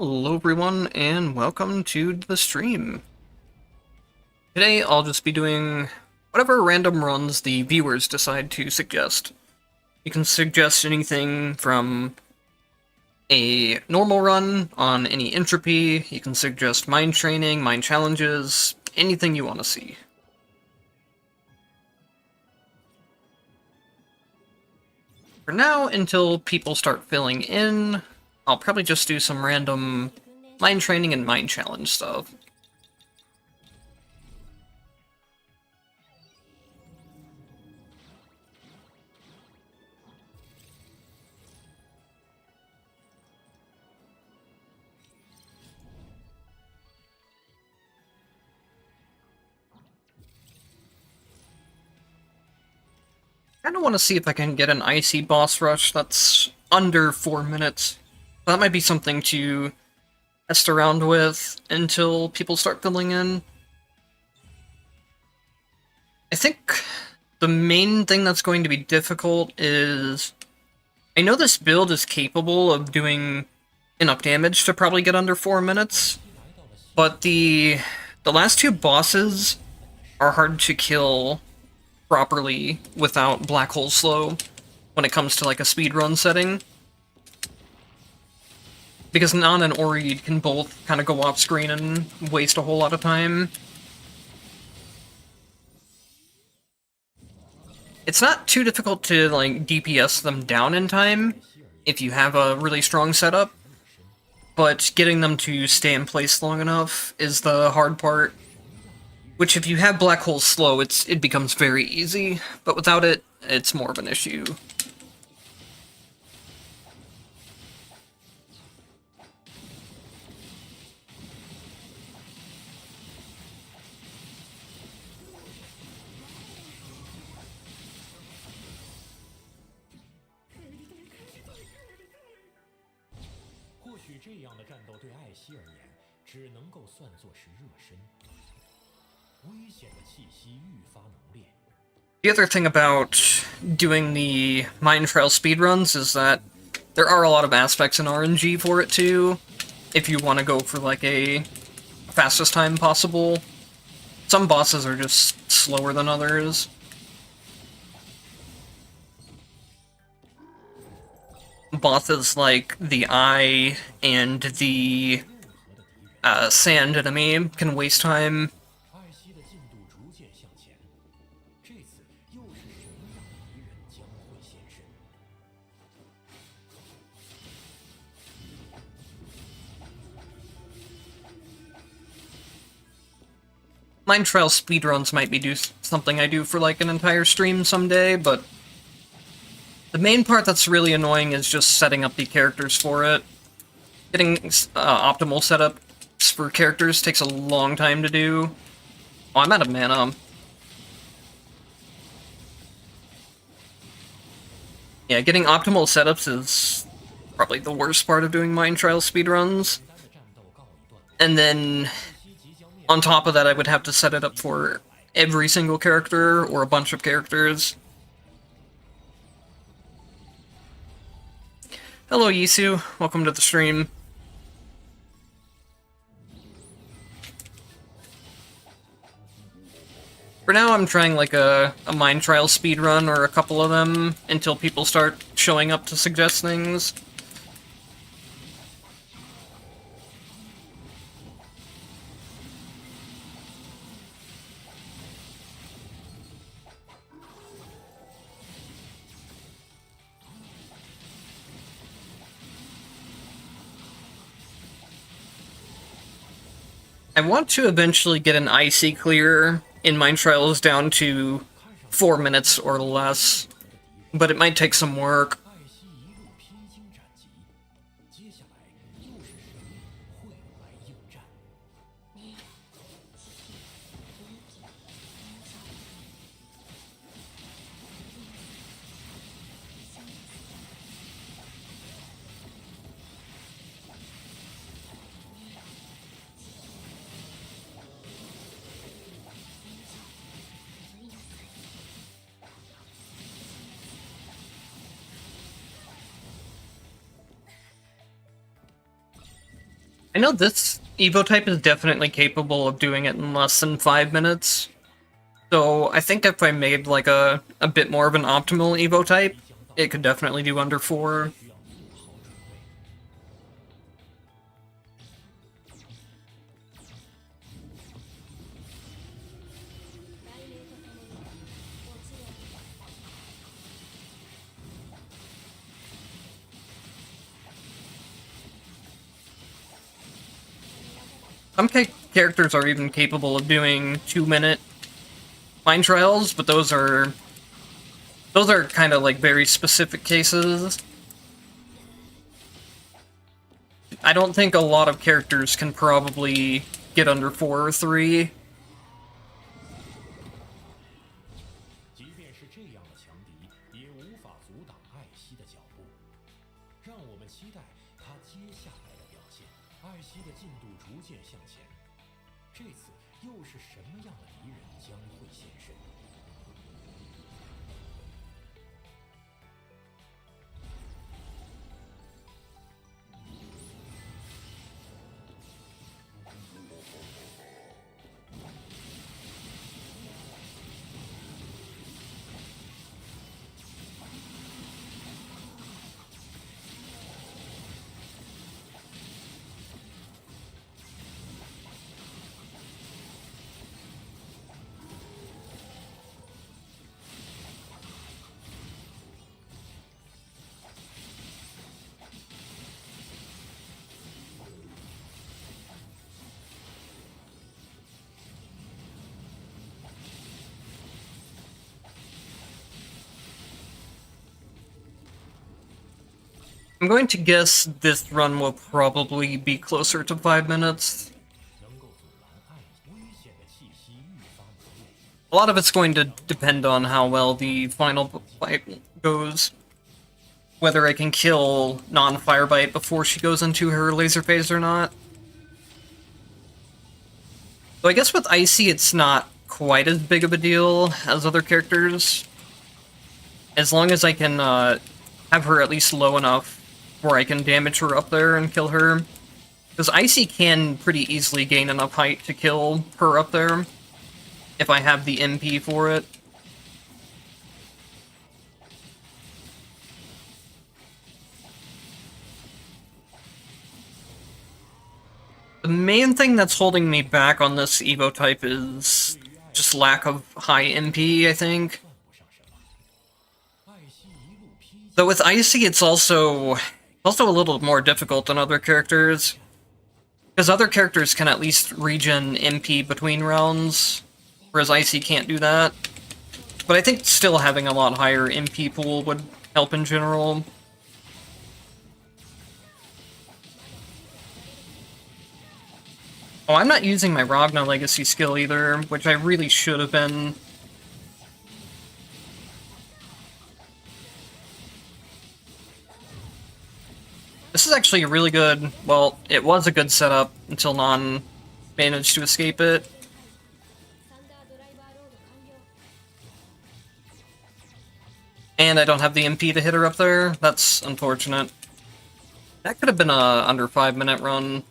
Hello everyone, and welcome to the stream. Today I'll just be doing whatever random runs the viewers decide to suggest. You can suggest anything from a normal run on any entropy, you can suggest mind training, mind challenges, anything you want to see. For now, until people start filling in, I'll probably just do some random mind training and mind challenge stuff. I kind of want to see if I can get an icy boss rush that's under 4 minutes. That might be something to test around with until people start filling in. I think the main thing that's going to be difficult is... I know this build is capable of doing enough damage to probably get under 4 minutes, but the last two bosses are hard to kill properly without black hole slow when it comes to like a speedrun setting. Because Nan and Oreed can both kind of go off screen and waste a whole lot of time. It's not too difficult to like DPS them down in time if you have a really strong setup, but getting them to stay in place long enough is the hard part. Which, if you have black hole slow, it becomes very easy, but without it, it's more of an issue. The other thing about doing the Mind Trial speedruns is that there are a lot of aspects in RNG for it too, if you want to go for like a fastest time possible. Some bosses are just slower than others. Bosses like the Eye and the Sand enemy can waste time. Mind Trial speedruns might be something I do for like an entire stream someday, but the main part that's really annoying is just setting up the characters for it. Getting optimal setups for characters takes a long time to do. Oh, I'm out of mana. Yeah, getting optimal setups is probably the worst part of doing Mind Trial speedruns. And then, on top of that, I would have to set it up for every single character, or a bunch of characters. Hello, Yisu. Welcome to the stream. For now, I'm trying like a Mind Trial speedrun, or a couple of them, until people start showing up to suggest things. I want to eventually get an IC clear in Mind Trials down to 4 minutes or less, but it might take some work. I know this Evo type is definitely capable of doing it in less than 5 minutes. So I think if I made like a bit more of an optimal Evo type, it could definitely do under 4. Some characters are even capable of doing 2-minute mind trials, but those are kind of like very specific cases. I don't think a lot of characters can probably get under 4 or 3. 即便是这样的强敌，也无法阻挡艾希的脚步。让我们期待他接下来的表现。艾希的进度逐渐向前，这次又是什么样的敌人将会现身？ I'm going to guess this run will probably be closer to 5 minutes. A lot of it's going to depend on how well the final fight goes. Whether I can kill non-Firebite before she goes into her laser phase or not. So I guess with Icy it's not quite as big of a deal as other characters. As long as I can have her at least low enough where I can damage her up there and kill her. Because Icy can pretty easily gain enough height to kill her up there, if I have the MP for it. The main thing that's holding me back on this Evo type is just lack of high MP, I think. Though with Icy, it's also a little more difficult than other characters. Because other characters can at least regen MP between rounds, whereas Icy can't do that. But I think still having a lot higher MP pool would help in general. Oh, I'm not using my Ragna Legacy skill either, which I really should have been. This is actually a really good, well, it was a good setup until Non managed to escape it. And I don't have the MP to hit her up there. That's unfortunate. That could have been a under 5-minute run.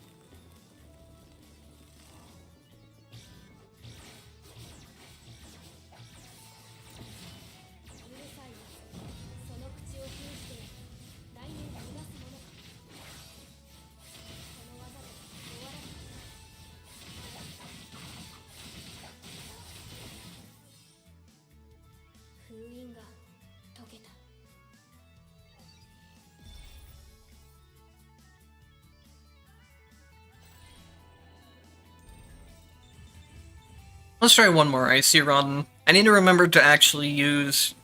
Let's try one more Icy run. I need to remember to actually use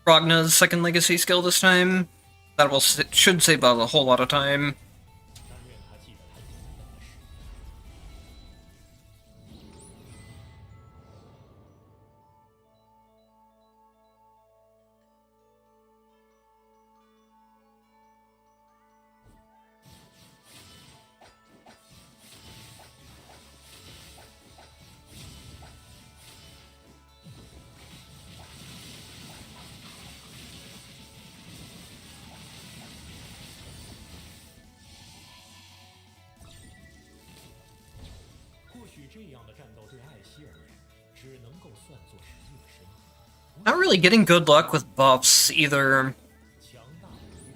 Ragna's second legacy skill this time. That should save a whole lot of time. 样的战斗对艾希而言，只能够算作是热身。Not really getting good luck with buffs either. 强大的敌人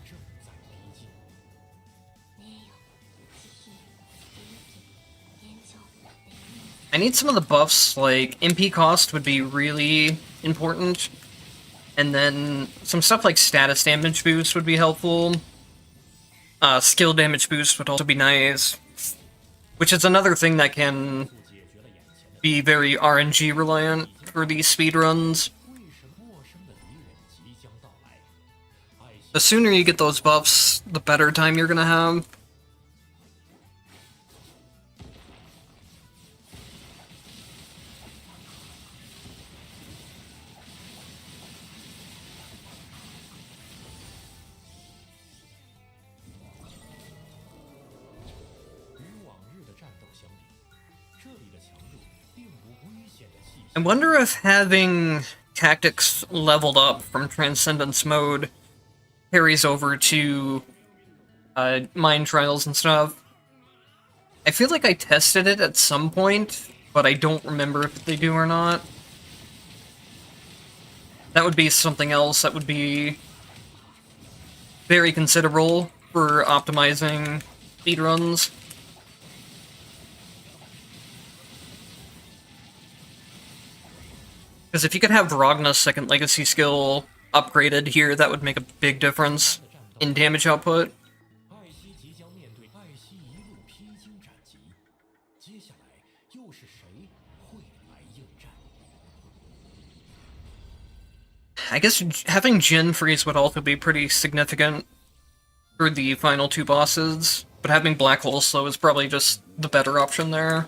正在逼近。 I need some of the buffs, like MP cost would be really important. And then some stuff like status damage boost would be helpful. Skill damage boost would also be nice. Which is another thing that can be very RNG reliant for these speedruns. 为什么陌生的敌人即将到来？艾希 The sooner you get those buffs, the better time you're gonna have. I wonder if having tactics leveled up from Transcendence mode carries over to Mind Trials and stuff. I feel like I tested it at some point, but I don't remember if they do or not. That would be something else that would be very considerable for optimizing speedruns. Because if you could have Ragna's second legacy skill upgraded here, that would make a big difference in damage output. 艾希即将面对艾希一路披荆斩棘，接下来又是谁会来应战？ I guess having Jin freeze would also be pretty significant for the final two bosses, but having Black Hole Slow is probably just the better option there.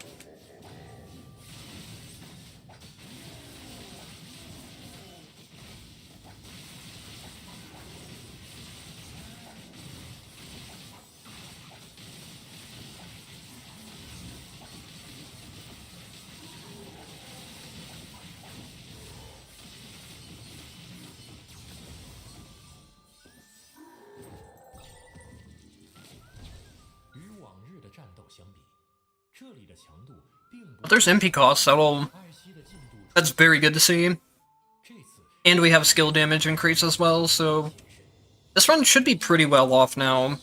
But there's MP costs, that's very good to see. And we have skill damage increase as well, so this run should be pretty well off now.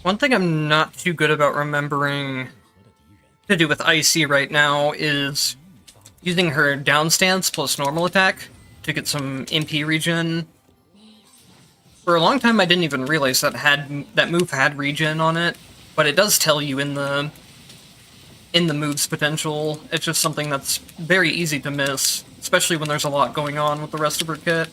One thing I'm not too good about remembering to do with Icy right now is using her down stance plus normal attack to get some MP regen. For a long time I didn't even realize that move had regen on it, but it does tell you in the move's potential. It's just something that's very easy to miss, especially when there's a lot going on with the rest of her kit.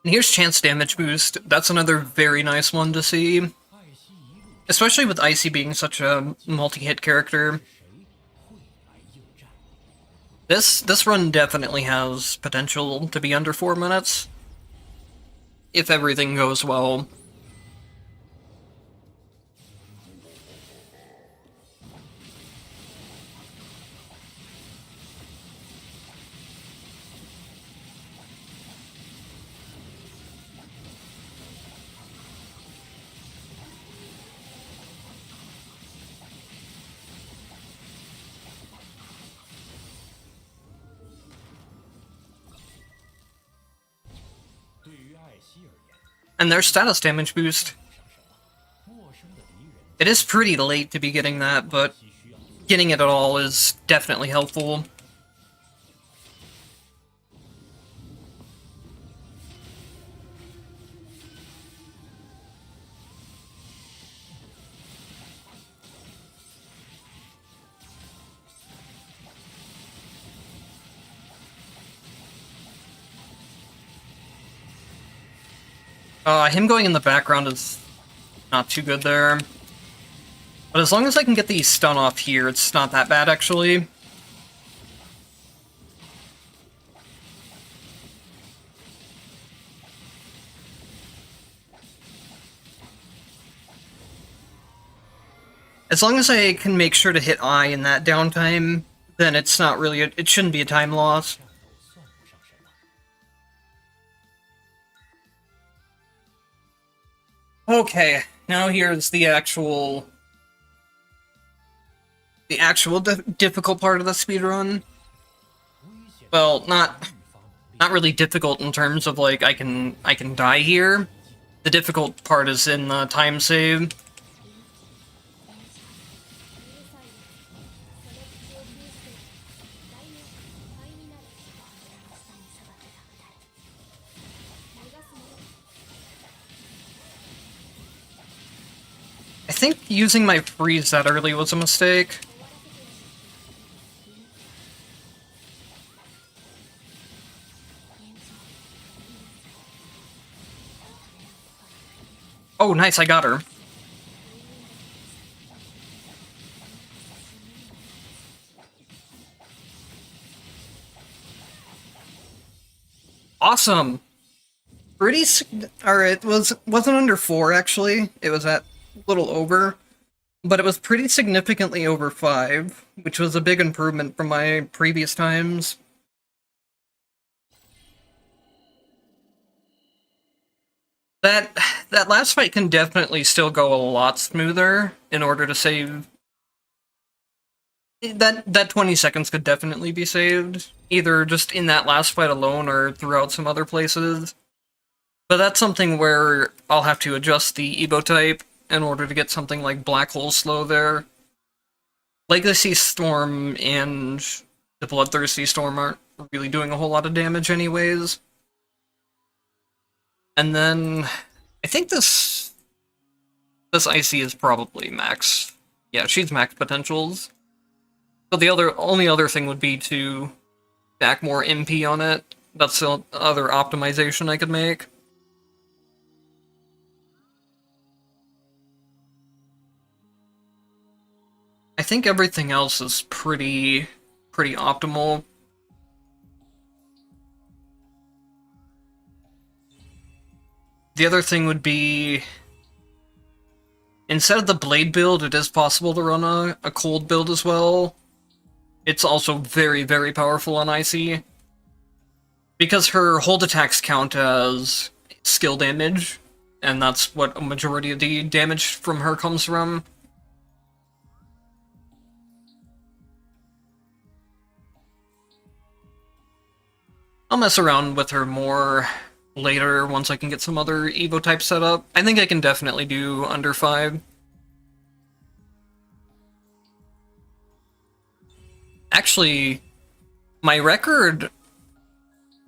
And here's chance damage boost. That's another very nice one to see. Especially with Icy being such a multi-hit character. This run definitely has potential to be under 4 minutes. If everything goes well. And their status damage boost. It is pretty late to be getting that, but getting it at all is definitely helpful. Him going in the background is not too good there. But as long as I can get the stun off here, it's not that bad, actually. As long as I can make sure to hit I in that downtime, then it's not really it shouldn't be a time loss. 上手算不上什么。 Okay, now here's the actual difficult part of the speedrun. Well, not really difficult in terms of like I can die here. The difficult part is in the time save. I think using my freeze that early was a mistake. Oh, nice, I got her. Awesome. Alright, wasn't under 4 actually. It was at a little over. But it was pretty significantly over 5, which was a big improvement from my previous times. That last fight can definitely still go a lot smoother in order to save. That 20 seconds could definitely be saved, either just in that last fight alone or throughout some other places. But that's something where I'll have to adjust the Evo type in order to get something like Black Hole Slow there. Legacy Storm and the Bloodthirsty Storm aren't really doing a whole lot of damage anyways. And then I think this Icy is probably max. Yeah, she's max potentials. So the only other thing would be to stack more MP on it. That's the other optimization I could make. I think everything else is pretty optimal. The other thing would be, instead of the blade build, it is possible to run a cold build as well. It's also very, very powerful on Icy. Because her hold attacks count as skill damage, and that's what a majority of the damage from her comes from. I'll mess around with her more later once I can get some other Evo types set up. I think I can definitely do under 5. Actually, my record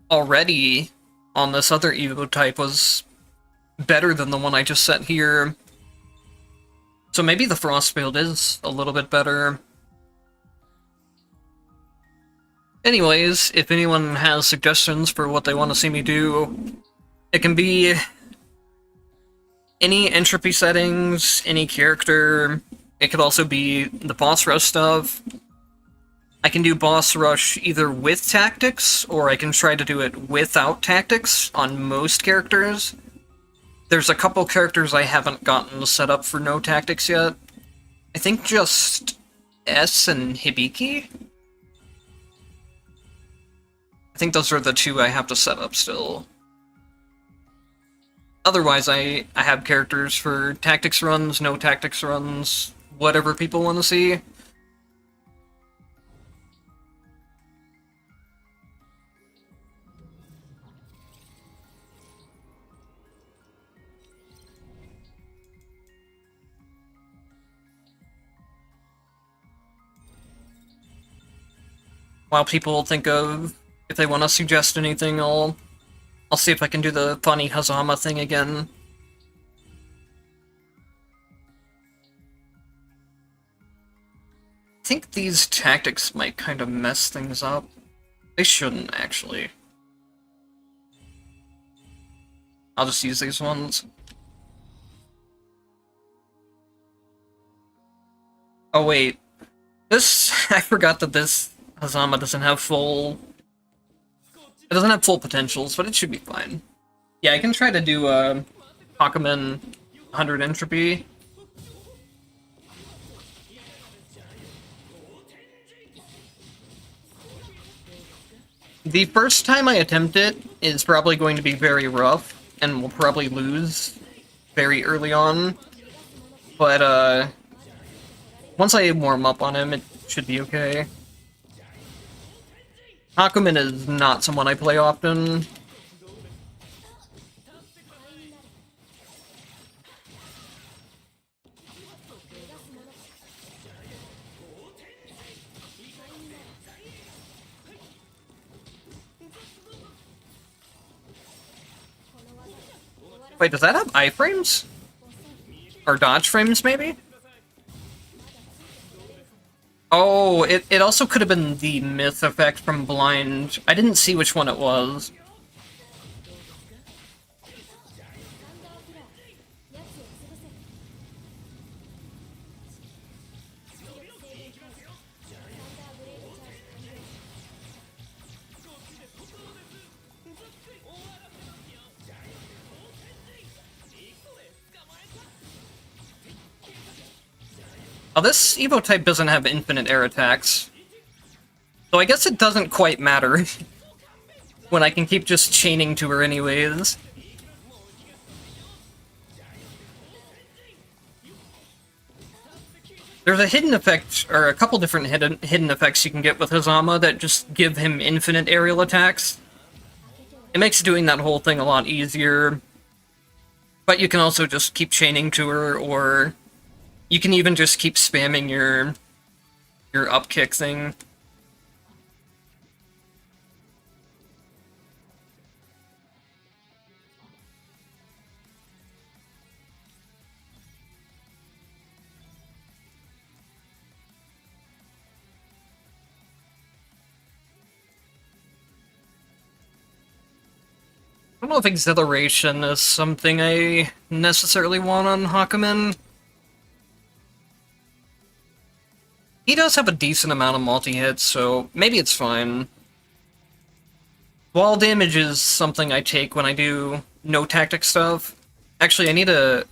already on this other Evo type was better than the one I just set here. So maybe the Frost build is a little bit better. Anyways, if anyone has suggestions for what they want to see me do, it can be any entropy settings, any character. It could also be the boss rush stuff. I can do boss rush either with tactics, or I can try to do it without tactics on most characters. There's a couple characters I haven't gotten set up for no tactics yet. I think just S and Hibiki? I think those are the two I have to set up still. Otherwise, I have characters for tactics runs, no tactics runs, whatever people want to see. While people think of if they want to suggest anything, I'll see if I can do the funny Hazama thing again. I think these tactics might kind of mess things up. They shouldn't, actually. I'll just use these ones. Oh wait, this I forgot that this Hazama doesn't have full. It doesn't have full potentials, but it should be fine. Yeah, I can try to do Hakumen 100 Entropy. The first time I attempt it is probably going to be very rough, and we'll probably lose very early on. But, once I warm up on him, it should be okay. Hakumen is not someone I play often. Wait, does that have iframes? Or dodge frames, maybe? Oh, it also could have been the myth effect from Blind. I didn't see which one it was. Oh, this Evo type doesn't have infinite air attacks. So I guess it doesn't quite matter when I can keep just chaining to her anyways. There's a hidden effect, or a couple different hidden effects you can get with Hazama that just give him infinite aerial attacks. It makes doing that whole thing a lot easier. But you can also just keep chaining to her, or you can even just keep spamming your up kick thing. I don't know if Exhilaration is something I necessarily want on Hakumen. He does have a decent amount of multi-hits, so maybe it's fine. Wall damage is something I take when I do no-tactic stuff. Actually,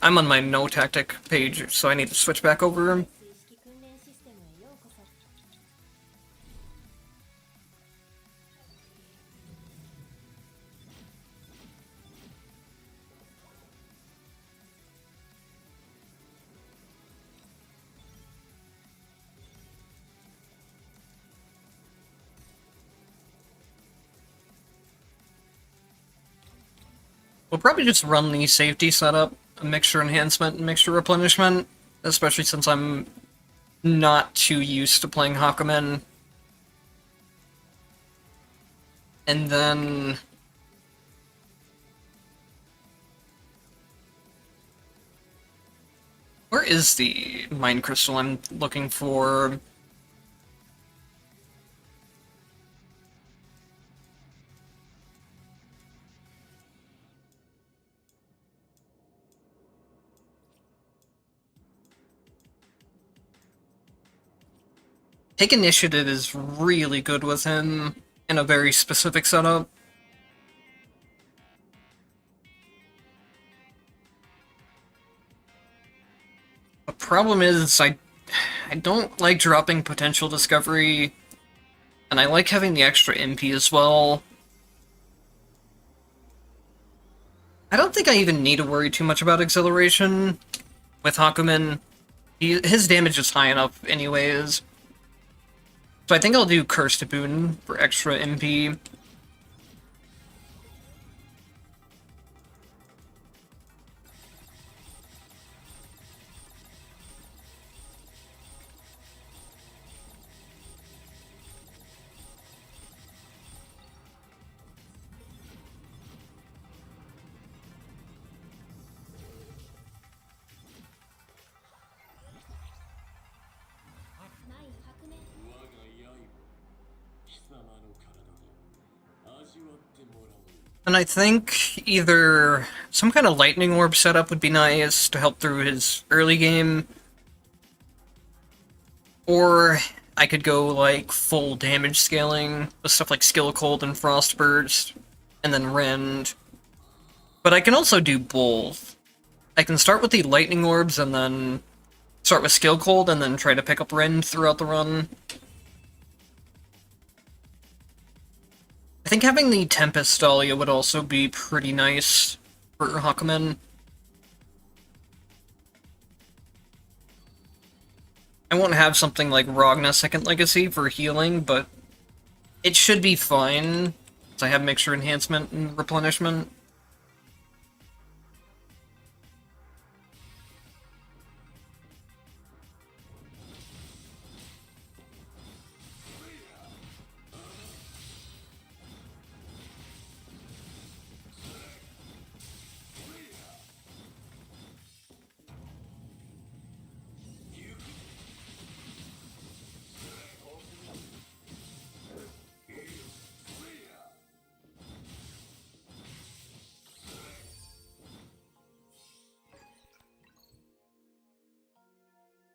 I'm on my no-tactic page, so I need to switch back over. We'll probably just run the safety setup, a mixture enhancement and mixture replenishment, especially since I'm not too used to playing Hakumen. And then... where is the Mind Crystal I'm looking for? Take Initiative is really good with him in a very specific setup. The problem is, I don't like dropping Potential Discovery, and I like having the extra MP as well. I don't think I even need to worry too much about Exhilaration with Hakumen. His damage is high enough anyways. So I think I'll do Curse to Boon for extra MP. And I think either some kind of lightning orb setup would be nice to help through his early game, or I could go like full damage scaling with stuff like Skill Cold and Frostburst, and then Rend. But I can also do both. I can start with the lightning orbs and then start with Skill Cold and then try to pick up Rend throughout the run. I think having the Tempest Dahlia would also be pretty nice for Hakumen. I won't have something like Ragna Second Legacy for healing, but it should be fine, since I have Mixture Enhancement and Replenishment.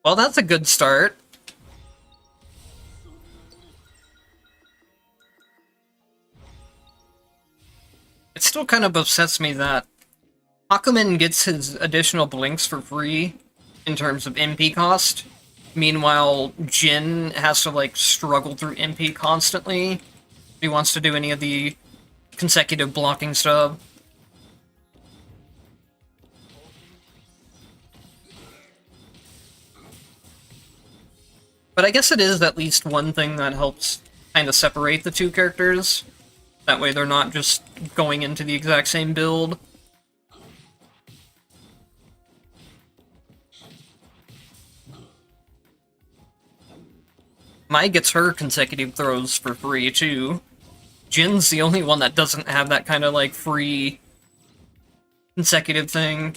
Well, that's a good start. It still kind of upsets me that Hakumen gets his additional blinks for free in terms of MP cost. Meanwhile, Jin has to, like, struggle through MP constantly if he wants to do any of the consecutive blocking stuff. But I guess it is at least one thing that helps kind of separate the two characters. That way they're not just going into the exact same build. Mai gets her consecutive throws for free, too. Jin's the only one that doesn't have that kind of, like, free consecutive thing.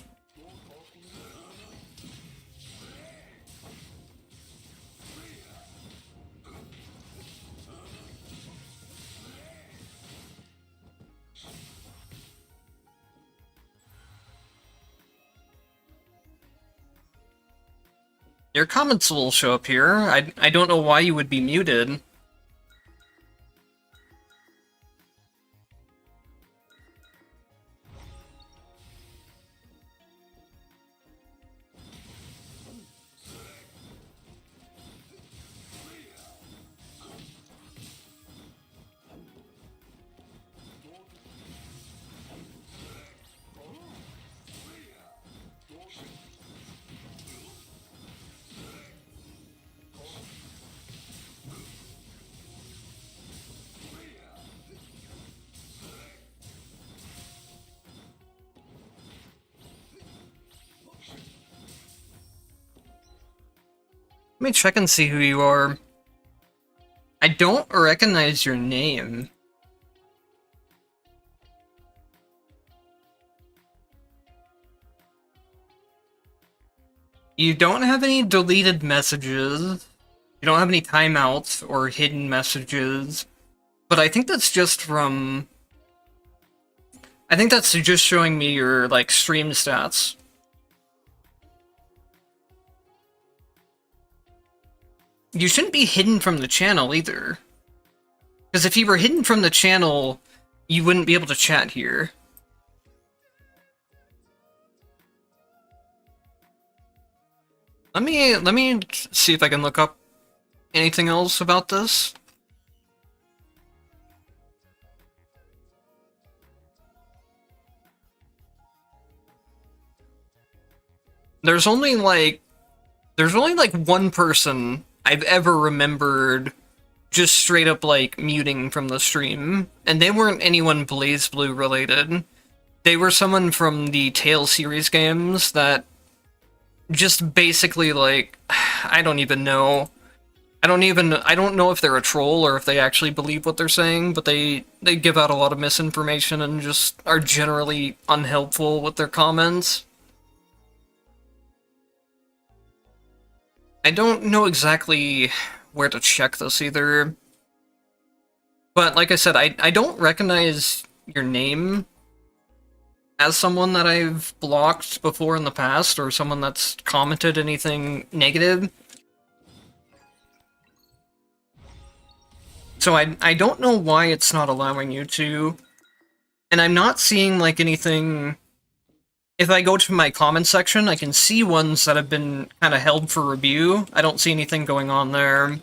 Your comments will show up here. I don't know why you would be muted. Let me check and see who you are. I don't recognize your name. You don't have any deleted messages. You don't have any timeouts or hidden messages. But I think that's just from... I think that's just showing me your, like, stream stats. You shouldn't be hidden from the channel, either. Because if you were hidden from the channel, you wouldn't be able to chat here. Let me see if I can look up anything else about this. There's only like one person I've ever remembered just straight up like muting from the stream, and they weren't anyone Blazblue related. They were someone from the Tale series games that just basically like, I don't even know. I don't know if they're a troll or if they actually believe what they're saying, but they give out a lot of misinformation and just are generally unhelpful with their comments. I don't know exactly where to check this either. But like I said, I don't recognize your name as someone that I've blocked before in the past, or someone that's commented anything negative. So I don't know why it's not allowing you to. And I'm not seeing, like, anything... If I go to my comment section, I can see ones that have been kind of held for review. I don't see anything going on there.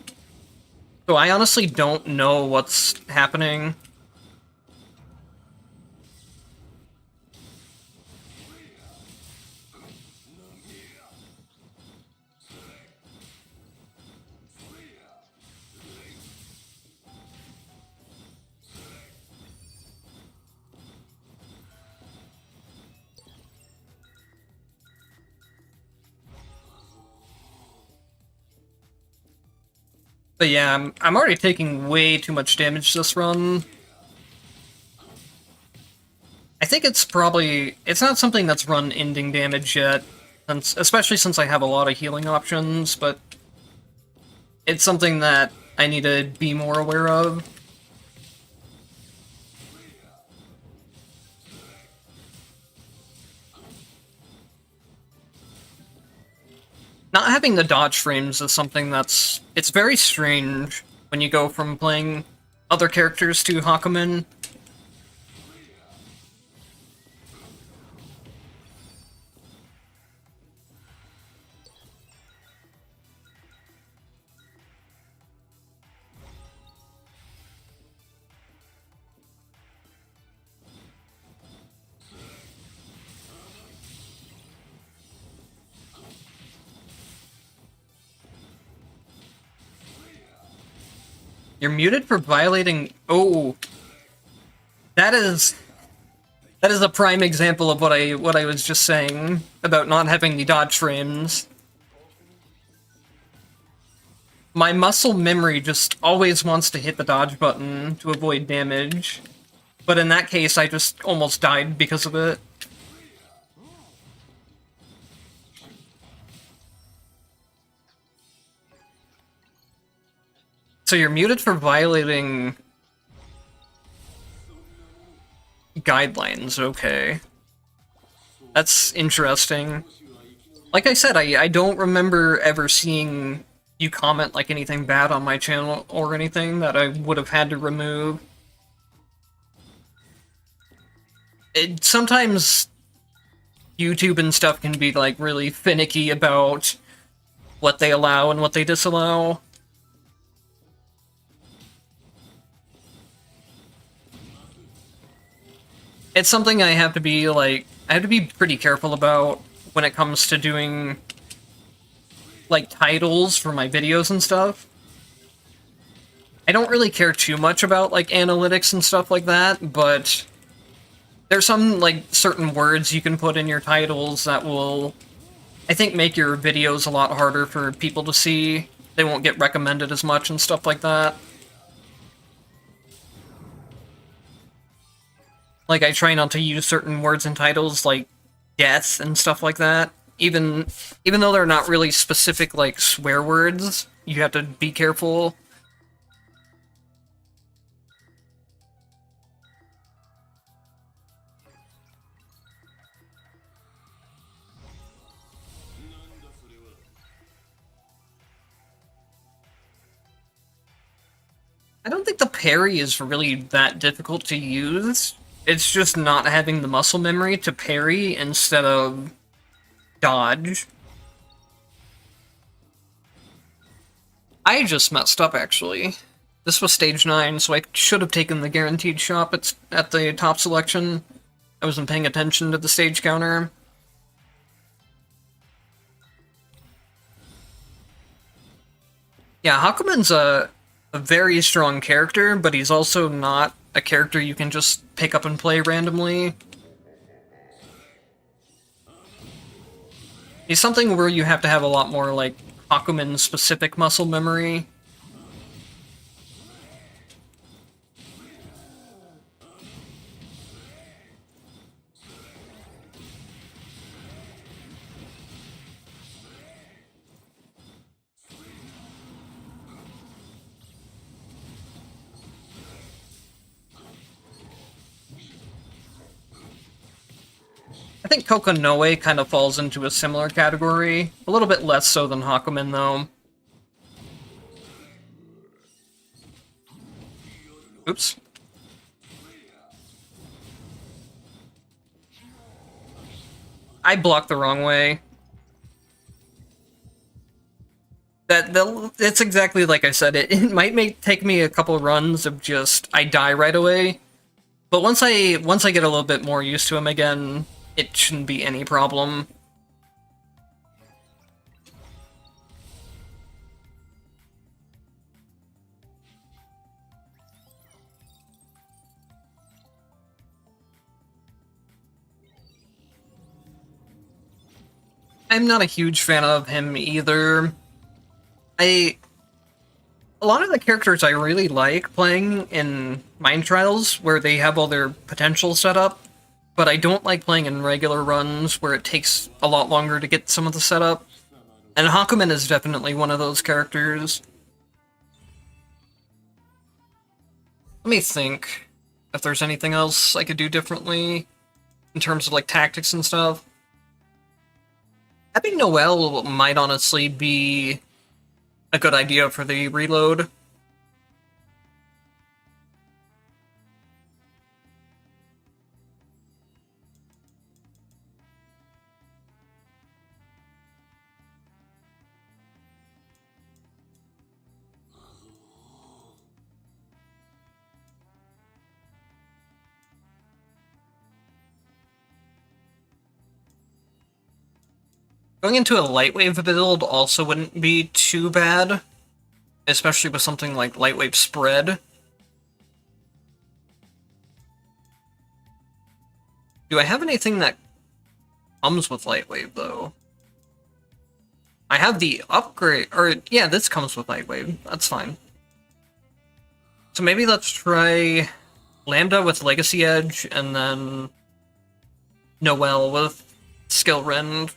So I honestly don't know what's happening. But yeah, I'm already taking way too much damage this run. I think it's probably... It's not something that's run ending damage yet, especially since I have a lot of healing options, but it's something that I need to be more aware of. Not having the dodge frames is something that's... It's very strange when you go from playing other characters to Hakumen. You're muted for violating... Oh. That is a prime example of what I was just saying about not having the dodge frames. My muscle memory just always wants to hit the dodge button to avoid damage. But in that case, I just almost died because of it. So you're muted for violating guidelines, okay. That's interesting. Like I said, I don't remember ever seeing you comment like anything bad on my channel or anything that I would have had to remove. Sometimes YouTube and stuff can be like really finicky about what they allow and what they disallow. It's something I have to be, like, I have to be pretty careful about when it comes to doing, like, titles for my videos and stuff. I don't really care too much about, like, analytics and stuff like that, but there's some, like, certain words you can put in your titles that will, I think, make your videos a lot harder for people to see. They won't get recommended as much and stuff like that. Like, I try not to use certain words in titles, like death and stuff like that. Even though they're not really specific, like, swear words, you have to be careful. I don't think the parry is really that difficult to use. It's just not having the muscle memory to parry instead of dodge. I just messed up, actually. This was stage 9, so I should have taken the guaranteed shop at the top selection. I wasn't paying attention to the stage counter. Yeah, Hakumen's a very strong character, but he's also not a character you can just pick up and play randomly. He's something where you have to have a lot more, like, Hakumen-specific muscle memory. think Kokonoe kind of falls into a similar category. A little bit less so than Hakumen, though. Oops. I blocked the wrong way. It's exactly like I said. It might take me a couple runs of just I die right away, but once I get a little bit more used to him again, it shouldn't be any problem. I'm not a huge fan of him either. A lot of the characters I really like playing in Mind Trials, where they have all their potential set up, but I don't like playing in regular runs where it takes a lot longer to get some of the setup. And Hakumen is definitely one of those characters. Let me think if there's anything else I could do differently in terms of like tactics and stuff. Having Noelle might honestly be a good idea for the reload. Going into a Lightwave build also wouldn't be too bad, especially with something like Lightwave Spread. Do I have anything that comes with Lightwave, though? I have the upgrade, or yeah, this comes with Lightwave. That's fine. So maybe let's try Lambda with Legacy Edge, and then Noelle with Skill Rend.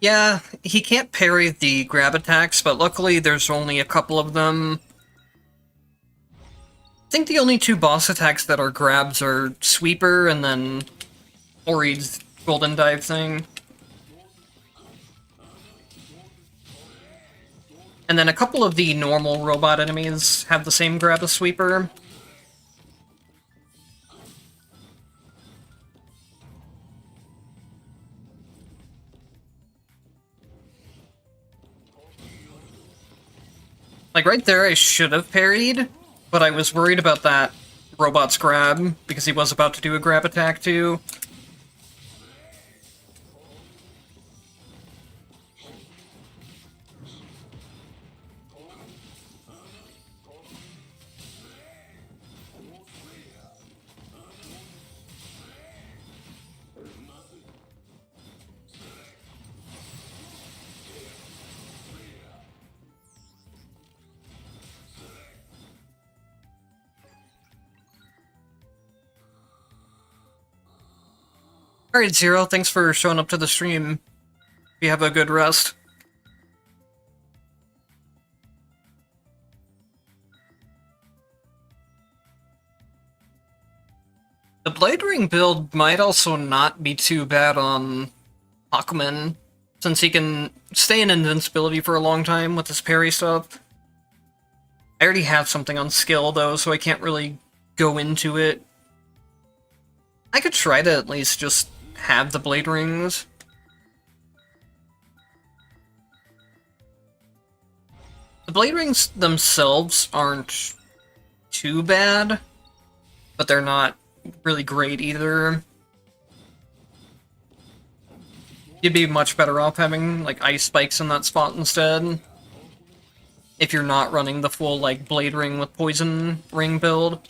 Yeah, he can't parry the grab attacks, but luckily there's only a couple of them. I think the only two boss attacks that are grabs are Sweeper and then Ori's Golden Dive thing. And then a couple of the normal robot enemies have the same grab as Sweeper. Like, right there I should have parried, but I was worried about that robot's grab, because he was about to do a grab attack too. Alright, Zero, thanks for showing up to the stream. You have a good rest. The Blade Ring build might also not be too bad on Hakumen, since he can stay in invincibility for a long time with his parry stuff. I already have something on skill, though, so I can't really go into it. I could try to at least just have the Blade Rings. The Blade Rings themselves aren't too bad, but they're not really great either. You'd be much better off having, like, ice spikes in that spot instead. If you're not running the full, like, Blade Ring with Poison Ring build.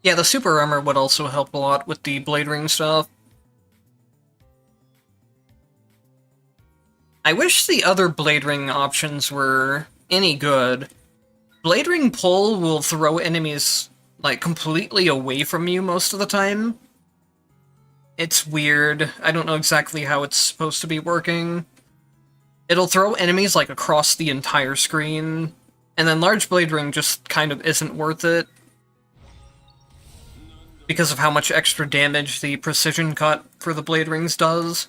Yeah, the Super Armor would also help a lot with the Blade Ring stuff. I wish the other Blade Ring options were any good. Blade Ring Pull will throw enemies, like, completely away from you most of the time. It's weird. I don't know exactly how it's supposed to be working. It'll throw enemies, like, across the entire screen, and then Large Blade Ring just kind of isn't worth it because of how much extra damage the Precision Cut for the Blade Rings does.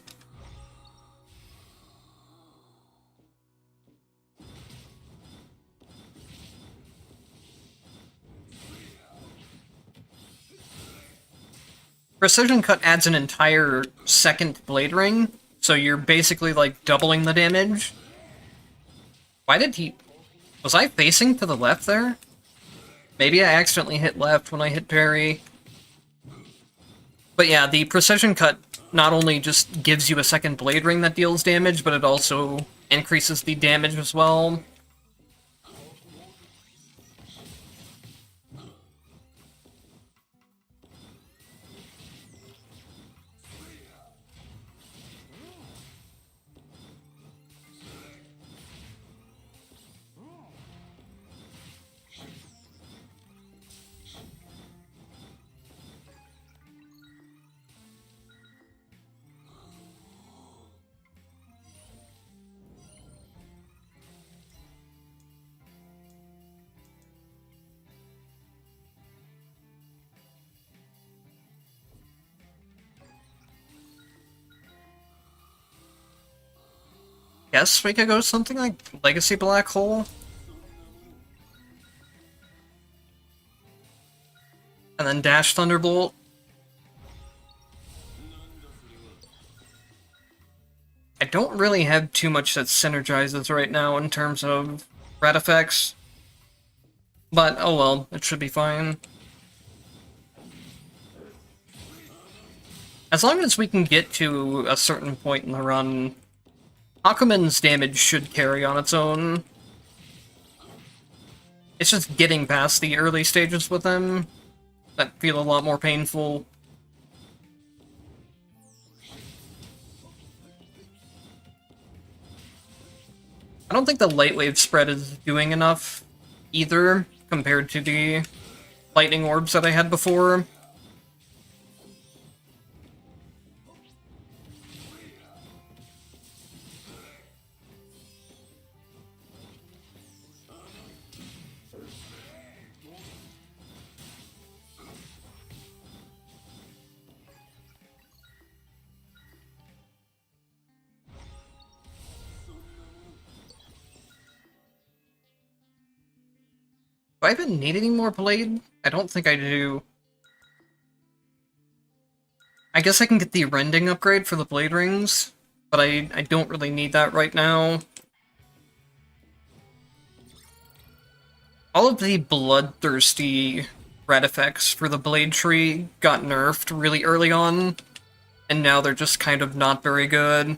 Precision Cut adds an entire second Blade Ring, so you're basically, like, doubling the damage. Why did he... Was I facing to the left there? Maybe I accidentally hit left when I hit parry. But yeah, the Precision Cut not only just gives you a second Blade Ring that deals damage, but it also increases the damage as well. Guess we could go something like Legacy Black Hole. And then Dash Thunderbolt. I don't really have too much that synergizes right now in terms of red effects. But, oh well, it should be fine. As long as we can get to a certain point in the run, Akumen's damage should carry on its own. It's just getting past the early stages with him that feel a lot more painful. I don't think the light wave spread is doing enough either compared to the lightning orbs that I had before. Do I even need any more blade? I don't think I do. I guess I can get the rending upgrade for the blade rings, but I don't really need that right now. All of the bloodthirsty red effects for the blade tree got nerfed really early on, and now they're just kind of not very good.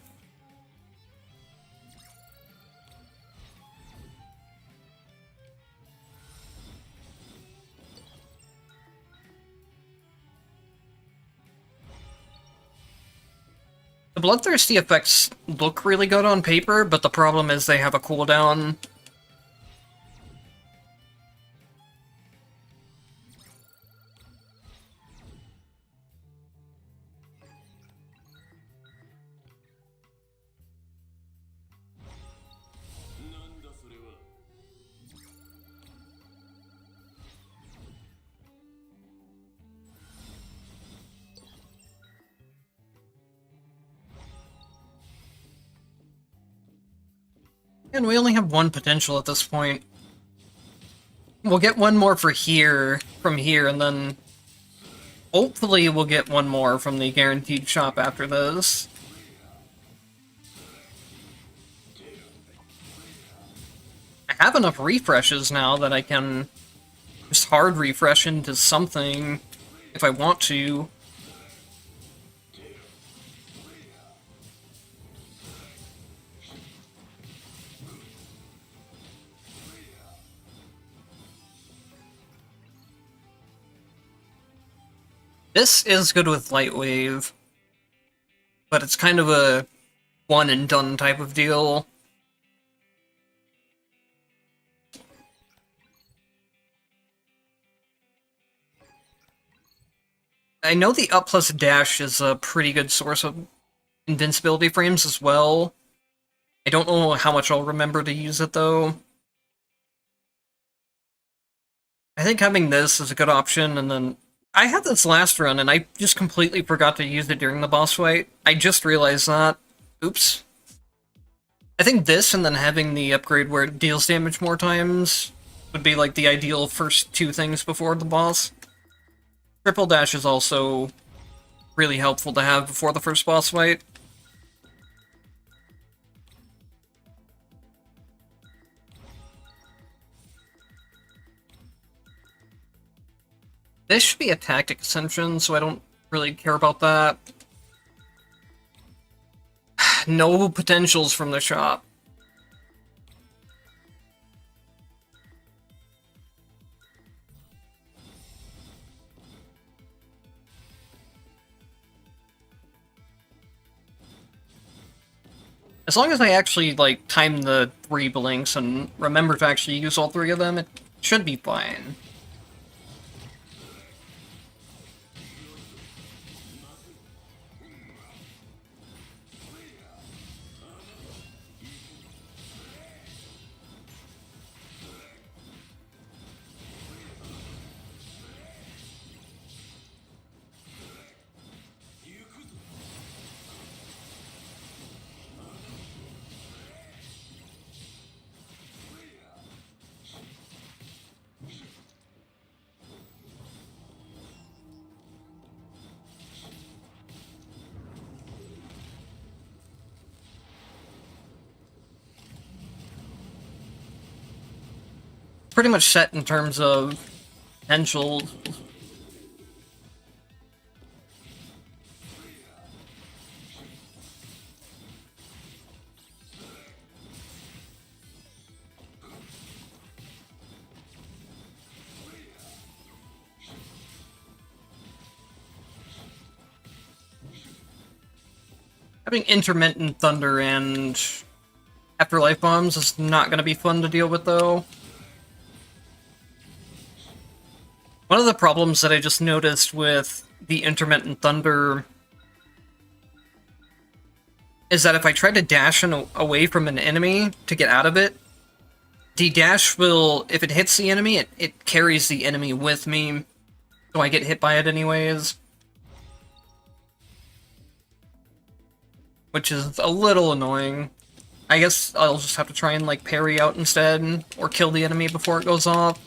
The bloodthirsty effects look really good on paper, but the problem is they have a cooldown. And we only have one potential at this point. We'll get one more for here, from here, and then hopefully we'll get one more from the guaranteed shop after this. I have enough refreshes now that I can just hard refresh into something if I want to. This is good with Light Wave, but it's kind of a one and done type of deal. I know the up plus dash is a pretty good source of invincibility frames as well. I don't know how much I'll remember to use it though. I think having this is a good option, and then I had this last run and I just completely forgot to use it during the boss fight. I just realized that. Oops. I think this and then having the upgrade where it deals damage more times would be like the ideal first two things before the boss. Triple dash is also really helpful to have before the first boss fight. This should be a tactic ascension, so I don't really care about that. No potentials from the shop. As long as I actually, like, time the 3 blinks and remember to actually use all 3 of them, it should be fine. Pretty much set in terms of potential. Having intermittent thunder and afterlife bombs is not going to be fun to deal with, though. One of the problems that I just noticed with the intermittent thunder is that if I try to dash away from an enemy to get out of it, the dash will, if it hits the enemy, it carries the enemy with me, so I get hit by it anyways. Which is a little annoying. I guess I'll just have to try and, like, parry out instead, or kill the enemy before it goes off.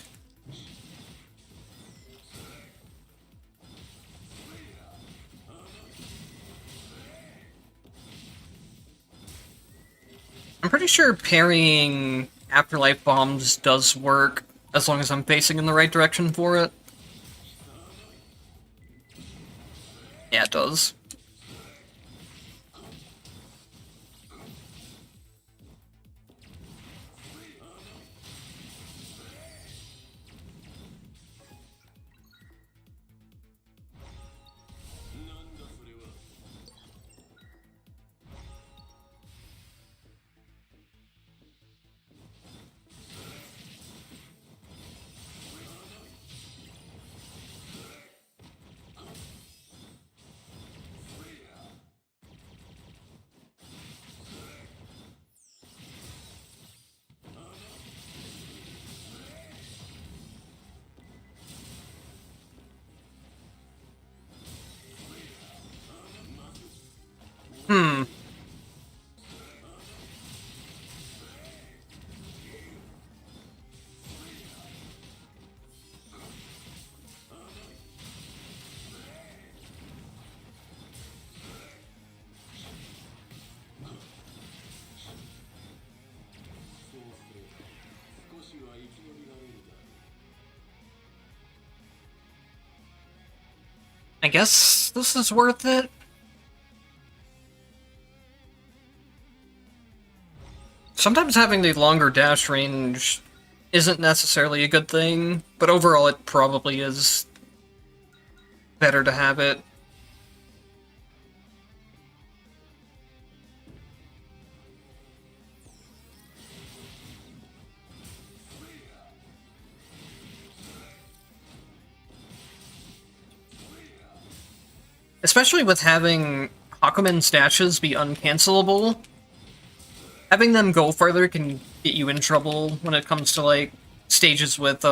I'm pretty sure parrying afterlife bombs does work, as long as I'm facing in the right direction for it. Yeah, it does. I guess this is worth it. Sometimes having the longer dash range isn't necessarily a good thing, but overall it probably is better to have it. Especially with having Hakumen's dashes be uncancelable, having them go further can get you in trouble when it comes to, like, stages with,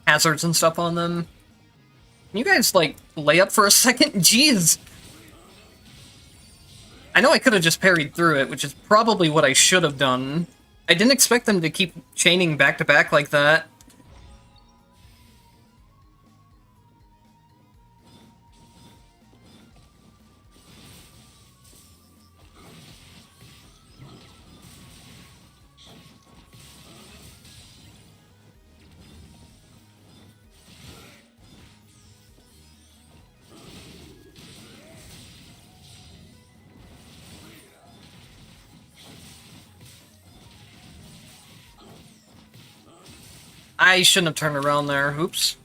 hazards and stuff on them. Can you guys, like, lay up for a second? Jeez! I know I could have just parried through it, which is probably what I should have done. I didn't expect them to keep chaining back-to-back like that. I shouldn't have turned around there. Oops.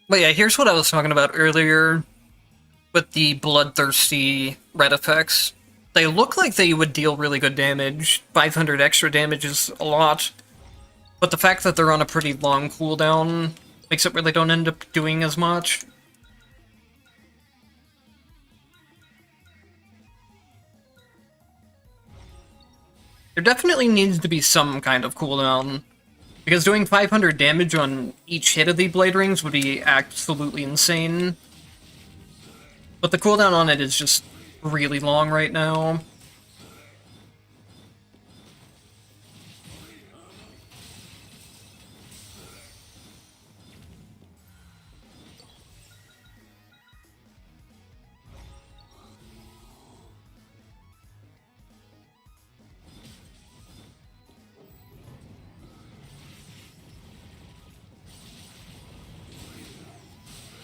But yeah, here's what I was talking about earlier with the bloodthirsty red effects. They look like they would deal really good damage. 500 extra damage is a lot. But the fact that they're on a pretty long cooldown makes it where they don't end up doing as much. There definitely needs to be some kind of cooldown, because doing 500 damage on each hit of the Blade Rings would be absolutely insane. But the cooldown on it is just really long right now.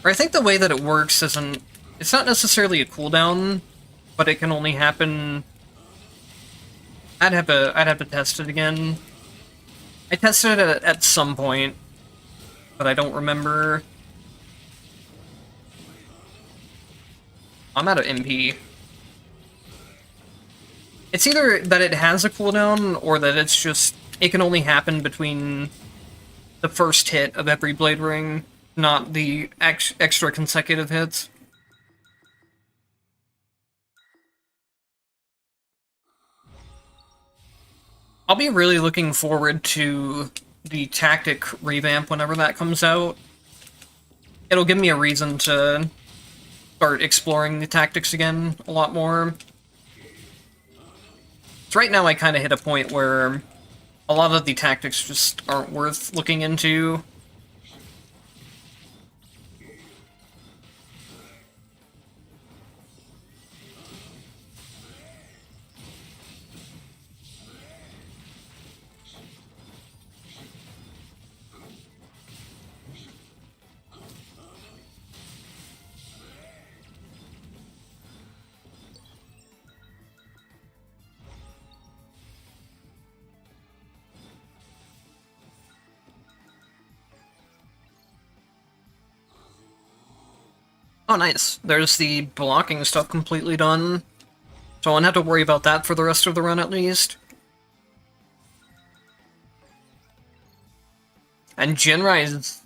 Or I think the way that it works isn't... It's not necessarily a cooldown, but it can only happen... I'd have to test it again. I tested it at some point, but I don't remember. I'm out of MP. It's either that it has a cooldown, or that it's just... It can only happen between the first hit of every Blade Ring, not the extra consecutive hits. I'll be really looking forward to the tactic revamp whenever that comes out. It'll give me a reason to start exploring the tactics again a lot more. So right now I kind of hit a point where a lot of the tactics just aren't worth looking into. Oh, nice. There's the blocking stuff completely done. So I won't have to worry about that for the rest of the run, at least. And Jinrai is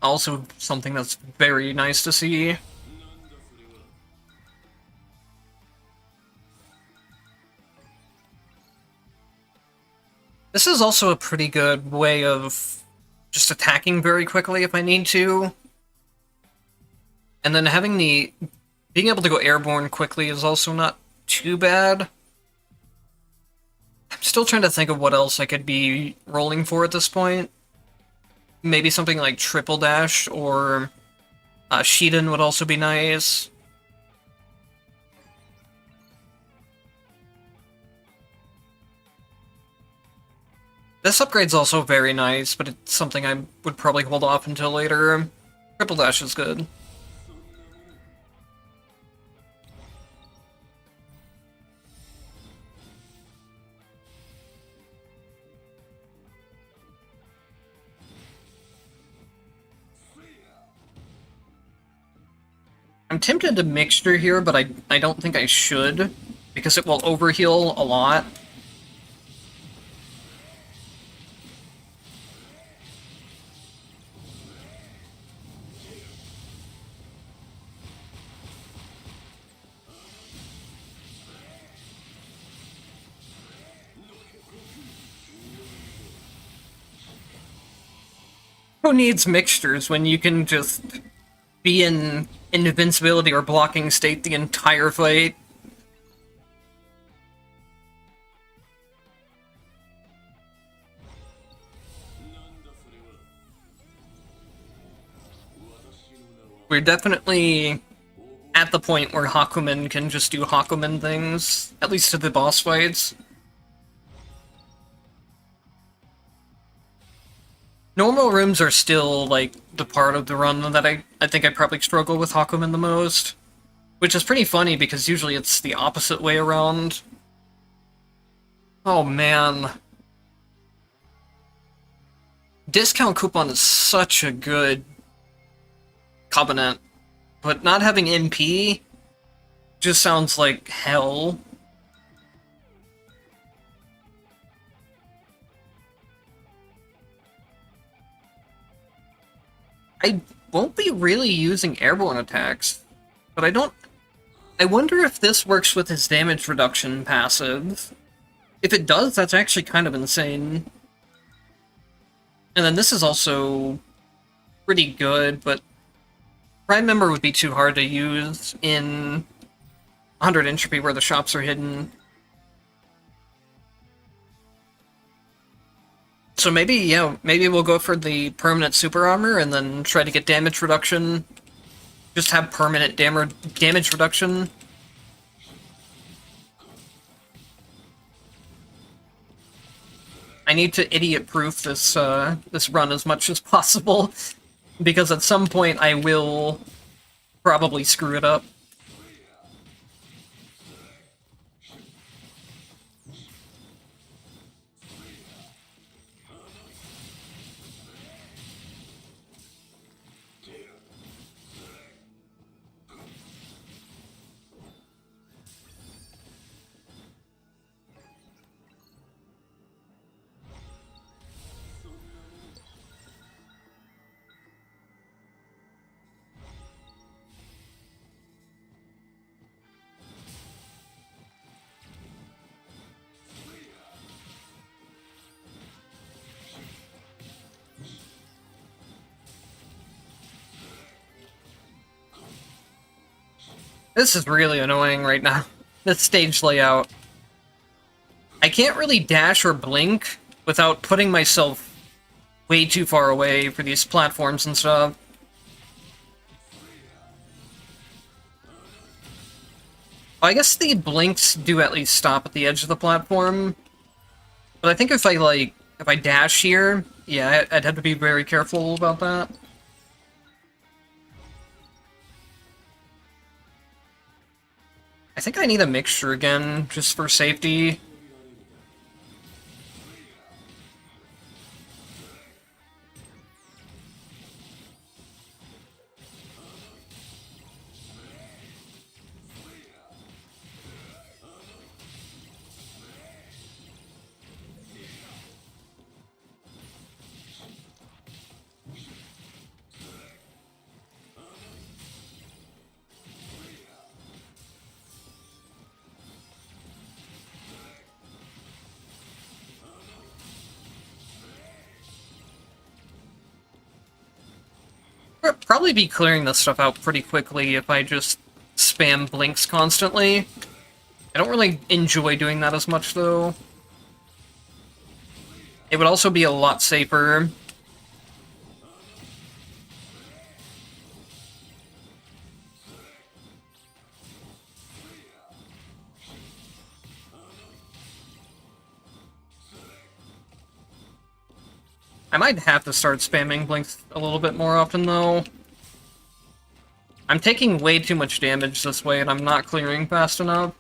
also something that's very nice to see. This is also a pretty good way of just attacking very quickly if I need to. And then having the... being able to go airborne quickly is also not too bad. I'm still trying to think of what else I could be rolling for at this point. Maybe something like Triple Dash or Shiden would also be nice. This upgrade's also very nice, but it's something I would probably hold off until later. Triple dash is good. I'm tempted to mixture here, but I don't think I should, because it will overheal a lot. Who needs mixtures when you can just be in invincibility or blocking state the entire fight? We're definitely at the point where Hakumen can just do Hakumen things, at least to the boss fights. Normal rooms are still, like, the part of the run that I think I probably struggle with Hakumen the most. Which is pretty funny, because usually it's the opposite way around. Oh, man. Discount coupon is such a good covenant, but not having MP just sounds like hell. I won't be really using airborne attacks, but I wonder if this works with his damage reduction passive. If it does, that's actually kind of insane. And then this is also pretty good, but Prime Member would be too hard to use in 100 Entropy where the shops are hidden. So maybe, yeah, maybe we'll go for the permanent super armor and then try to get damage reduction. Just have permanent damage reduction. I need to idiot-proof this this run as much as possible, because at some point I will probably screw it up. This is really annoying right now. This stage layout. I can't really dash or blink without putting myself way too far away for these platforms and stuff. I guess the blinks do at least stop at the edge of the platform. But I think if I dash here, yeah, I'd have to be very careful about that. I think I need a mixture again, just for safety. I'll probably be clearing this stuff out pretty quickly if I just spam blinks constantly. I don't really enjoy doing that as much, though. It would also be a lot safer. I might have to start spamming blinks a little bit more often, though. I'm taking way too much damage this way, and I'm not clearing fast enough.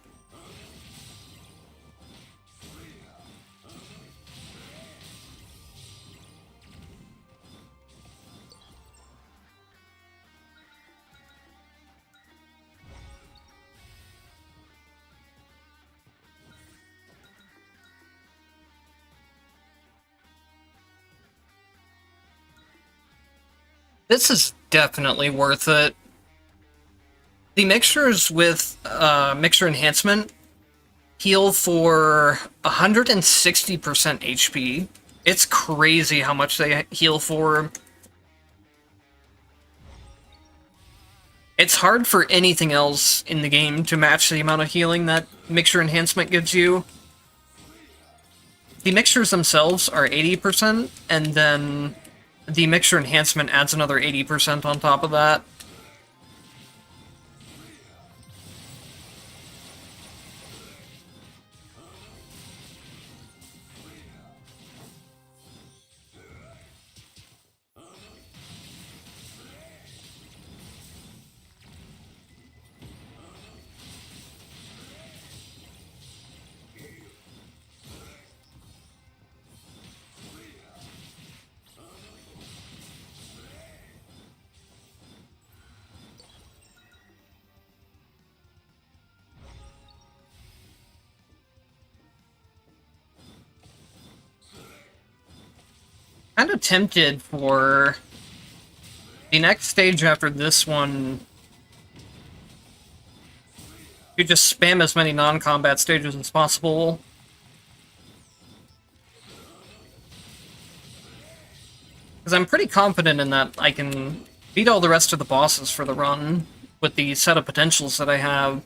This is definitely worth it. The mixtures with mixture enhancement heal for 160% HP. It's crazy how much they heal for. It's hard for anything else in the game to match the amount of healing that mixture enhancement gives you. The mixtures themselves are 80%, and then the mixture enhancement adds another 80% on top of that. Kind of tempted for the next stage after this one to just spam as many non-combat stages as possible. Because I'm pretty confident in that I can beat all the rest of the bosses for the run with the set of potentials that I have.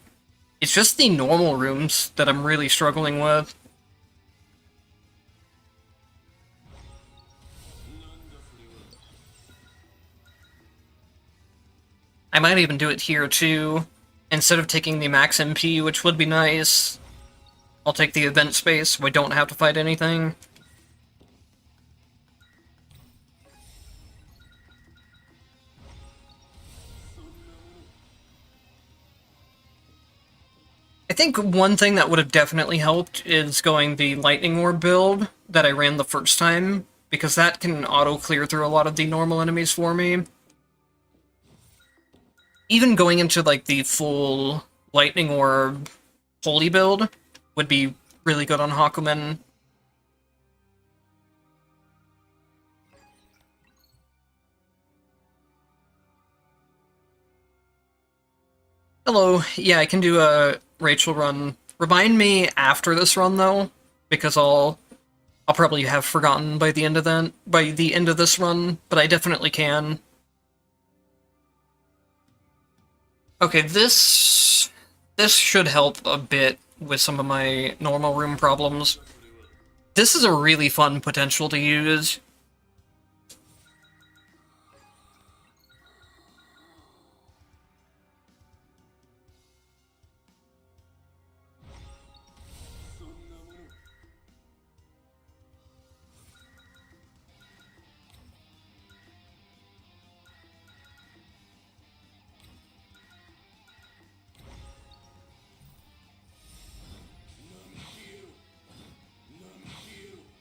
It's just the normal rooms that I'm really struggling with. I might even do it here too. Instead of taking the max MP, which would be nice, I'll take the event space so I don't have to fight anything. I think one thing that would have definitely helped is going the Lightning Orb build that I ran the first time, because that can auto-clear through a lot of the normal enemies for me. Even going into, like, the full Lightning Orb Holy build would be really good on Hakumen. Hello, yeah, I can do a Rachel run. Remind me after this run, though, because I'll probably have forgotten by the end of this run, but I definitely can. Okay, this should help a bit with some of my normal room problems. This is a really fun potential to use.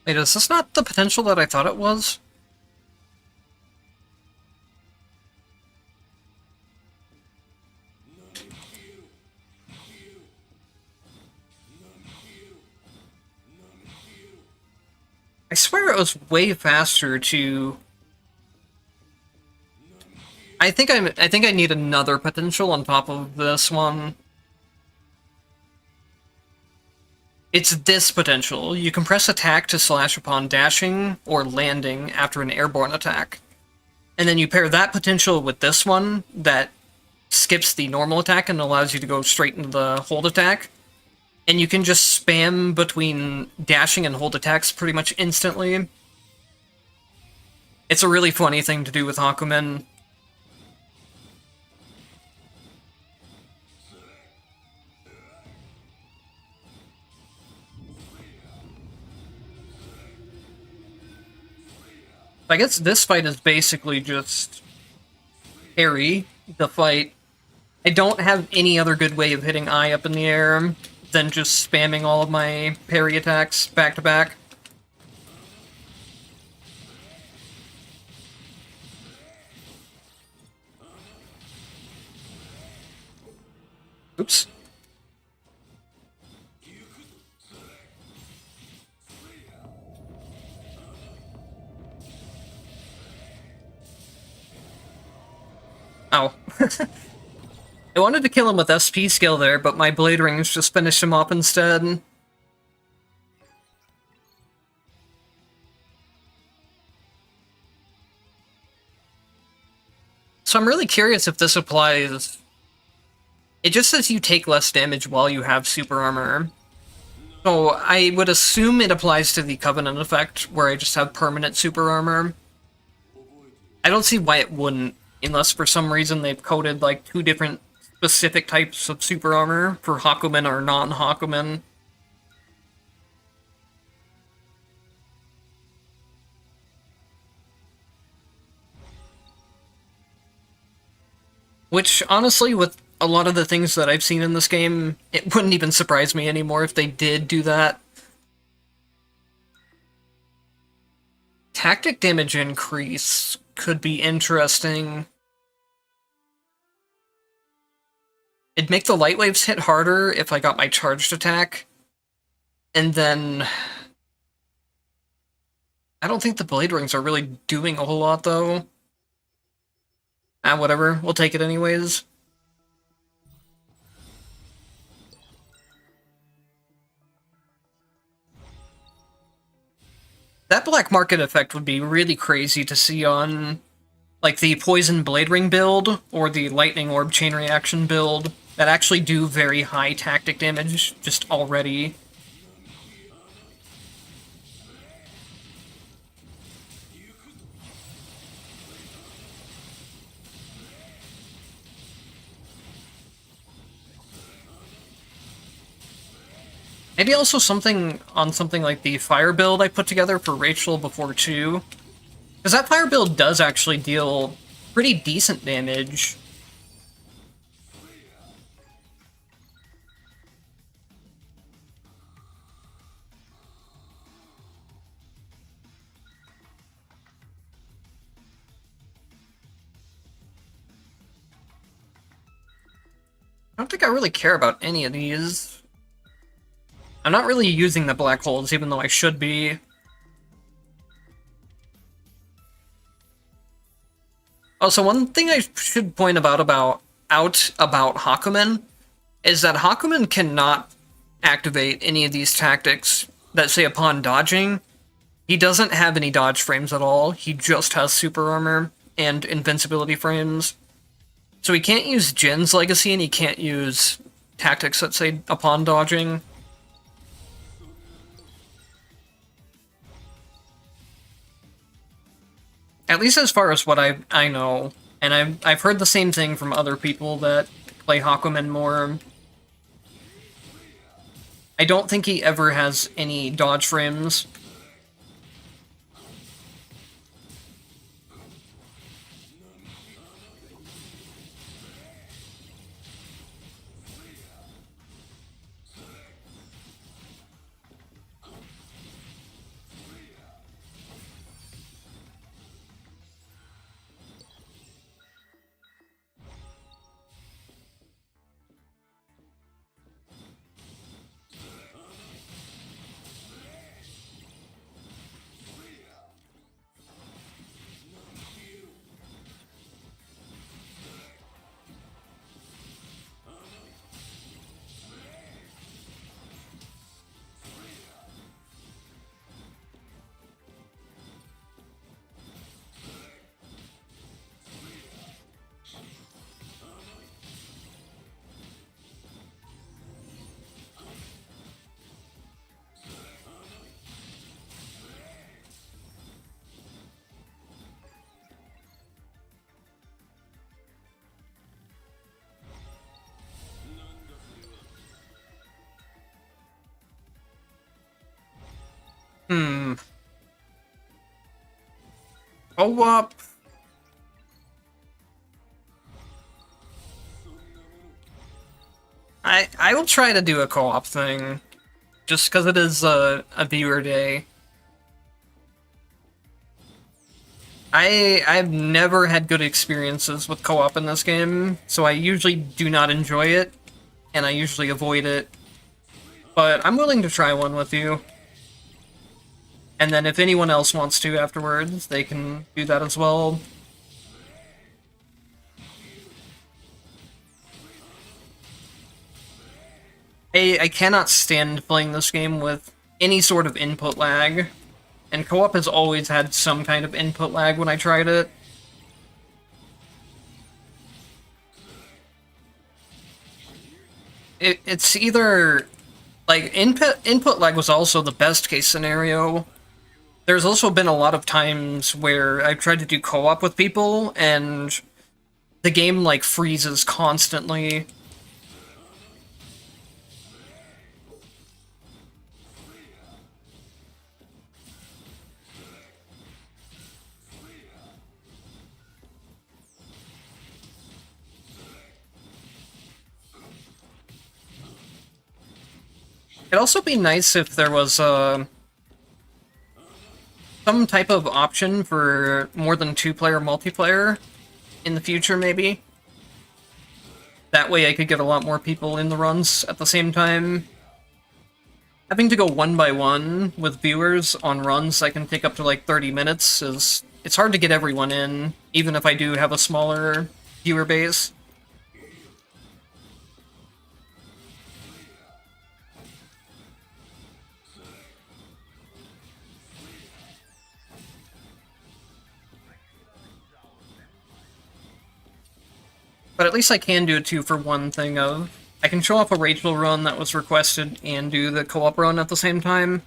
Wait, is this not the potential that I thought it was? I swear it was way faster to... I think I need another potential on top of this one. It's this potential. You can press attack to slash upon dashing or landing after an airborne attack. And then you pair that potential with this one that skips the normal attack and allows you to go straight into the hold attack. And you can just spam between dashing and hold attacks pretty much instantly. It's a really funny thing to do with Hakumen. I guess this fight is basically just parry the fight. I don't have any other good way of hitting I up in the air than just spamming all of my parry attacks back to back. Oops. Ow. I wanted to kill him with SP skill there, but my blade rings just finished him off instead. So I'm really curious if this applies. It just says you take less damage while you have super armor. So I would assume it applies to the Covenant effect, where I just have permanent super armor. I don't see why it wouldn't, unless for some reason they've coded like 2 different specific types of super armor for Hakumen or non-Hakumen. Which, honestly, with a lot of the things that I've seen in this game, it wouldn't even surprise me anymore if they did do that. Tactic damage increase could be interesting. It'd make the light waves hit harder if I got my charged attack. And then... I don't think the blade rings are really doing a whole lot, though. Ah, whatever. We'll take it anyways. That black market effect would be really crazy to see on, like, the Poison Blade Ring build, or the Lightning Orb Chain Reaction build, that actually do very high tactic damage, just already. Maybe also something on something like the Fire build I put together for Rachel before too. Because that Fire build does actually deal pretty decent damage. I don't think I really care about any of these. I'm not really using the black holes, even though I should be. Also, one thing I should point out about Hakumen is that Hakumen cannot activate any of these tactics that say upon dodging. He doesn't have any dodge frames at all. He just has super armor and invincibility frames. So he can't use Jin's legacy, and he can't use tactics that say upon dodging. At least as far as what I know, and I've heard the same thing from other people that play Hakumen more. I don't think he ever has any dodge frames. Hmm. Co-op. I will try to do a co-op thing, just because it is a viewer day. I've never had good experiences with co-op in this game, so I usually do not enjoy it, and I usually avoid it. But I'm willing to try one with you. And then if anyone else wants to afterwards, they can do that as well. I cannot stand playing this game with any sort of input lag, and co-op has always had some kind of input lag when I tried it. It's either... like, input lag was also the best case scenario. There's also been a lot of times where I've tried to do co-op with people, and the game, like, freezes constantly. It'd also be nice if there was some type of option for more than two-player multiplayer in the future, maybe. That way I could get a lot more people in the runs at the same time. Having to go one by one with viewers on runs that can take up to like 30 minutes is... it's hard to get everyone in, even if I do have a smaller viewer base. But at least I can do a 2-for-1 thing of... I can show off a Rachel run that was requested and do the co-op run at the same time.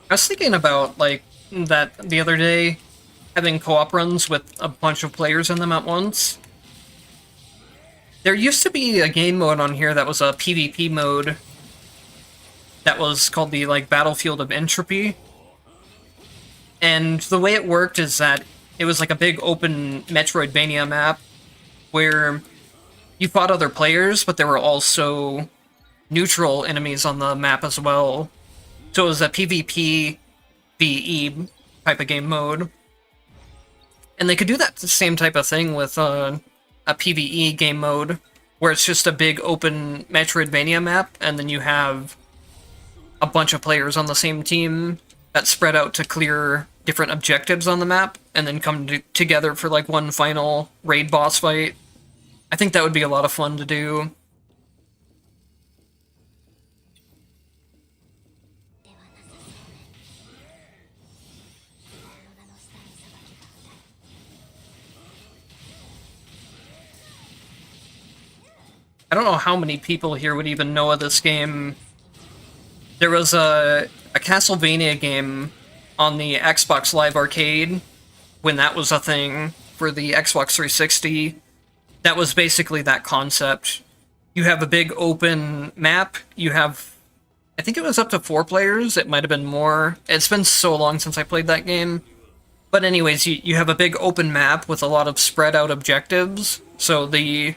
I was thinking about, like, that the other day, having co-op runs with a bunch of players in them at once. There used to be a game mode on here that was a PvP mode that was called the, like, Battlefield of Entropy. And the way it worked is that it was like a big open Metroidvania map where you fought other players, but there were also neutral enemies on the map as well. So it was a PvP VE type of game mode. And they could do that same type of thing with a PvE game mode, where it's just a big open Metroidvania map, and then you have a bunch of players on the same team that spread out to clear different objectives on the map, and then come together for like one final raid boss fight. I think that would be a lot of fun to do. I don't know how many people here would even know of this game. There was a Castlevania game on the Xbox Live Arcade, when that was a thing, for the Xbox 360. That was basically that concept. You have a big open map, you have... I think it was up to 4 players, it might have been more. It's been so long since I played that game. But anyways, you have a big open map with a lot of spread out objectives, so the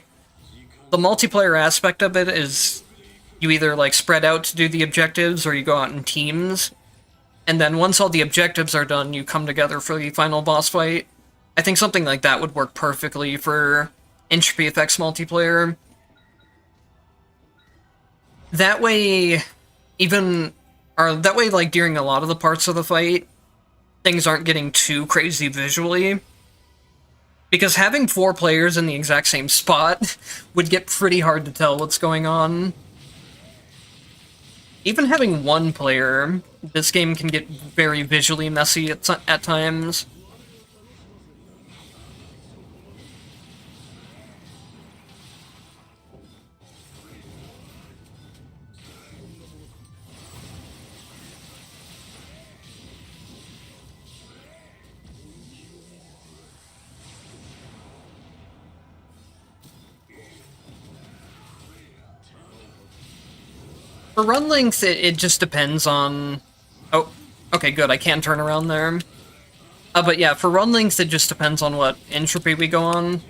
multiplayer aspect of it is you either like spread out to do the objectives or you go out in teams. And then once all the objectives are done, you come together for the final boss fight. I think something like that would work perfectly for Entropy Effects multiplayer. That way, like during a lot of the parts of the fight, things aren't getting too crazy visually. Because having 4 players in the exact same spot would get pretty hard to tell what's going on. Even having 1 player, this game can get very visually messy at times. For run length, it just depends on... Oh, okay, good, I can turn around there. But yeah, for run length, it just depends on what entropy we go on.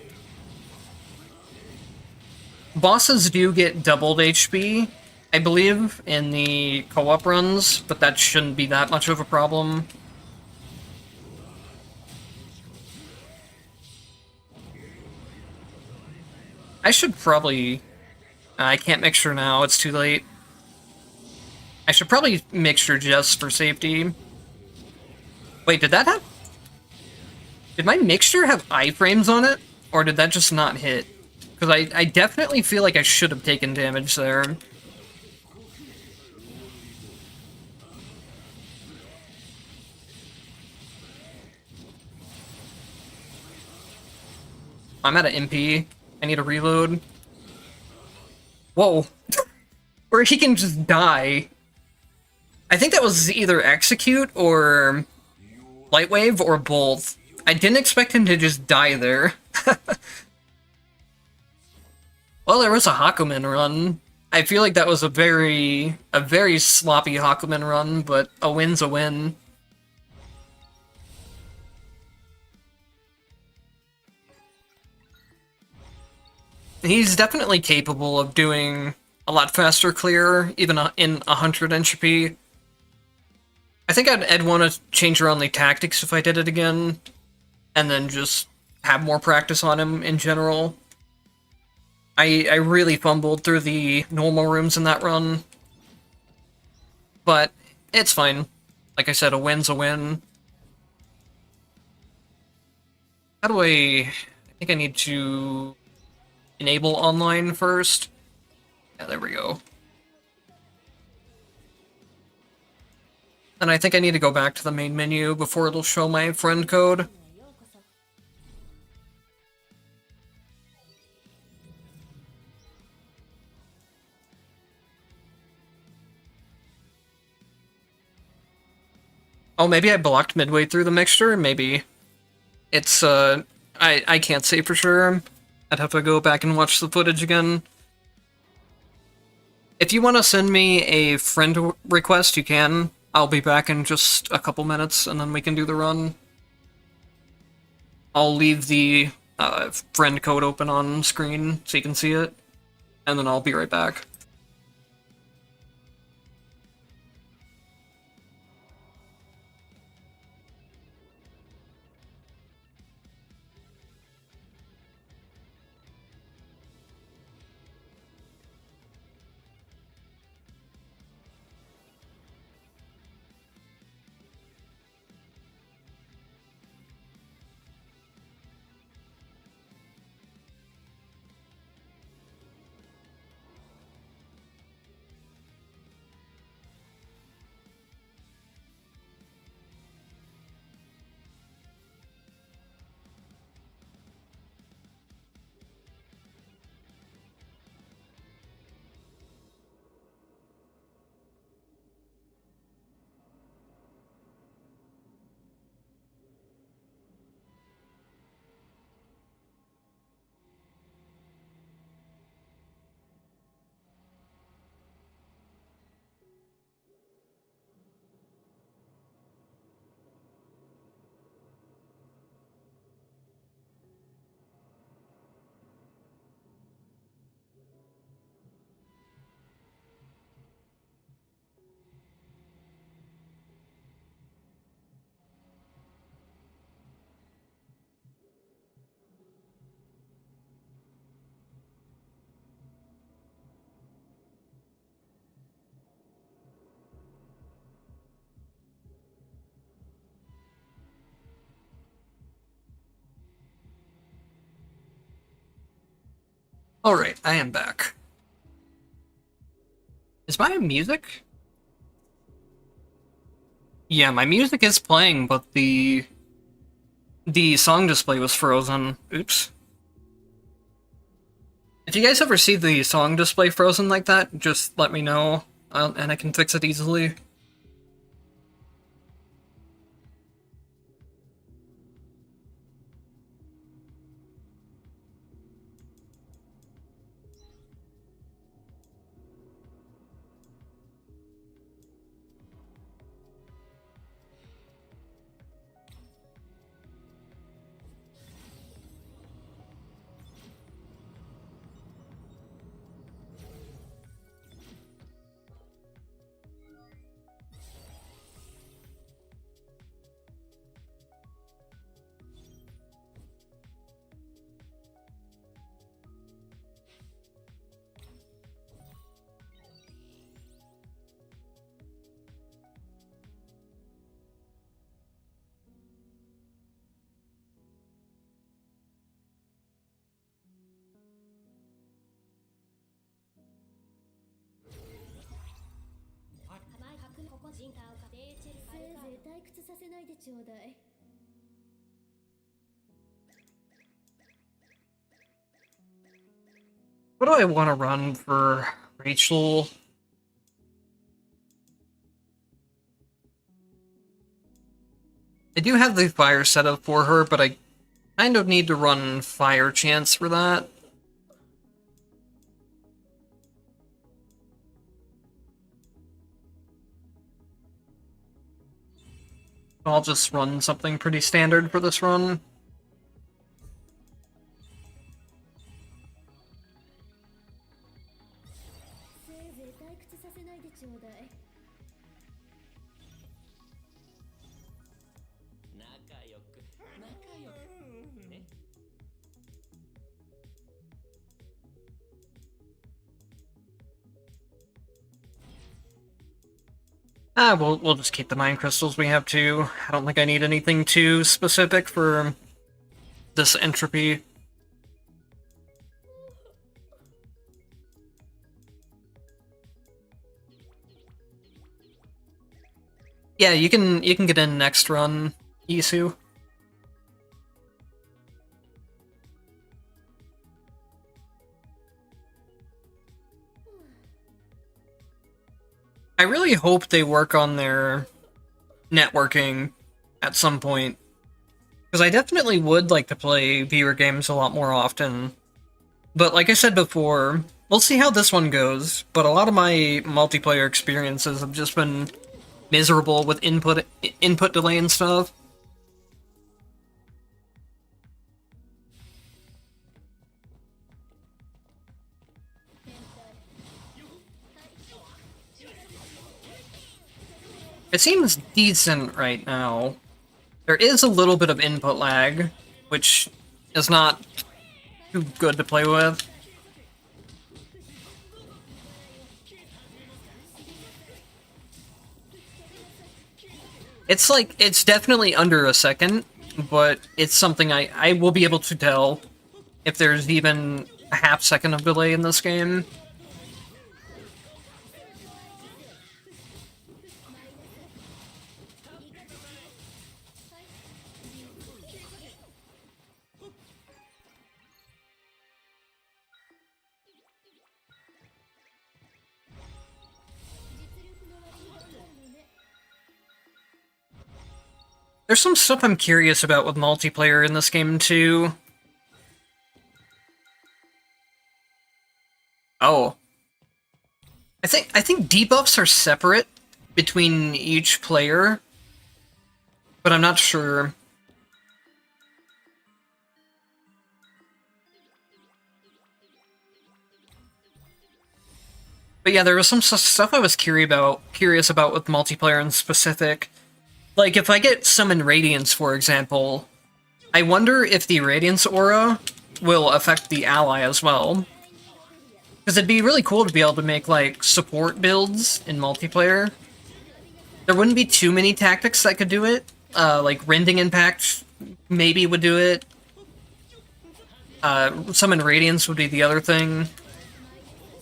Bosses do get doubled HP, I believe, in the co-op runs, but that shouldn't be that much of a problem. I should probably... I can't mixture now, it's too late. I should probably mixture just for safety. Wait, did that have... Did my mixture have iframes on it? Or did that just not hit? Because I definitely feel like I should have taken damage there. I'm at an MP. I need a reload. Whoa. Or he can just die. I think that was either execute or lightwave or both. I didn't expect him to just die there. Well, there was a Hakumen run. I feel like that was a very sloppy Hakumen run, but a win's a win. He's definitely capable of doing a lot faster clear, even in 100 entropy. I think I'd want to change around the tactics if I did it again, and then just have more practice on him in general. I really fumbled through the normal rooms in that run, but it's fine. Like I said, a win's a win. How do I think I need to enable online first. Yeah, there we go. And I think I need to go back to the main menu before it'll show my friend code. Oh, maybe I blocked midway through the mixture? Maybe. It's, I can't say for sure. I'd have to go back and watch the footage again. If you want to send me a friend request, you can. I'll be back in just a couple minutes, and then we can do the run. I'll leave the friend code open on screen so you can see it, and then I'll be right back. Alright, I am back. Is my music? Yeah, my music is playing, but the song display was frozen. Oops. If you guys ever see the song display frozen like that, just let me know, and I can fix it easily. 退屈させないでちょうだい。 What do I want to run for Rachel? I do have the fire set up for her, but I kind of need to run fire chance for that. I'll just run something pretty standard for this run. We'll just keep the mine crystals we have too. I don't think I need anything too specific for this entropy. Yeah, you can get in next run, Isu. I really hope they work on their networking at some point. Because I definitely would like to play viewer games a lot more often. But like I said before, we'll see how this one goes, but a lot of my multiplayer experiences have just been miserable with input delay and stuff. It seems decent right now. There is a little bit of input lag, which is not too good to play with. It's definitely under a second, but it's something I will be able to tell if there's even a half second of delay in this game. There's some stuff I'm curious about with multiplayer in this game, too. Oh. I think debuffs are separate between each player, but I'm not sure. But yeah, there was some stuff I was curious about with multiplayer in specific. Like, if I get Summon Radiance, for example, I wonder if the Radiance aura will affect the ally as well. Because it'd be really cool to be able to make, like, support builds in multiplayer. There wouldn't be too many tactics that could do it. Like, Rending Impact maybe would do it. Summon Radiance would be the other thing.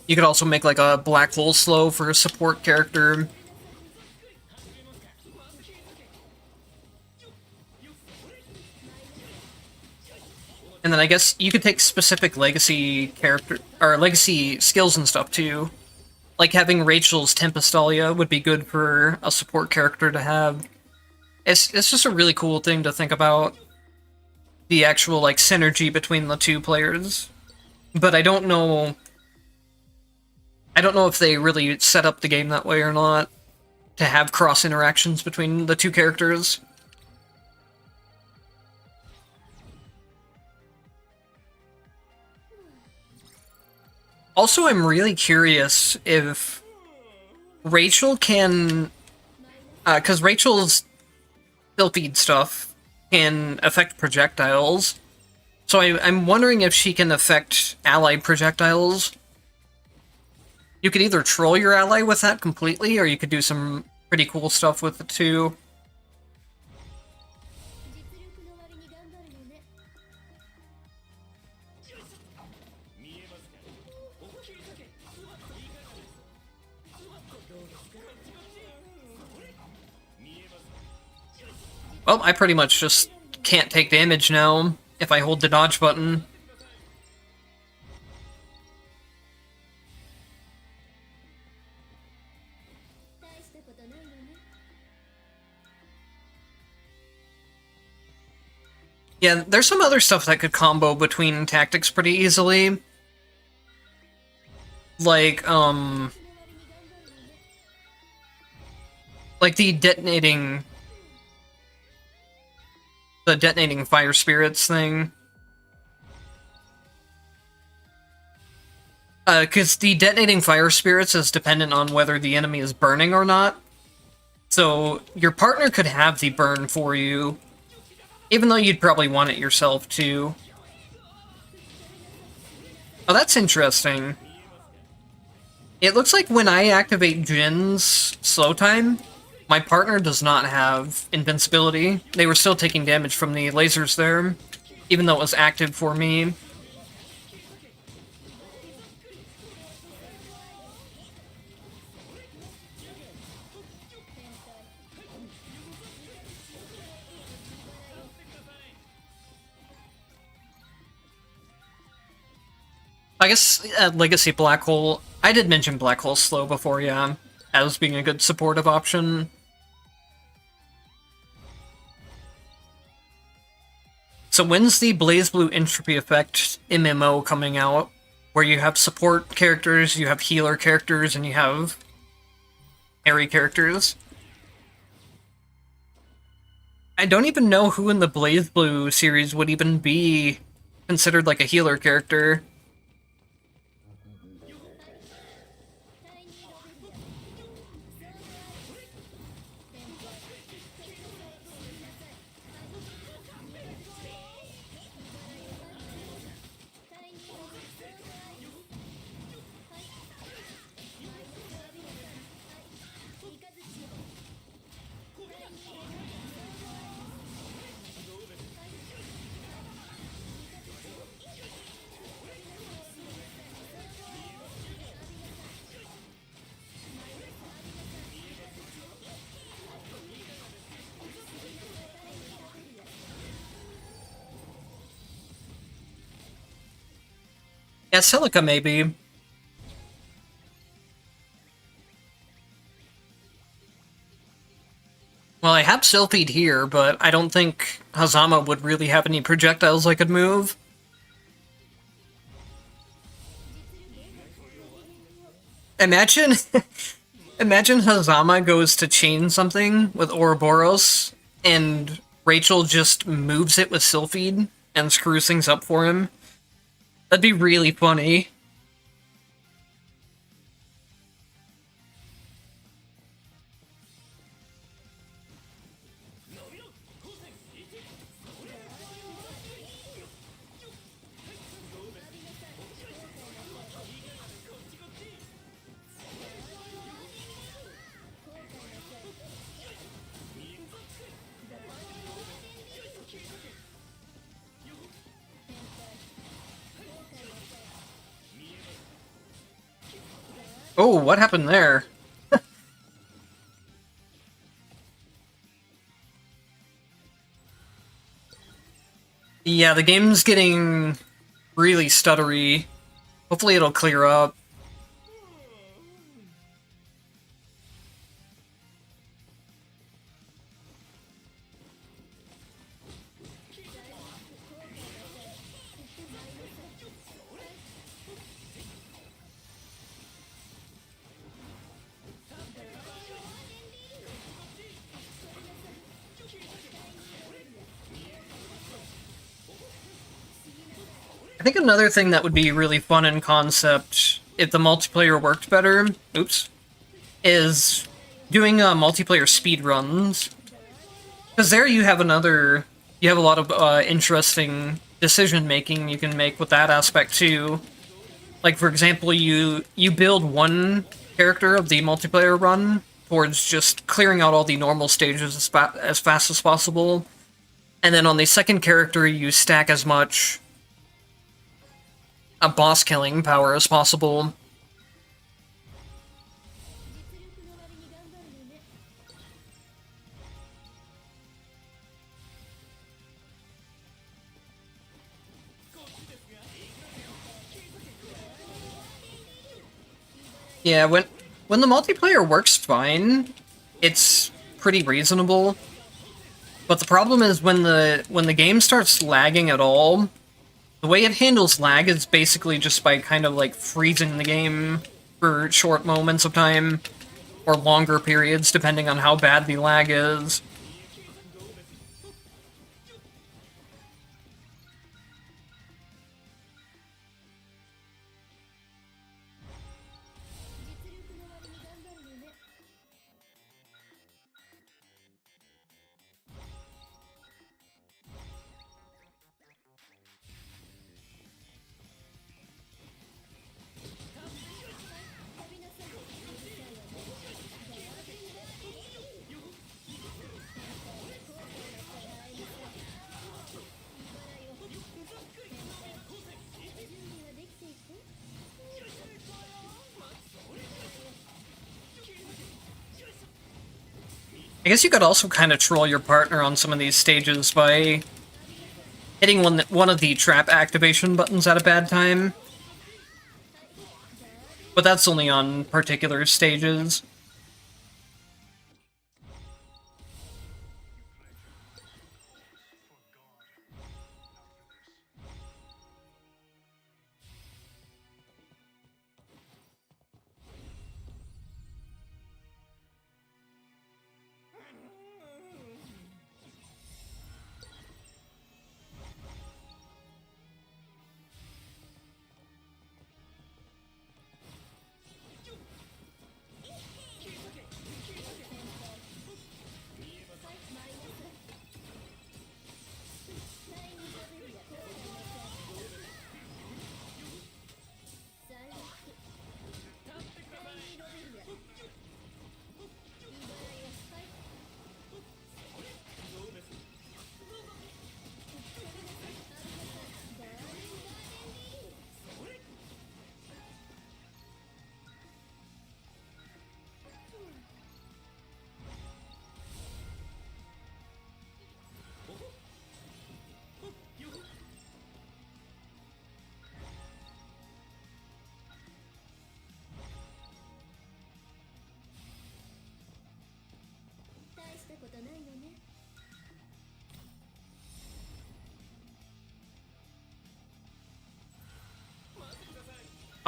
You could also make, like, a Black Hole Slow for a support character. And then I guess you could take specific legacy character or legacy skills and stuff too. Like having Rachel's Tempestalia would be good for a support character to have. It's just a really cool thing to think about. The actual like synergy between the two players. But I don't know if they really set up the game that way or not to have cross interactions between the two characters. Also, I'm really curious if Rachel can... because Rachel's Filthied stuff can affect projectiles. So I'm wondering if she can affect allied projectiles. You could either troll your ally with that completely, or you could do some pretty cool stuff with it too. Well, I pretty much just can't take damage now if I hold the dodge button. Yeah, there's some other stuff that could combo between tactics pretty easily. Like the detonating fire spirits thing. Because the detonating fire spirits is dependent on whether the enemy is burning or not. So your partner could have the burn for you, even though you'd probably want it yourself too. Oh, that's interesting. It looks like when I activate Jin's slow time, my partner does not have invincibility. They were still taking damage from the lasers there, even though it was active for me. I guess Legacy Black Hole... I did mention Black Hole Slow before, yeah, as being a good supportive option. So when's the Blazblue Entropy Effect MMO coming out? Where you have support characters, you have healer characters, and you have ARI characters? I don't even know who in the Blazblue series would even be considered like a healer character. Yeah, Silica maybe. Well, I have Sylphid here, but I don't think Hazama would really have any projectiles I could move. Imagine... Imagine Hazama goes to chain something with Ouroboros, and Rachel just moves it with Sylphid and screws things up for him. That'd be really funny. Oh, what happened there? Yeah, the game's getting really stuttery. Hopefully it'll clear up. I think another thing that would be really fun in concept, if the multiplayer worked better, is doing multiplayer speedruns. Because there you have you have a lot of interesting decision-making you can make with that aspect too. Like, for example, you build one character of the multiplayer run towards just clearing out all the normal stages as fast as possible, and then on the second character you stack as much a boss killing power as possible. Yeah, when the multiplayer works fine, it's pretty reasonable. But the problem is when the game starts lagging at all, the way it handles lag is basically just by kind of like freezing the game for short moments of time, or longer periods, depending on how bad the lag is. I guess you could also kind of troll your partner on some of these stages by hitting one of the trap activation buttons at a bad time. But that's only on particular stages.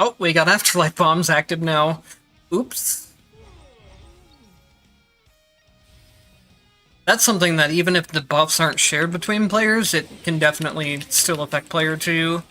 Oh, we got Afterlife Bombs active now. Oops. That's something that even if the buffs aren't shared between players, it can definitely still affect player 2.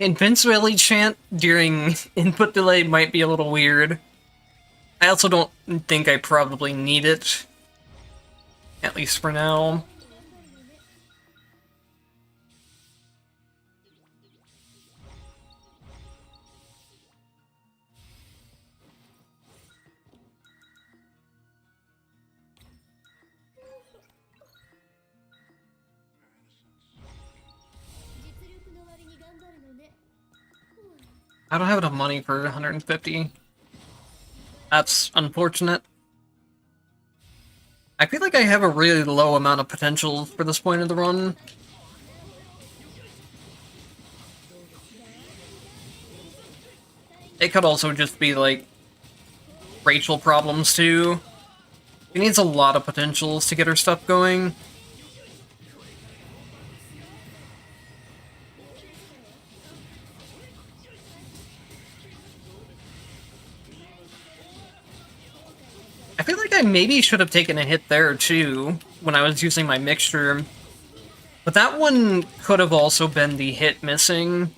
Invincibility chant during input delay might be a little weird. I also don't think I probably need it. At least for now. I don't have enough money for 150. That's unfortunate. I feel like I have a really low amount of potential for this point of the run. It could also just be, like, Rachel problems, too. She needs a lot of potentials to get her stuff going. I feel like I maybe should have taken a hit there, too, when I was using my mixture. But that one could have also been the hit missing.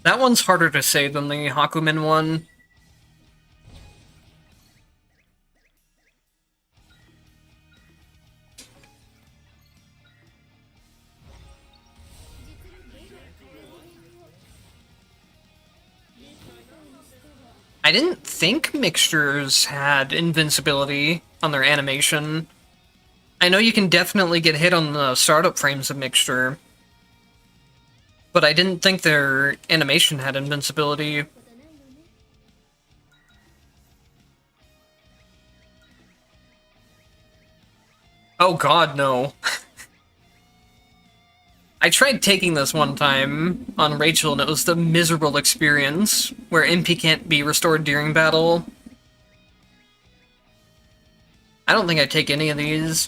That one's harder to say than the Hakumen one. I didn't think mixtures had invincibility on their animation. I know you can definitely get hit on the startup frames of mixture, but I didn't think their animation had invincibility. Oh god, no. I tried taking this one time on Rachel, and it was the miserable experience where MP can't be restored during battle. I don't think I'd take any of these.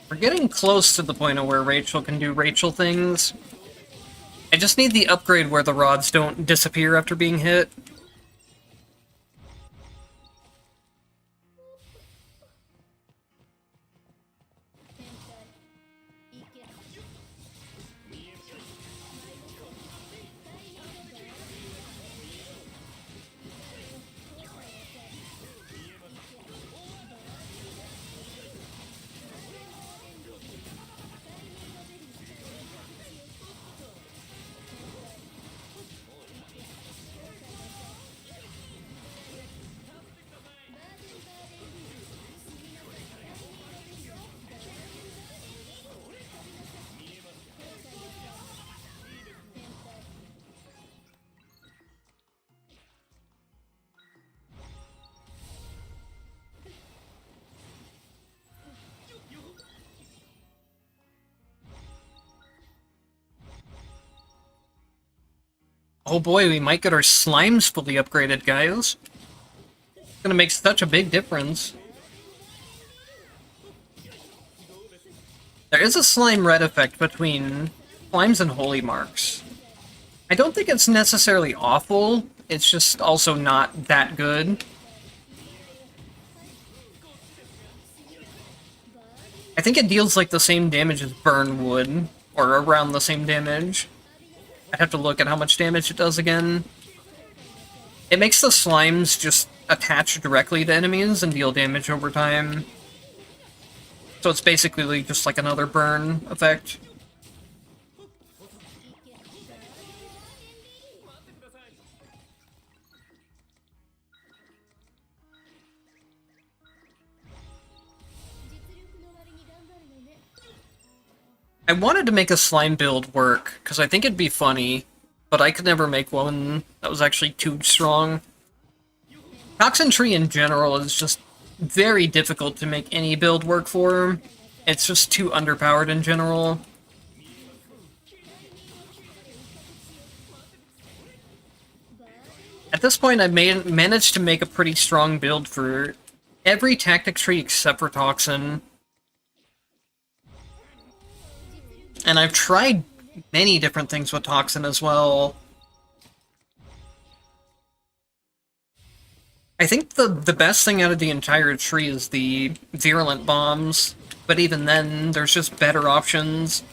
We're getting close to the point of where Rachel can do Rachel things. I just need the upgrade where the rods don't disappear after being hit. Oh boy, we might get our slimes fully upgraded, guys. It's gonna make such a big difference. There is a slime red effect between slimes and holy marks. I don't think it's necessarily awful, it's just also not that good. I think it deals like the same damage as burn would, or around the same damage. I'd have to look at how much damage it does again. It makes the slimes just attach directly to enemies and deal damage over time. So it's basically just like another burn effect. I wanted to make a slime build work, because I think it'd be funny, but I could never make one that was actually too strong. Toxin Tree in general is just very difficult to make any build work for. It's just too underpowered in general. At this point, I've managed to make a pretty strong build for every tactic tree except for Toxin. And I've tried many different things with Toxin as well. I think the best thing out of the entire tree is the Virulent Bombs, but even then, there's just better options.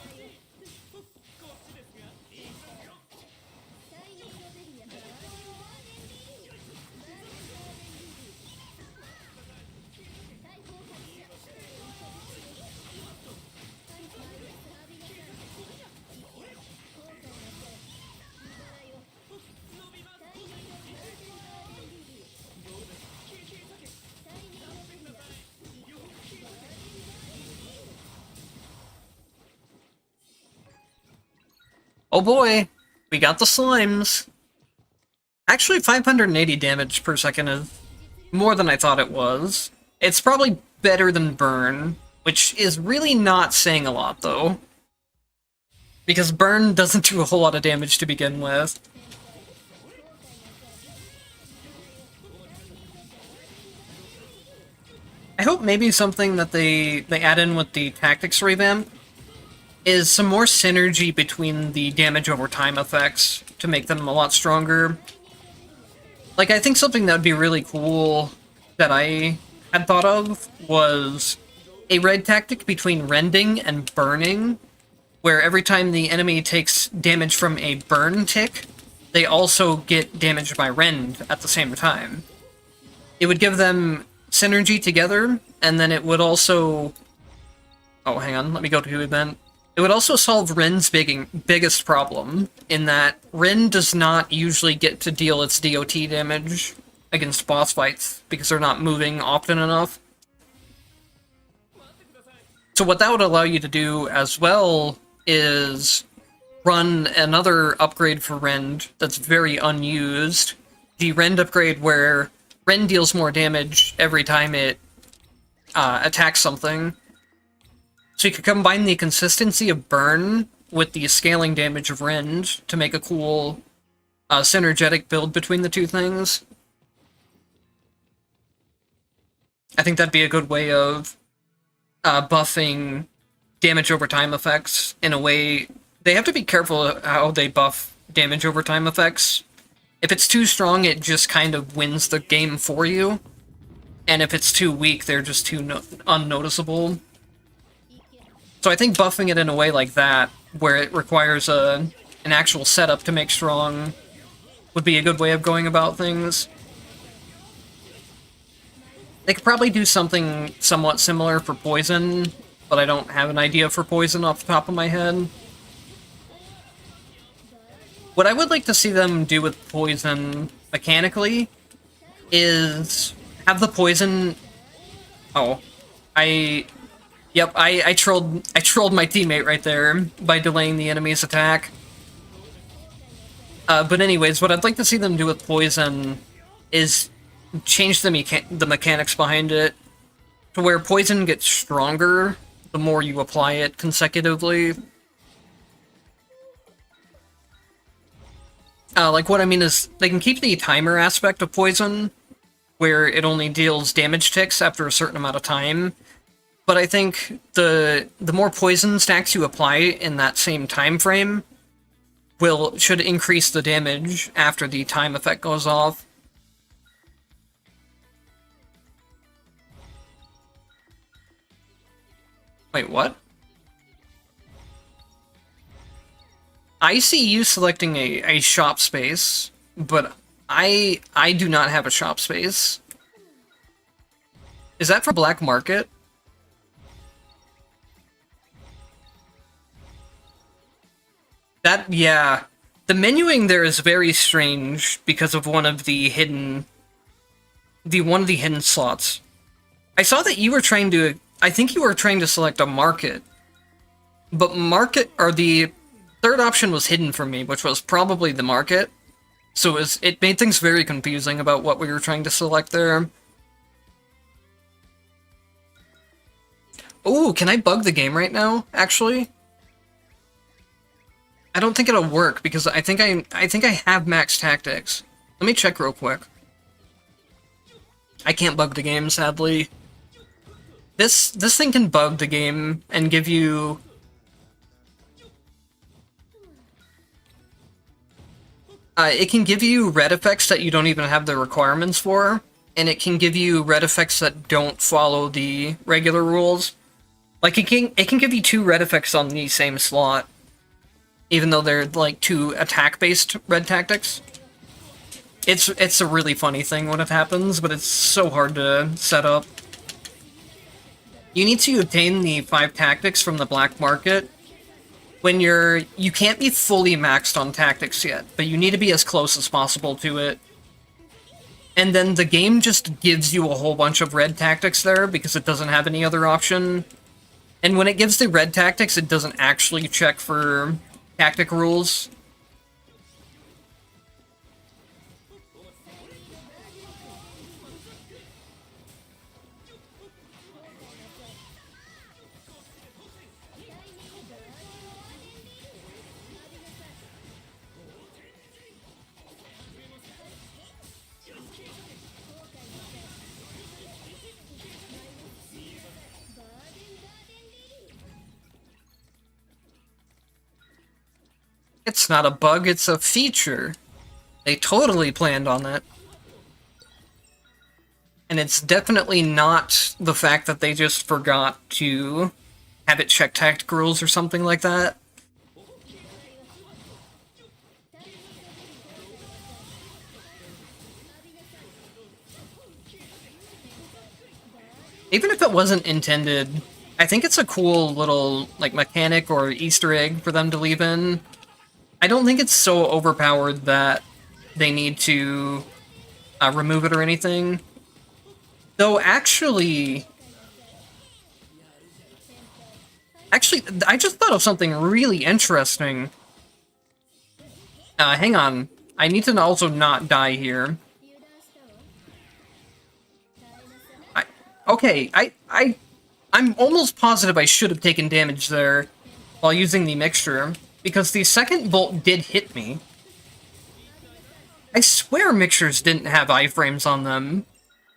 Oh boy, we got the slimes. Actually, 580 damage per second is more than I thought it was. It's probably better than burn, which is really not saying a lot, though. Because burn doesn't do a whole lot of damage to begin with. I hope maybe something that they add in with the tactics revamp is some more synergy between the damage over time effects to make them a lot stronger. Like, I think something that would be really cool that I had thought of was a red tactic between rending and burning, where every time the enemy takes damage from a burn tick, they also get damaged by rend at the same time. It would give them synergy together, and then it would also... Oh, hang on, let me go to event. It would also solve Ren's biggest problem, in that Ren does not usually get to deal its DOT damage against boss fights, because they're not moving often enough. So what that would allow you to do as well is run another upgrade for Rend that's very unused. The Rend upgrade where Rend deals more damage every time it attacks something. So you could combine the consistency of Burn with the scaling damage of Rend to make a cool synergetic build between the two things. I think that'd be a good way of buffing damage over time effects in a way. They have to be careful how they buff damage over time effects. If it's too strong, it just kind of wins the game for you. And if it's too weak, they're just too unnoticeable. So I think buffing it in a way like that, where it requires an actual setup to make strong, would be a good way of going about things. They could probably do something somewhat similar for Poison, but I don't have an idea for Poison off the top of my head. What I would like to see them do with Poison mechanically is have the Poison... Oh, Yep, I trolled my teammate right there by delaying the enemy's attack. But anyways, what I'd like to see them do with Poison is change the mechanics behind it to where Poison gets stronger the more you apply it consecutively. Like, what I mean is, they can keep the timer aspect of Poison, where it only deals damage ticks after a certain amount of time. But I think the more poison stacks you apply in that same time frame should increase the damage after the time effect goes off. Wait, what? I see you selecting a shop space, but I do not have a shop space. Is that for Black Market? Yeah. The menuing there is very strange because of one of the hidden slots. I saw that you were trying to... I think you were trying to select a market. But market... or the third option was hidden for me, which was probably the market. So it made things very confusing about what we were trying to select there. Ooh, can I bug the game right now, actually? I don't think it'll work because I think I have max tactics. Let me check real quick. I can't bug the game, sadly. This thing can bug the game and give you... it can give you red effects that you don't even have the requirements for, and it can give you red effects that don't follow the regular rules. Like, it can give you 2 red effects on the same slot, even though they're, like, 2 attack-based red tactics. It's a really funny thing when it happens, but it's so hard to set up. You need to obtain the 5 tactics from the black market when you can't be fully maxed on tactics yet, but you need to be as close as possible to it. And then the game just gives you a whole bunch of red tactics there because it doesn't have any other option. And when it gives the red tactics, it doesn't actually check for tactic rules. It's not a bug, it's a feature. They totally planned on that. And it's definitely not the fact that they just forgot to have it check tactical rules or something like that. Even if it wasn't intended, I think it's a cool little, like, mechanic or Easter egg for them to leave in. I don't think it's so overpowered that they need to remove it or anything. Though, actually, I just thought of something really interesting. Hang on. I need to also not die here. Okay, I'm almost positive I should have taken damage there while using the mixture, because the second bolt did hit me. I swear mixtures didn't have iframes on them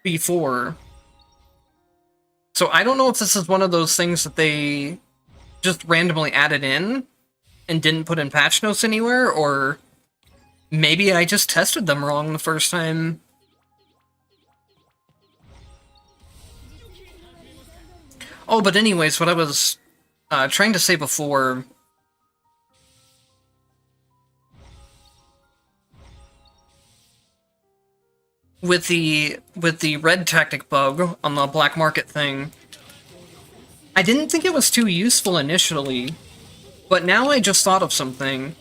before. So I don't know if this is one of those things that they just randomly added in and didn't put in patch notes anywhere, or maybe I just tested them wrong the first time. Oh, but anyways, what I was trying to say before... With the red tactic bug on the black market thing, I didn't think it was too useful initially, but now I just thought of something.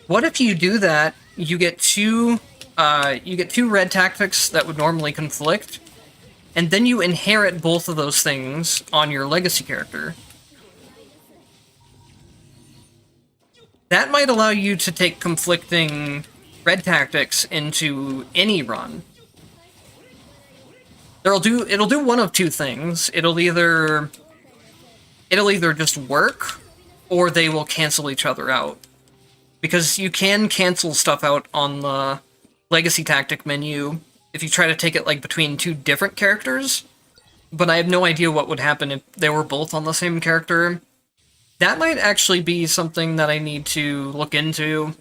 What if you do that, you get two red tactics that would normally conflict, and then you inherit both of those things on your legacy character? That might allow you to take conflicting red tactics into any run. It'll do one of two things. It'll either just work, or they will cancel each other out. Because you can cancel stuff out on the legacy tactic menu if you try to take it like between two different characters, but I have no idea what would happen if they were both on the same character. That might actually be something that I need to look into.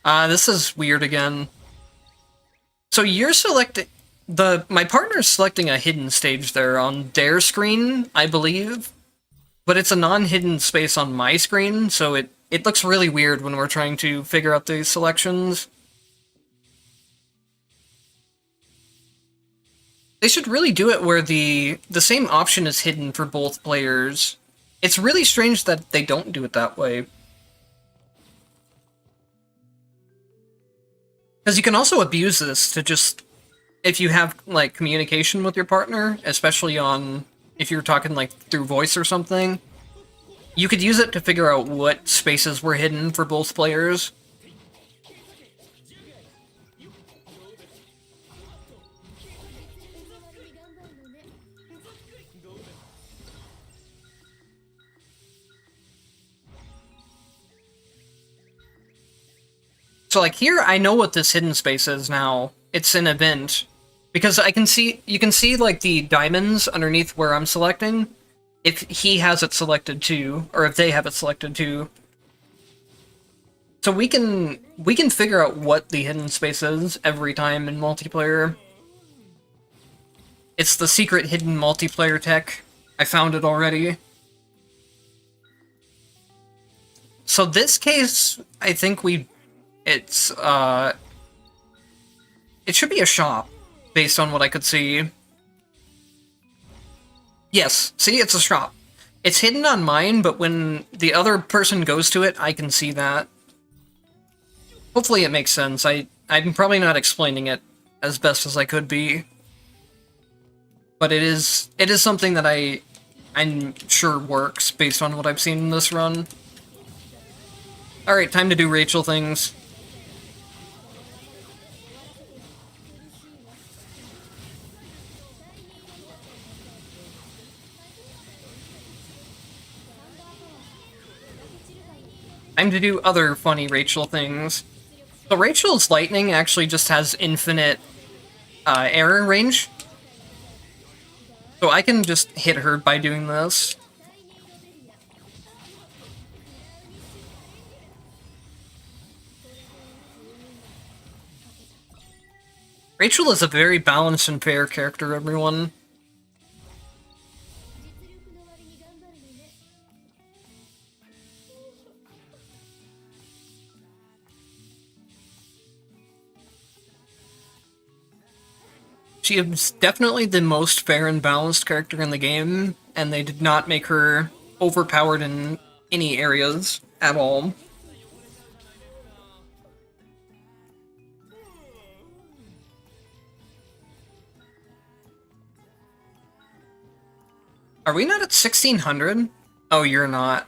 This is weird again. So you're selecting... My partner's selecting a hidden stage there on their screen, I believe. But it's a non-hidden space on my screen, so it looks really weird when we're trying to figure out these selections. They should really do it where the same option is hidden for both players. It's really strange that they don't do it that way. Because you can also abuse this to just, if you have, like, communication with your partner, especially on, if you're talking, like, through voice or something, you could use it to figure out what spaces were hidden for both players. So, like, here, I know what this hidden space is now. It's an event. Because you can see, like, the diamonds underneath where I'm selecting, if he has it selected too, or if they have it selected too. So we can figure out what the hidden space is every time in multiplayer. It's the secret hidden multiplayer tech. I found it already. So this case, I think it should be a shop, based on what I could see. Yes, see, it's a shop. It's hidden on mine, but when the other person goes to it, I can see that. Hopefully it makes sense. I'm probably not explaining it as best as I could be. But it is something that I'm sure works, based on what I've seen in this run. Alright, time to do Rachel things. Time to do other funny Rachel things. So Rachel's lightning actually just has infinite error range. So I can just hit her by doing this. Rachel is a very balanced and fair character, everyone. 実力の割に頑張るのね。 She is definitely the most fair and balanced character in the game, and they did not make her overpowered in any areas at all. Are we not at 1600? Oh, you're not.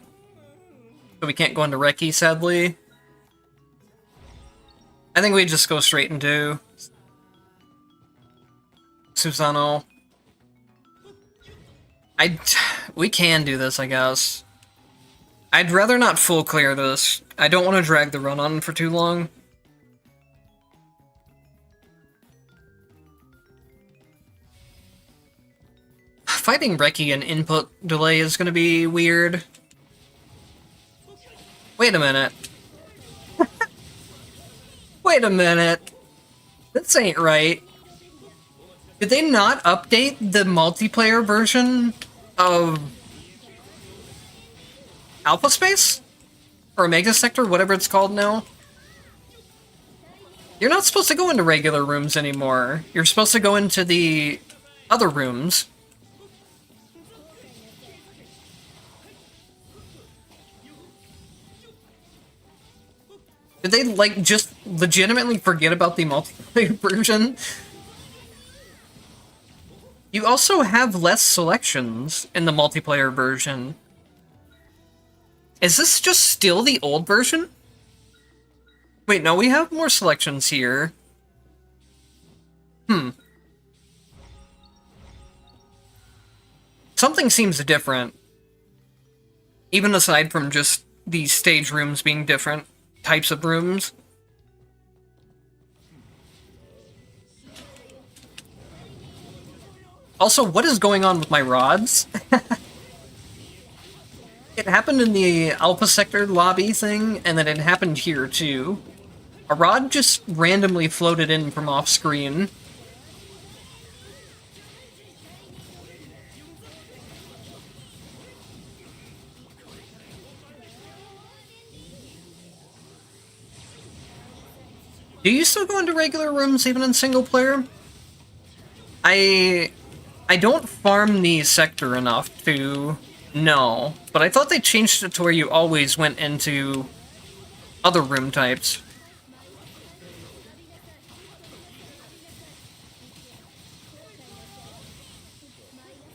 So we can't go into Reki, sadly. I think we just go straight into Susano. We can do this, I guess. I'd rather not full clear this. I don't want to drag the run on for too long. Fighting Reki and input delay is going to be weird. Wait a minute. Wait a minute. This ain't right. Did they not update the multiplayer version of Alpha Space? Or Omega Sector, whatever it's called now? You're not supposed to go into regular rooms anymore. You're supposed to go into the other rooms. Did they, like, just legitimately forget about the multiplayer version? You also have less selections in the multiplayer version. Is this just still the old version? Wait, no, we have more selections here. Something seems different. Even aside from just these stage rooms being different types of rooms. Also, what is going on with my rods? It happened in the Alpha Sector lobby thing, and then it happened here too. A rod just randomly floated in from off-screen. Do you still go into regular rooms even in single player? I don't farm the sector enough to know, but I thought they changed it to where you always went into other room types.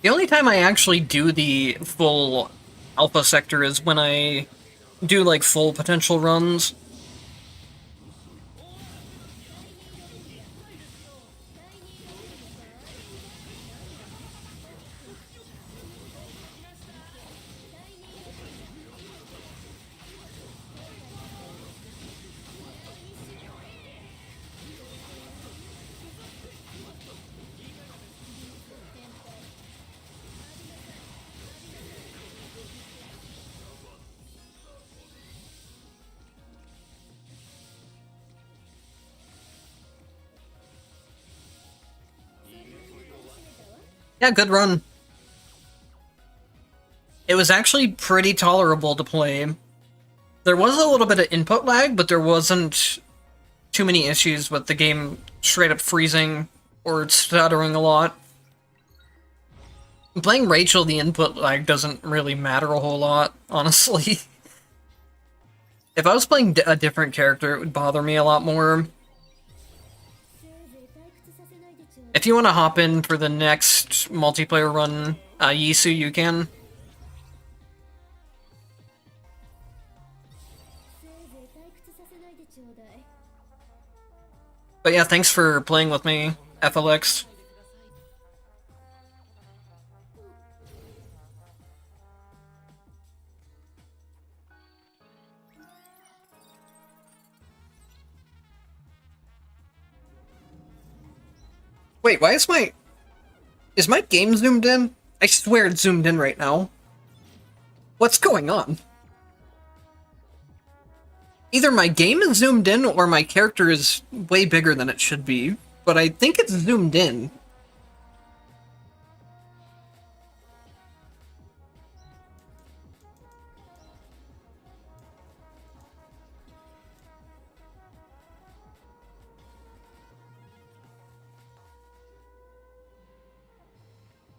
The only time I actually do the full Alpha Sector is when I do, like, full potential runs. Yeah, good run. It was actually pretty tolerable to play. There was a little bit of input lag, but there wasn't too many issues with the game straight up freezing or stuttering a lot. Playing Rachel, the input lag doesn't really matter a whole lot, honestly. If I was playing a different character, it would bother me a lot more. If you want to hop in for the next multiplayer run, Yisu, you can. But yeah, thanks for playing with me, FLX. Wait, why is my game zoomed in? I swear it's zoomed in right now. What's going on? Either my game is zoomed in or my character is way bigger than it should be. but I think it's zoomed in.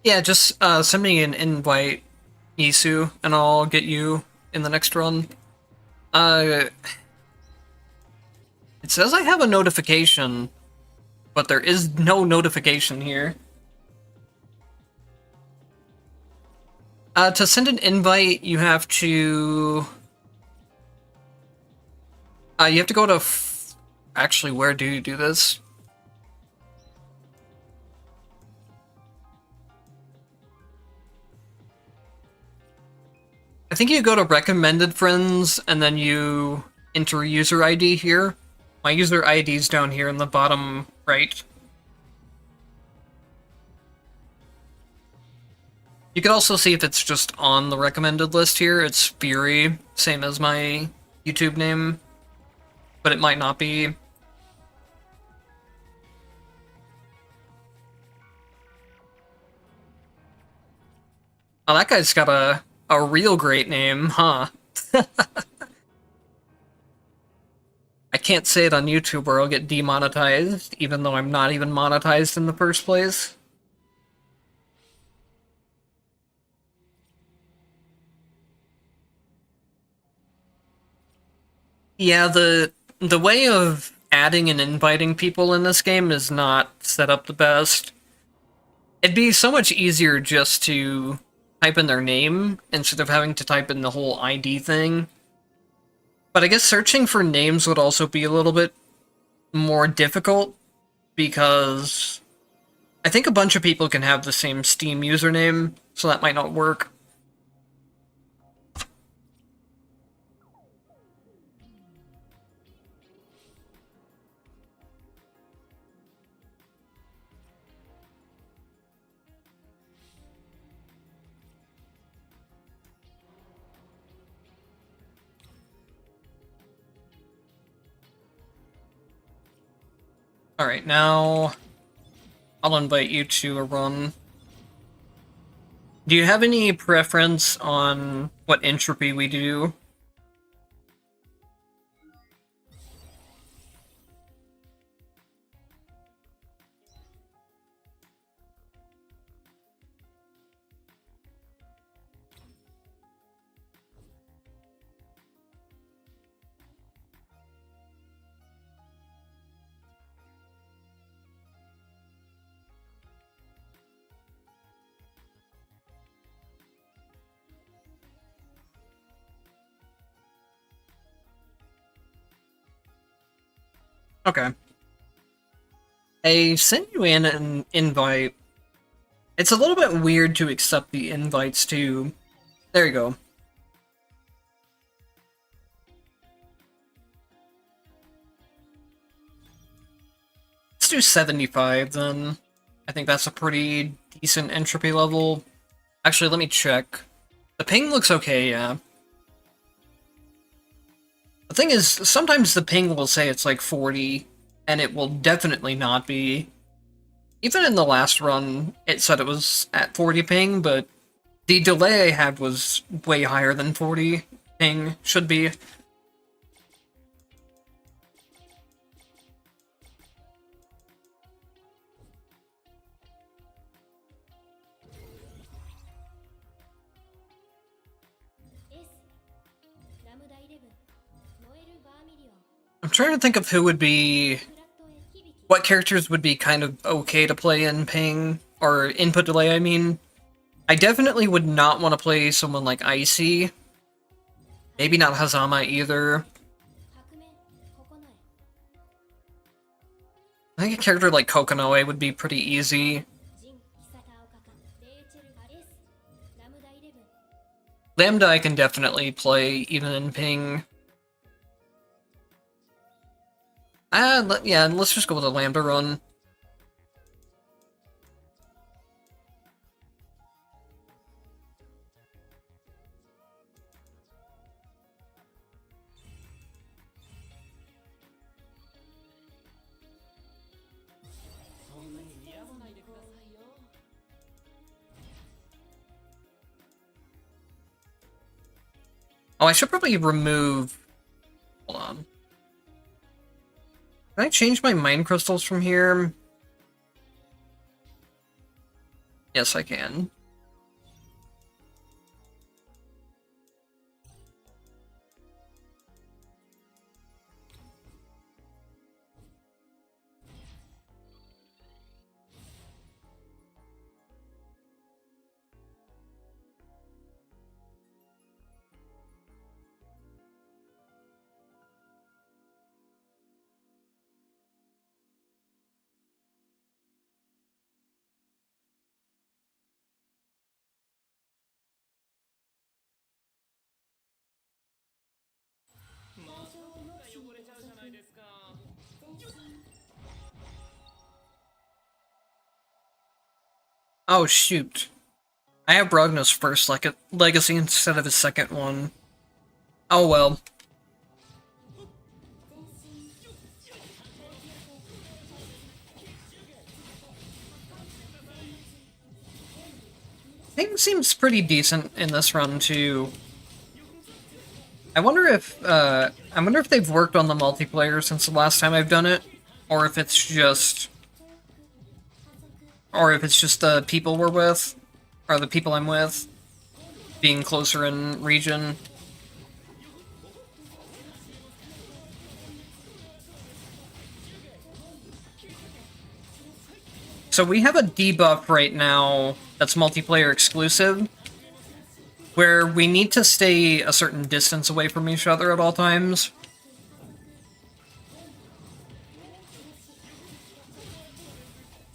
Yeah, just send me an invite, Isu, and I'll get you in the next run. It says I have a notification, but there is no notification here. To send an invite, you have to... you have to go to... Actually, where do you do this? I think you go to recommended friends, and then you enter user ID here. My user ID is down here in the bottom right. You can also see if it's just on the recommended list here. It's Fury, same as my YouTube name, but it might not be. Oh, that guy's got a real great name, huh? I can't say it on YouTube or I'll get demonetized, even though I'm not even monetized in the first place. Yeah, the way of adding and inviting people in this game is not set up the best. It'd be so much easier just to type in their name instead of having to type in the whole ID thing. But I guess searching for names would also be a little bit more difficult, because I think a bunch of people can have the same Steam username, so that might not work. Alright, now I'll invite you to a run. Do you have any preference on what entropy we do? Okay. I sent you in an invite. It's a little bit weird to accept the invites too. There you go. Let's do 75 then. I think that's a pretty decent entropy level. Actually, let me check. The ping looks okay, yeah. The thing is, sometimes the ping will say it's like 40, and it will definitely not be. Even in the last run, it said it was at 40 ping, but the delay I had was way higher than 40 ping should be. I'm trying to think of who would be... what characters would be kind of okay to play in ping, or input delay, I mean. I definitely would not want to play someone like Icy. Maybe not Hazama either. I think a character like Kokonoe would be pretty easy. Lambda I can definitely play even in ping. Yeah, let's just go with a Lambda run. Oh, I should probably remove... Hold on. Can I change my mind crystals from here? Yes, I can. Oh, shoot. I have Brogna's first legacy instead of his second one. Oh well. Things seems pretty decent in this run too. I wonder if they've worked on the multiplayer since the last time I've done it, or if it's just the people we're with, or the people I'm with, being closer in region. So we have a debuff right now that's multiplayer exclusive, where we need to stay a certain distance away from each other at all times.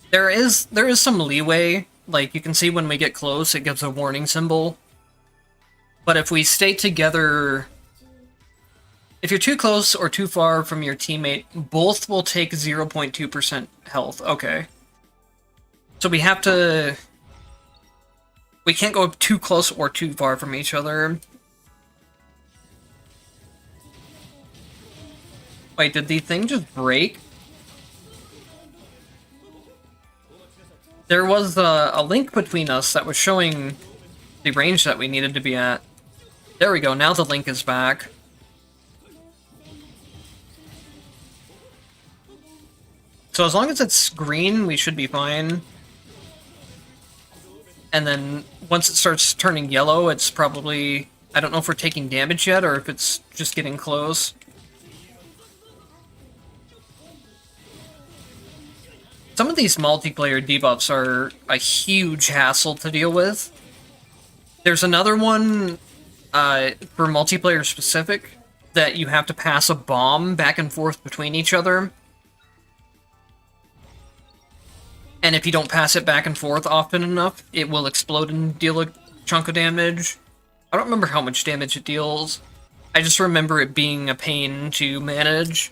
There is some leeway, like you can see when we get close it gives a warning symbol. But if we stay together, if you're too close or too far from your teammate, both will take 0.2% health. Okay. So we can't go too close or too far from each other. Wait, did the thing just break? There was a link between us that was showing the range that we needed to be at. There we go, now the link is back. So as long as it's green, we should be fine. And then once it starts turning yellow, it's probably... I don't know if we're taking damage yet, or if it's just getting close. Some of these multiplayer debuffs are a huge hassle to deal with. There's another one for multiplayer specific that you have to pass a bomb back and forth between each other. And if you don't pass it back and forth often enough, it will explode and deal a chunk of damage. I don't remember how much damage it deals. I just remember it being a pain to manage.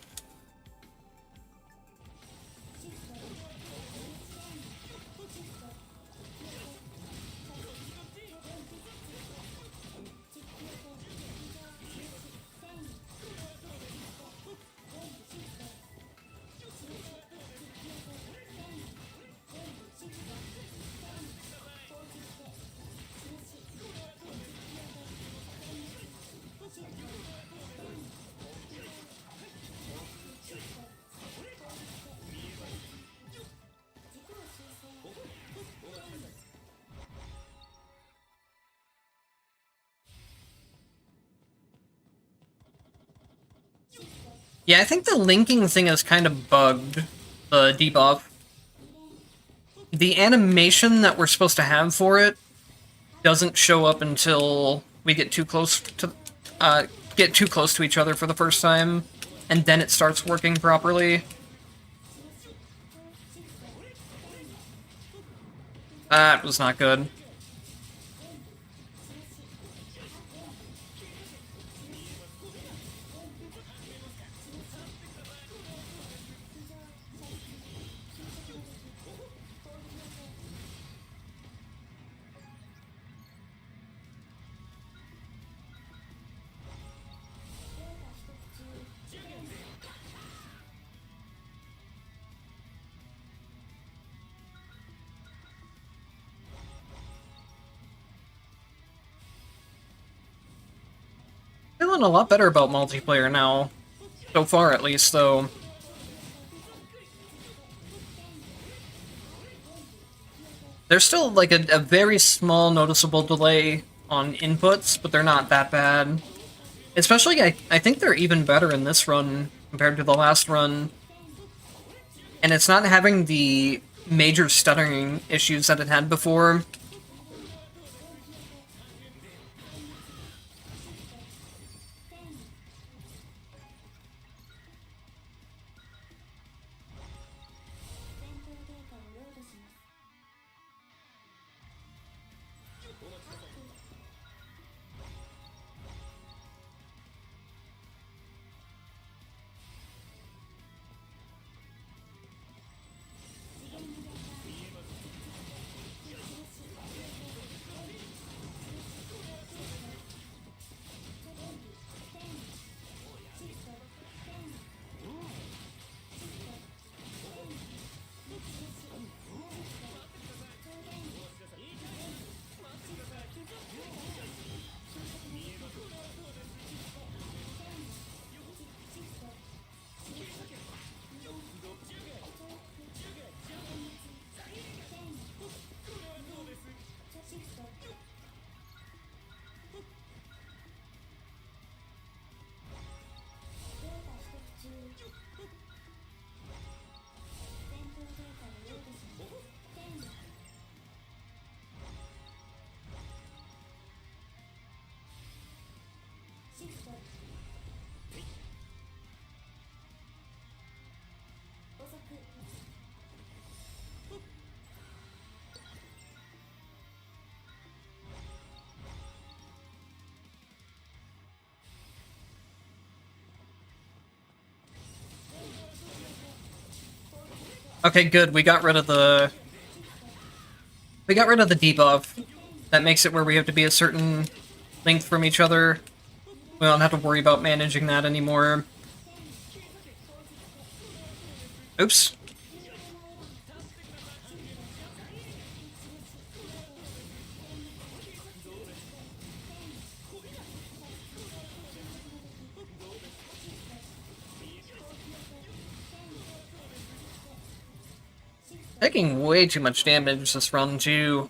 Yeah, I think the linking thing is kind of bugged, the debuff. The animation that we're supposed to have for it doesn't show up until we get too close to each other for the first time, and then it starts working properly. That was not good. feeling a lot better about multiplayer now. So far, at least, though. There's still, like, a very small noticeable delay on inputs, but they're not that bad. Especially, I think they're even better in this run compared to the last run. And it's not having the major stuttering issues that it had before. Okay, good. We got rid of the debuff. That makes it where we have to be a certain length from each other. We don't have to worry about managing that anymore. Oops. Taking way too much damage this run, too.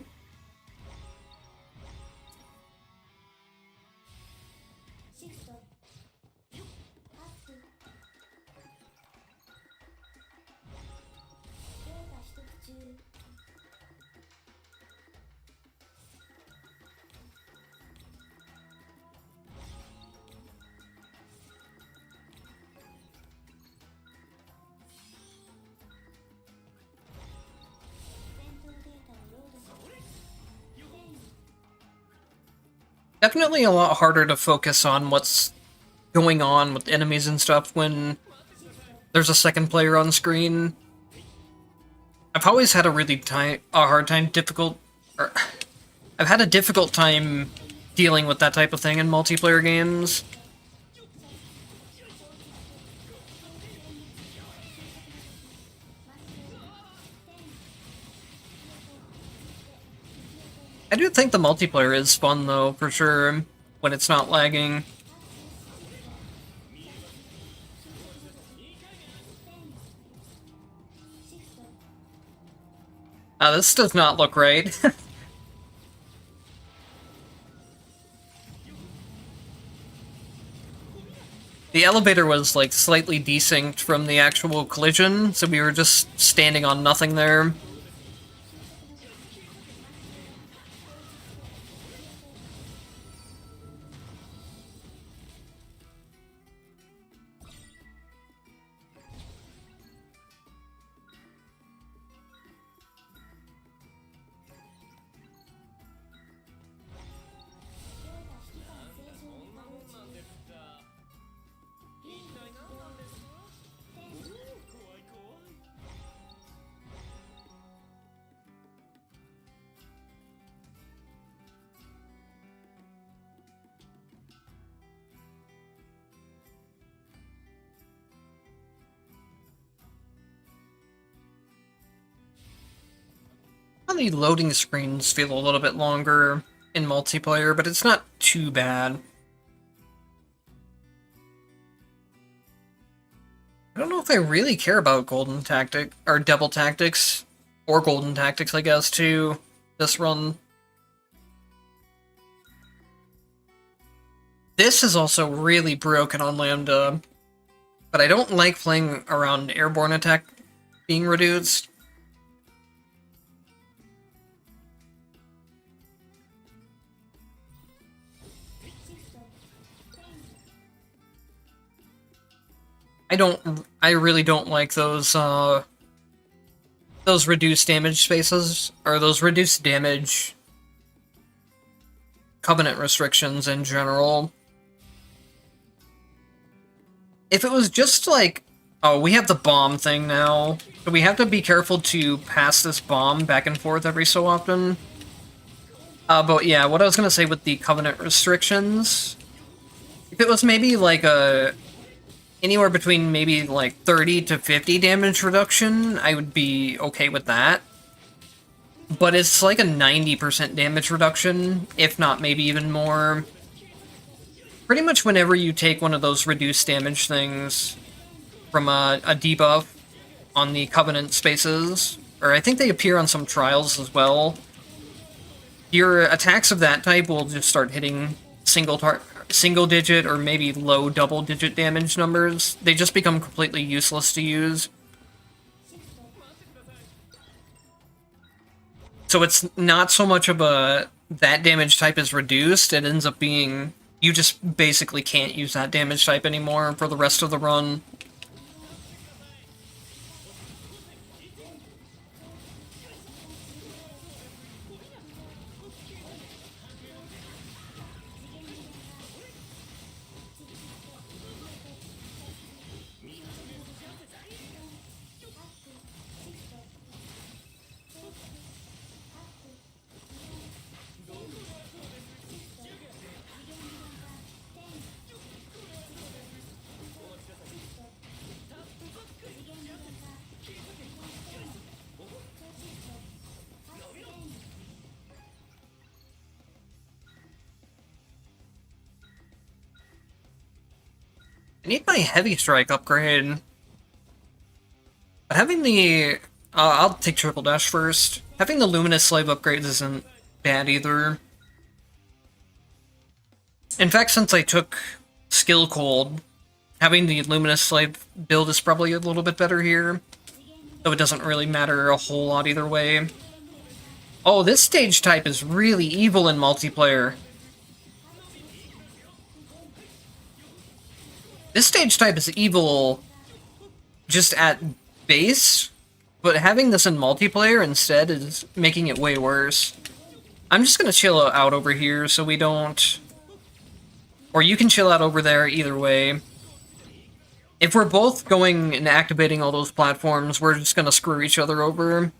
Definitely a lot harder to focus on what's going on with enemies and stuff when there's a second player on screen. I've always had I've had a difficult time dealing with that type of thing in multiplayer games. I do think the multiplayer is fun, though, for sure, when it's not lagging. This does not look right. The elevator was, like, slightly desynced from the actual collision, so we were just standing on nothing there. The loading screens feel a little bit longer in multiplayer, but it's not too bad. I don't know if I really care about golden tactic, or double tactics, or golden tactics, I guess, too, this run. This is also really broken on Lambda, but I don't like playing around airborne attack being reduced. I really don't like those reduced damage spaces, or those reduced damage covenant restrictions in general. If it was just like, oh, we have the bomb thing now, so we have to be careful to pass this bomb back and forth every so often. But yeah, what I was gonna say with the covenant restrictions, if it was maybe like anywhere between maybe like 30 to 50 damage reduction, I would be okay with that. But it's like a 90% damage reduction, if not maybe even more. Pretty much whenever you take one of those reduced damage things from a debuff on the Covenant spaces, or I think they appear on some trials as well, your attacks of that type will just start hitting single digit or maybe low double digit damage numbers. They just become completely useless to use. So it's not so much of that damage type is reduced, it ends up being you just basically can't use that damage type anymore for the rest of the run. I need my heavy strike upgrade. But having the... I'll take triple dash first. Having the luminous slave upgrades isn't bad either. In fact, since I took skill cold, having the luminous slave build is probably a little bit better here. Though it doesn't really matter a whole lot either way. Oh, this stage type is really evil in multiplayer. This stage type is evil just at base, but having this in multiplayer instead is making it way worse. I'm just gonna chill out over here so we don't... Or you can chill out over there, either way. If we're both going and activating all those platforms, we're just gonna screw each other over.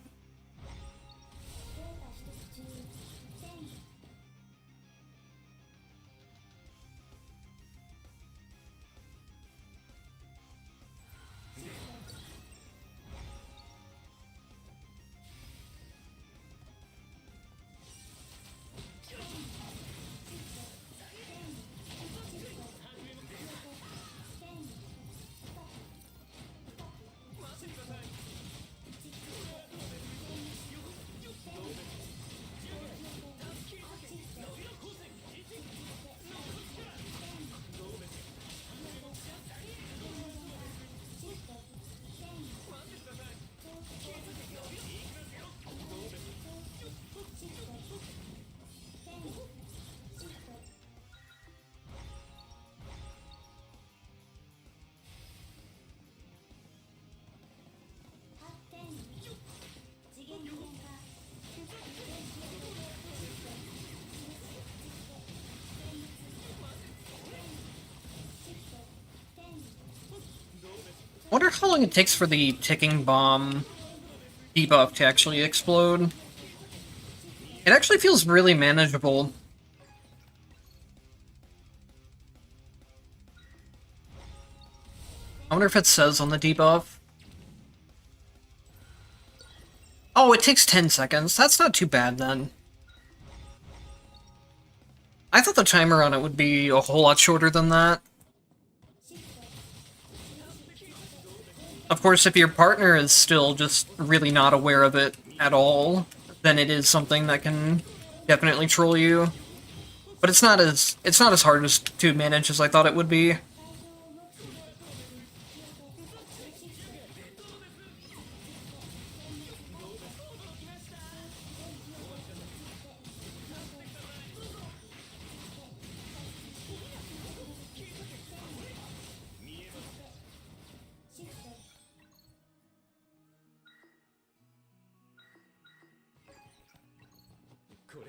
I wonder how long it takes for the ticking bomb debuff to actually explode. It actually feels really manageable. I wonder if it says on the debuff. Oh, it takes 10 seconds. That's not too bad then. I thought the timer on it would be a whole lot shorter than that. Of course, if your partner is still just really not aware of it at all, then it is something that can definitely troll you. But it's not as hard to manage as I thought it would be.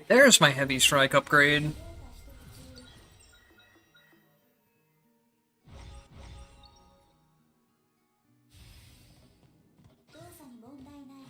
There's my heavy strike upgrade. 動作に問題ない。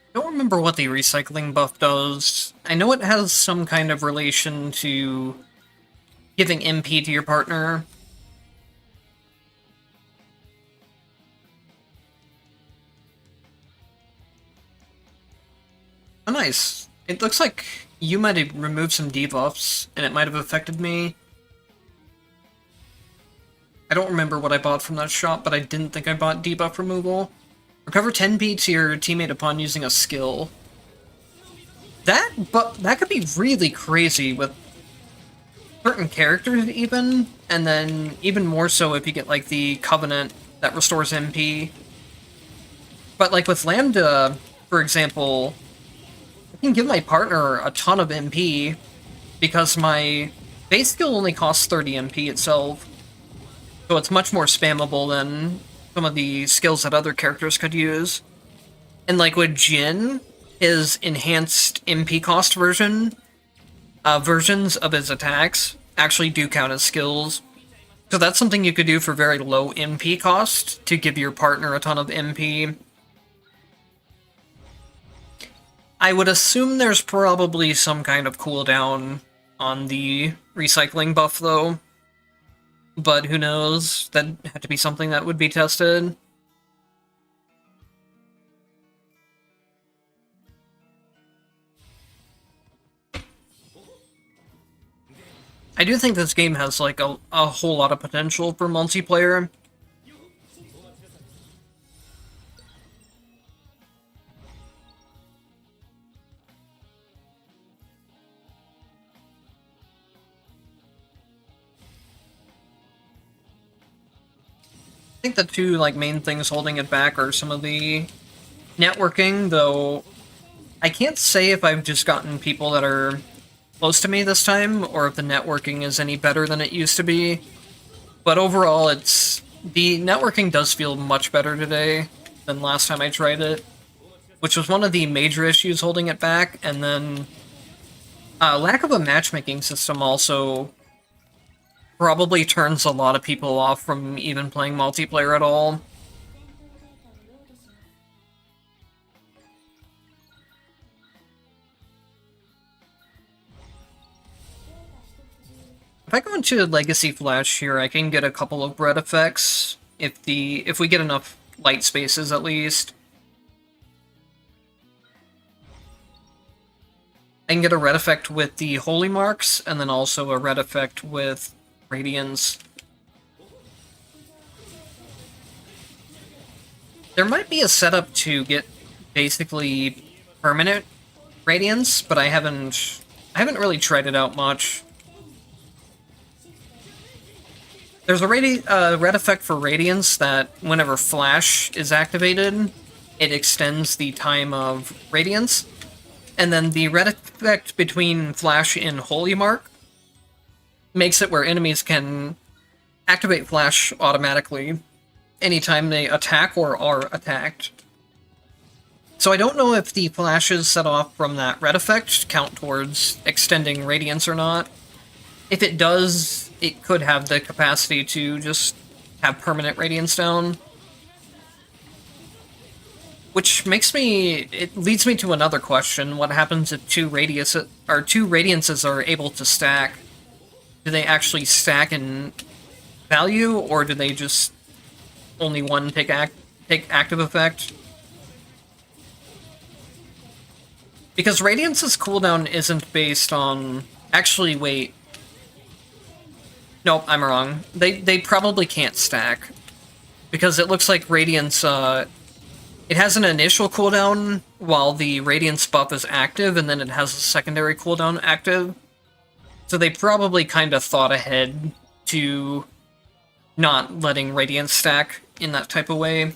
I don't remember what the recycling buff does. I know it has some kind of relation to giving MP to your partner. Oh, nice. It looks like you might have removed some debuffs, and it might have affected me. I don't remember what I bought from that shop, but I didn't think I bought debuff removal. Recover 10p to your teammate upon using a skill. That could be really crazy with certain characters even, and then even more so if you get like the Covenant that restores MP. But like with Lambda, for example, I can give my partner a ton of MP because my base skill only costs 30 MP itself. So it's much more spammable than some of the skills that other characters could use. And like with Jin, his enhanced MP cost versions of his attacks actually do count as skills. So that's something you could do for very low MP cost to give your partner a ton of MP. I would assume there's probably some kind of cooldown on the recycling buff though. But who knows? That'd have to be something that would be tested. I do think this game has like a whole lot of potential for multiplayer. I think the two like main things holding it back are some of the networking, though I can't say if I've just gotten people that are close to me this time, or if the networking is any better than it used to be. But overall, the networking does feel much better today than last time I tried it, which was one of the major issues holding it back, and then lack of a matchmaking system also probably turns a lot of people off from even playing multiplayer at all. 戦闘データ取得中。 If I go into Legacy Flash here, I can get a couple of red effects, if we get enough light spaces at least. I can get a red effect with the Holy Marks, and then also a red effect with Radiance. There might be a setup to get basically permanent Radiance, but I haven't really tried it out much. There's a red effect for Radiance that whenever Flash is activated, it extends the time of Radiance. And then the red effect between Flash and Holy Mark makes it where enemies can activate Flash automatically anytime they attack or are attacked. So I don't know if the flashes set off from that red effect count towards extending Radiance or not. If it does, it could have the capacity to just have permanent Radiance down. Which makes me... It leads me to another question. What happens if two radiances are able to stack? Do they actually stack in value, or do they just only one take active effect? Because Radiance's cooldown isn't based on... Actually, wait. Nope, I'm wrong. They probably can't stack. Because it looks like Radiance, it has an initial cooldown while the Radiance buff is active, and then it has a secondary cooldown active. So they probably kind of thought ahead to not letting Radiance stack in that type of way.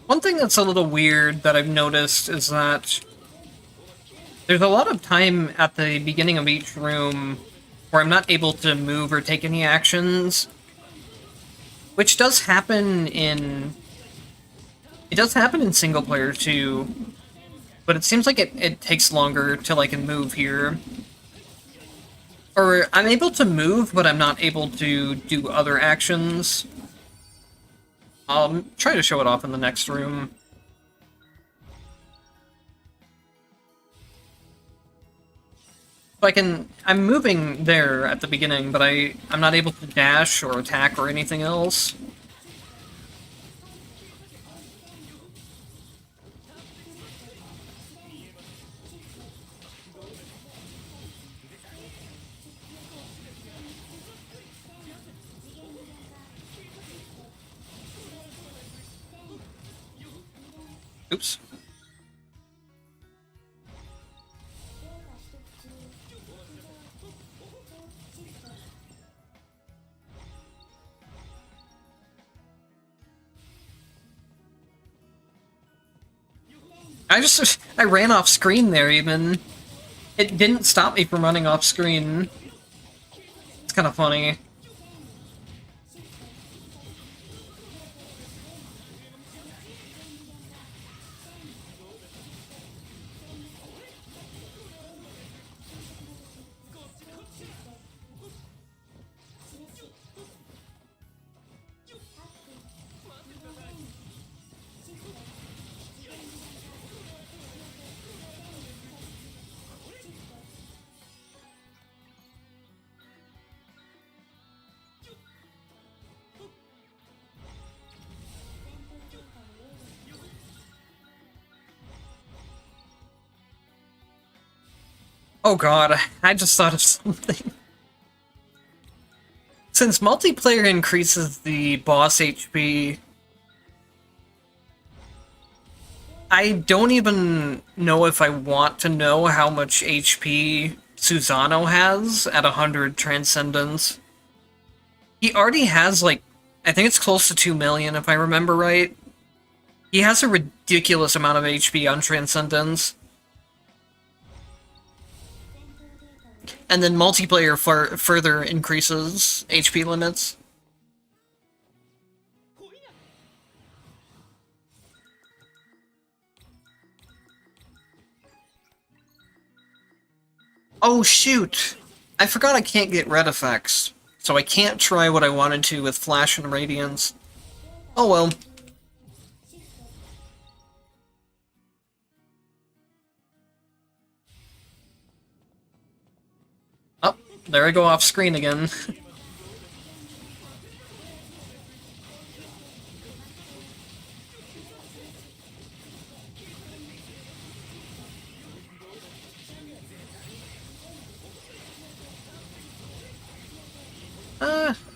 One thing that's a little weird that I've noticed is that there's a lot of time at the beginning of each room where I'm not able to move or take any actions, which does happen in... It does happen in single player too, but it seems like it takes longer till I can move here. Or I'm able to move, but I'm not able to do other actions. I'll try to show it off in the next room. So I'm moving there at the beginning, but I'm not able to dash or attack or anything else. Oops. I ran off screen there even. It didn't stop me from running off screen. It's kind of funny. Oh god, I just thought of something. Since multiplayer increases the boss HP, I don't even know if I want to know how much HP Susano has at 100 Transcendence. He already has, like, I think it's close to 2 million if I remember right. He has a ridiculous amount of HP on Transcendence. And then multiplayer further increases HP limits. Oh shoot! I forgot I can't get red effects, so I can't try what I wanted to with Flash and Radiance. Oh well. Oh, there I go off screen again.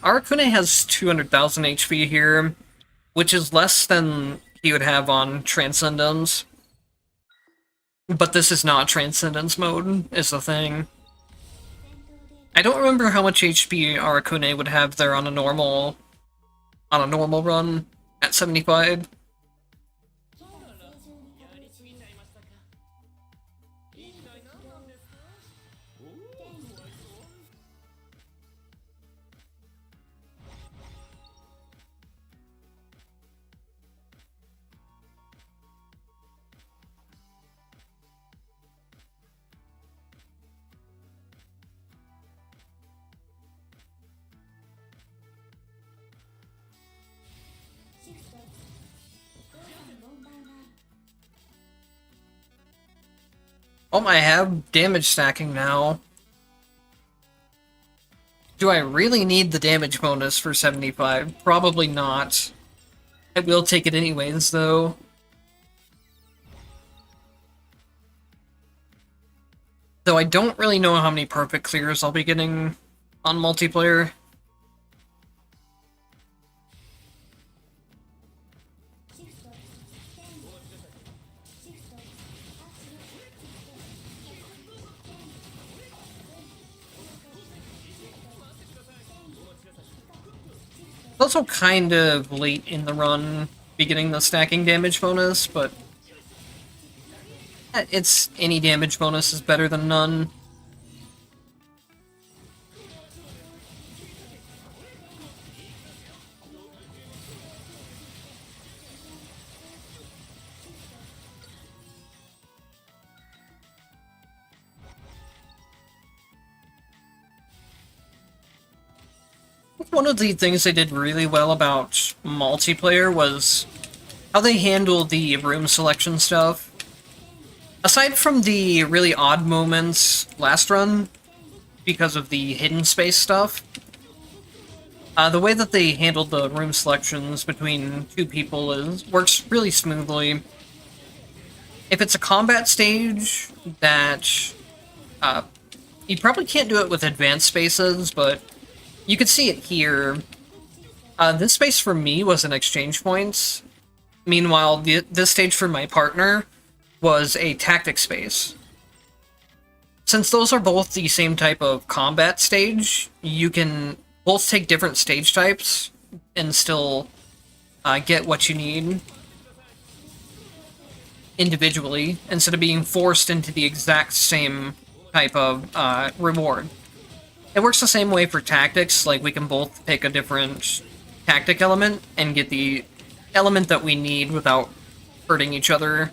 Arakune has 200,000 HP here, which is less than he would have on Transcendence. But this is not Transcendence mode, is the thing. I don't remember how much HP Arakune would have there on a normal run at 75. Oh, I have damage stacking now. Do I really need the damage bonus for 75? Probably not. I will take it anyways, though. Though I don't really know how many perfect clears I'll be getting on multiplayer. Also kind of late in the run, beginning the stacking damage bonus, but it's any damage bonus is better than none. One of the things they did really well about multiplayer was how they handled the room selection stuff. Aside from the really odd moments last run, because of the hidden space stuff, the way that they handled the room selections between two people works really smoothly. If it's a combat stage that you probably can't do it with advanced spaces, but you could see it here. This space for me was an exchange points. Meanwhile, this stage for my partner was a tactic space. Since those are both the same type of combat stage, you can both take different stage types and still get what you need individually, instead of being forced into the exact same type of reward. It works the same way for tactics, like we can both pick a different tactic element and get the element that we need without hurting each other.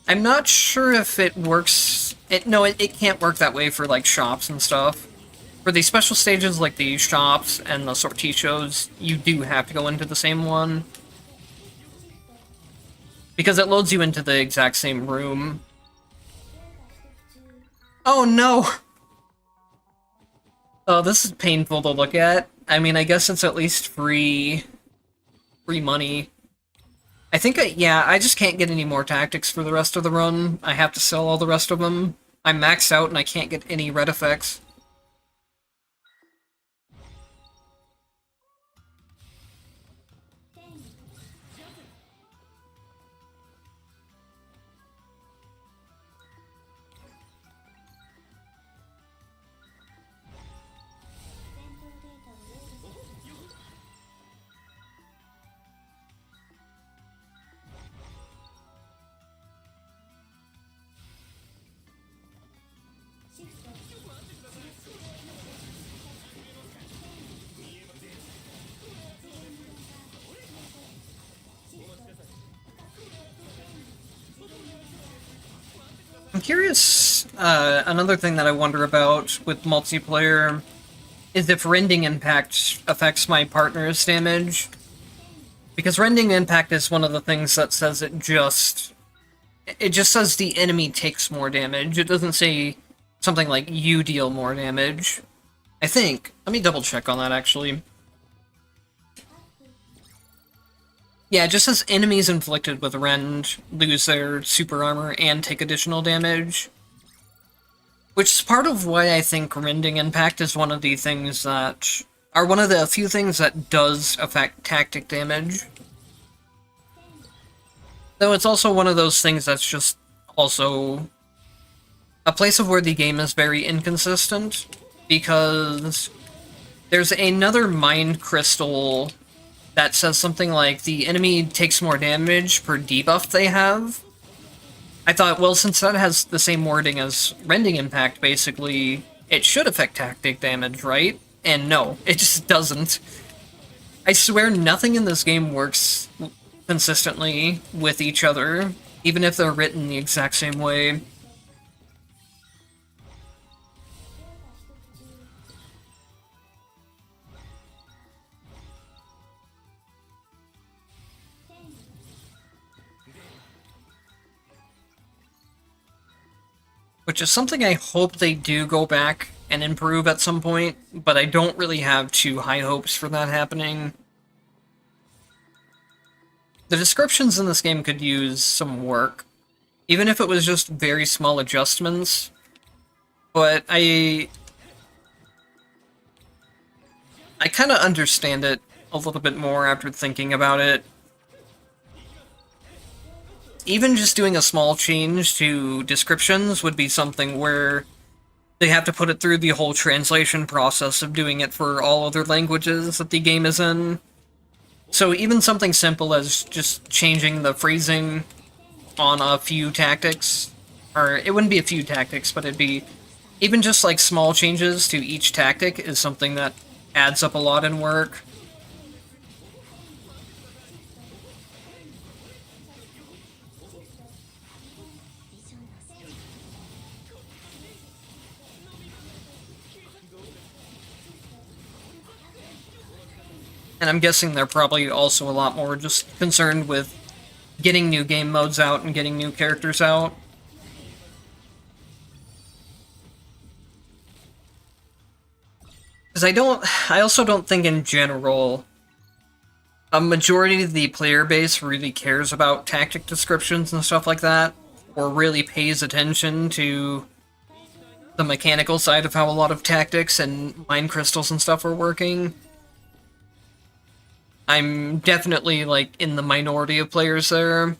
I'm not sure if it works... No, it can't work that way for, like, shops and stuff. For the special stages like the shops and the sortichos, you do have to go into the same one. Because it loads you into the exact same room. Oh no! Oh, this is painful to look at. I mean, I guess it's at least free money. I think, yeah, I just can't get any more tactics for the rest of the run. I have to sell all the rest of them. I'm maxed out and I can't get any red effects. I'm curious, another thing that I wonder about with multiplayer is if rending impact affects my partner's damage. Because rending impact is one of the things that says it just says the enemy takes more damage. It doesn't say something like you deal more damage. I think. Let me double check on that actually. Yeah, it just says enemies inflicted with rend lose their super armor and take additional damage. Which is part of why I think rending impact is one of the things that are one of the few things that does affect tactic damage. Though it's also one of those things that's just also a place of where the game is very inconsistent, because there's another mind crystal that says something like the enemy takes more damage per debuff they have. I thought, well, since that has the same wording as Rending Impact, basically, it should affect tactic damage, right? And no, it just doesn't. I swear nothing in this game works consistently with each other, even if they're written the exact same way. Which is something I hope they do go back and improve at some point, but I don't really have too high hopes for that happening. The descriptions in this game could use some work, even if it was just very small adjustments, but I kind of understand it a little bit more after thinking about it. Even just doing a small change to descriptions would be something where they have to put it through the whole translation process of doing it for all other languages that the game is in. So even something simple as just changing the phrasing on a few tactics, or it wouldn't be a few tactics, but it'd be even just like small changes to each tactic is something that adds up a lot in work. And I'm guessing they're probably also a lot more just concerned with getting new game modes out and getting new characters out. Because I also don't think in general a majority of the player base really cares about tactic descriptions and stuff like that, or really pays attention to the mechanical side of how a lot of tactics and mind crystals and stuff are working. I'm definitely, like, in the minority of players there.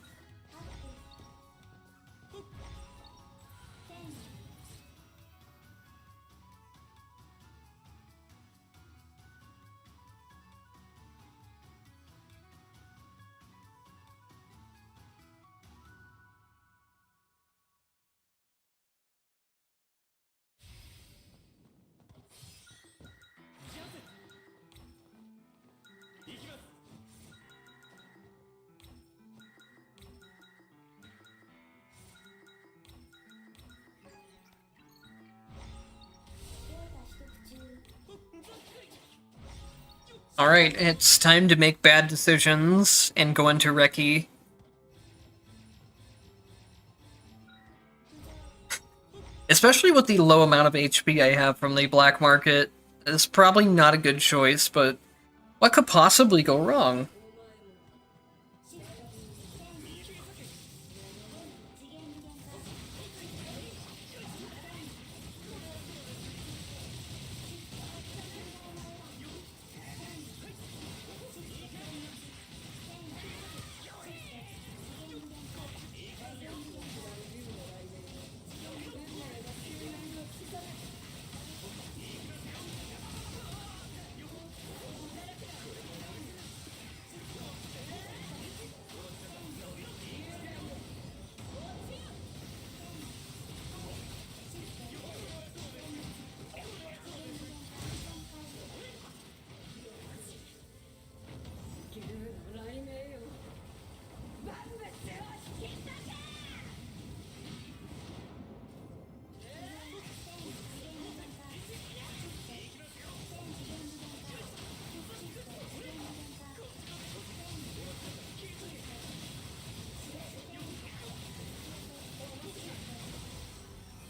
Alright, it's time to make bad decisions and go into Reki. Especially with the low amount of HP I have from the black market, it's probably not a good choice, but what could possibly go wrong?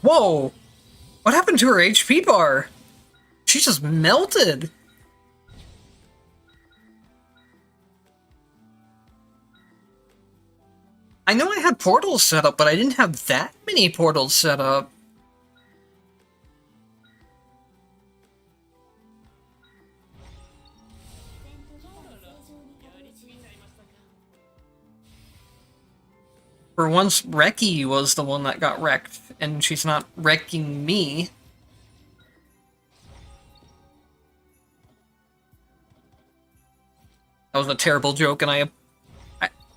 Whoa! What happened to her HP bar? She just melted! I know I had portals set up, but I didn't have that many portals set up. For once, Reki was the one that got wrecked, and she's not wrecking me. That was a terrible joke, and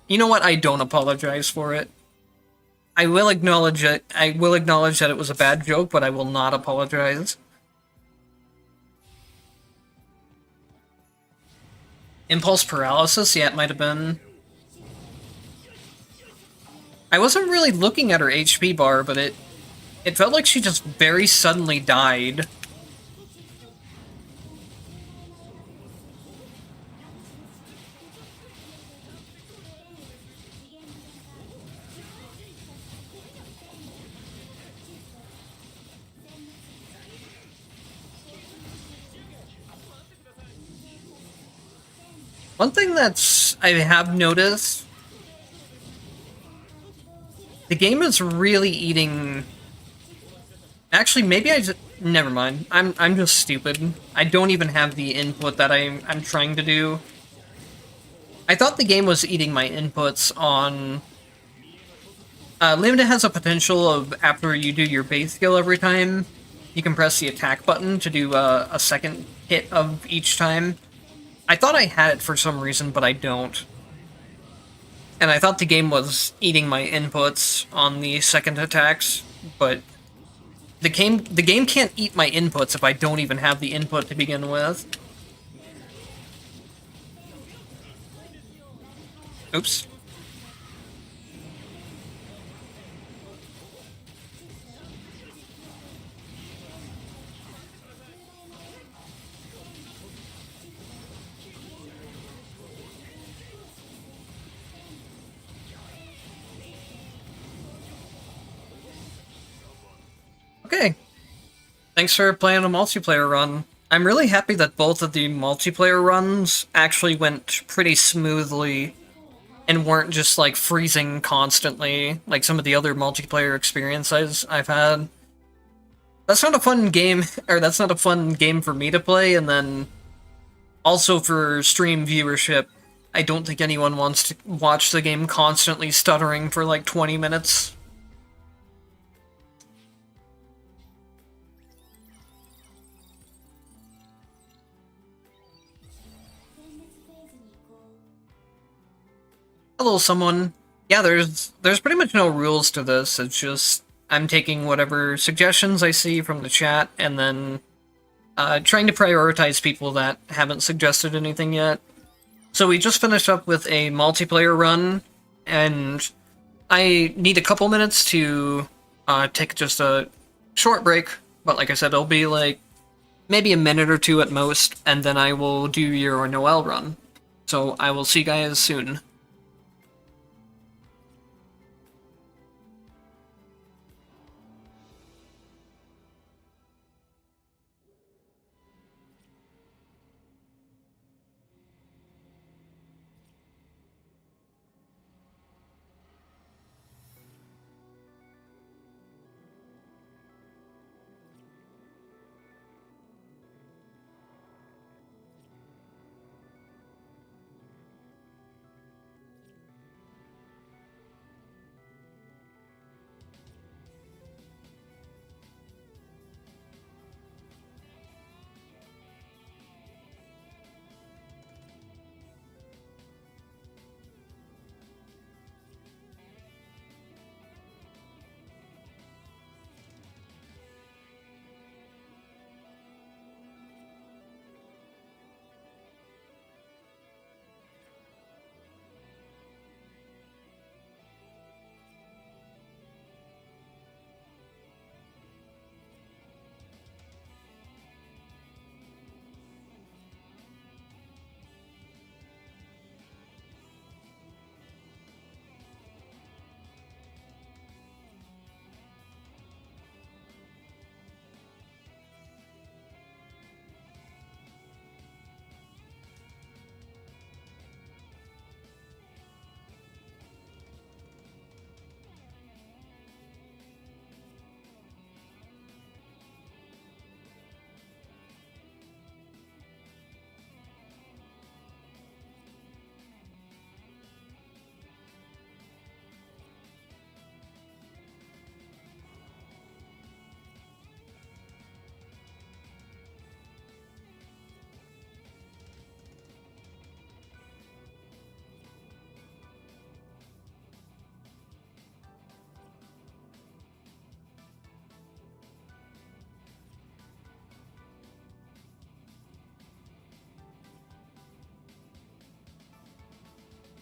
you know what? I don't apologize for it. I will acknowledge it. I will acknowledge that it was a bad joke, but I will not apologize. Impulse paralysis? Yeah, it might have been. I wasn't really looking at her HP bar, but it felt like she just very suddenly died. One thing I have noticed, the game is really eating. Actually, maybe I just never mind. I'm just stupid. I don't even have the input that I'm trying to do. I thought the game was eating my inputs on. Limited has a potential of after you do your base skill every time, you can press the attack button to do a second hit of each time. I thought I had it for some reason, but I don't. And I thought the game was eating my inputs on the second attacks, but the game can't eat my inputs if I don't even have the input to begin with. Oops. Okay. Thanks for playing a multiplayer run. I'm really happy that both of the multiplayer runs actually went pretty smoothly and weren't just like freezing constantly like some of the other multiplayer experiences I've had. That's not a fun game, or that's not a fun game for me to play, and then also for stream viewership, I don't think anyone wants to watch the game constantly stuttering for like 20 minutes. Hello, someone. Yeah, there's pretty much no rules to this. It's just I'm taking whatever suggestions I see from the chat and then trying to prioritize people that haven't suggested anything yet. So we just finished up with a multiplayer run, and I need a couple minutes to take just a short break. But like I said, it'll be like maybe a minute or two at most, and then I will do your Noel run. So I will see you guys soon.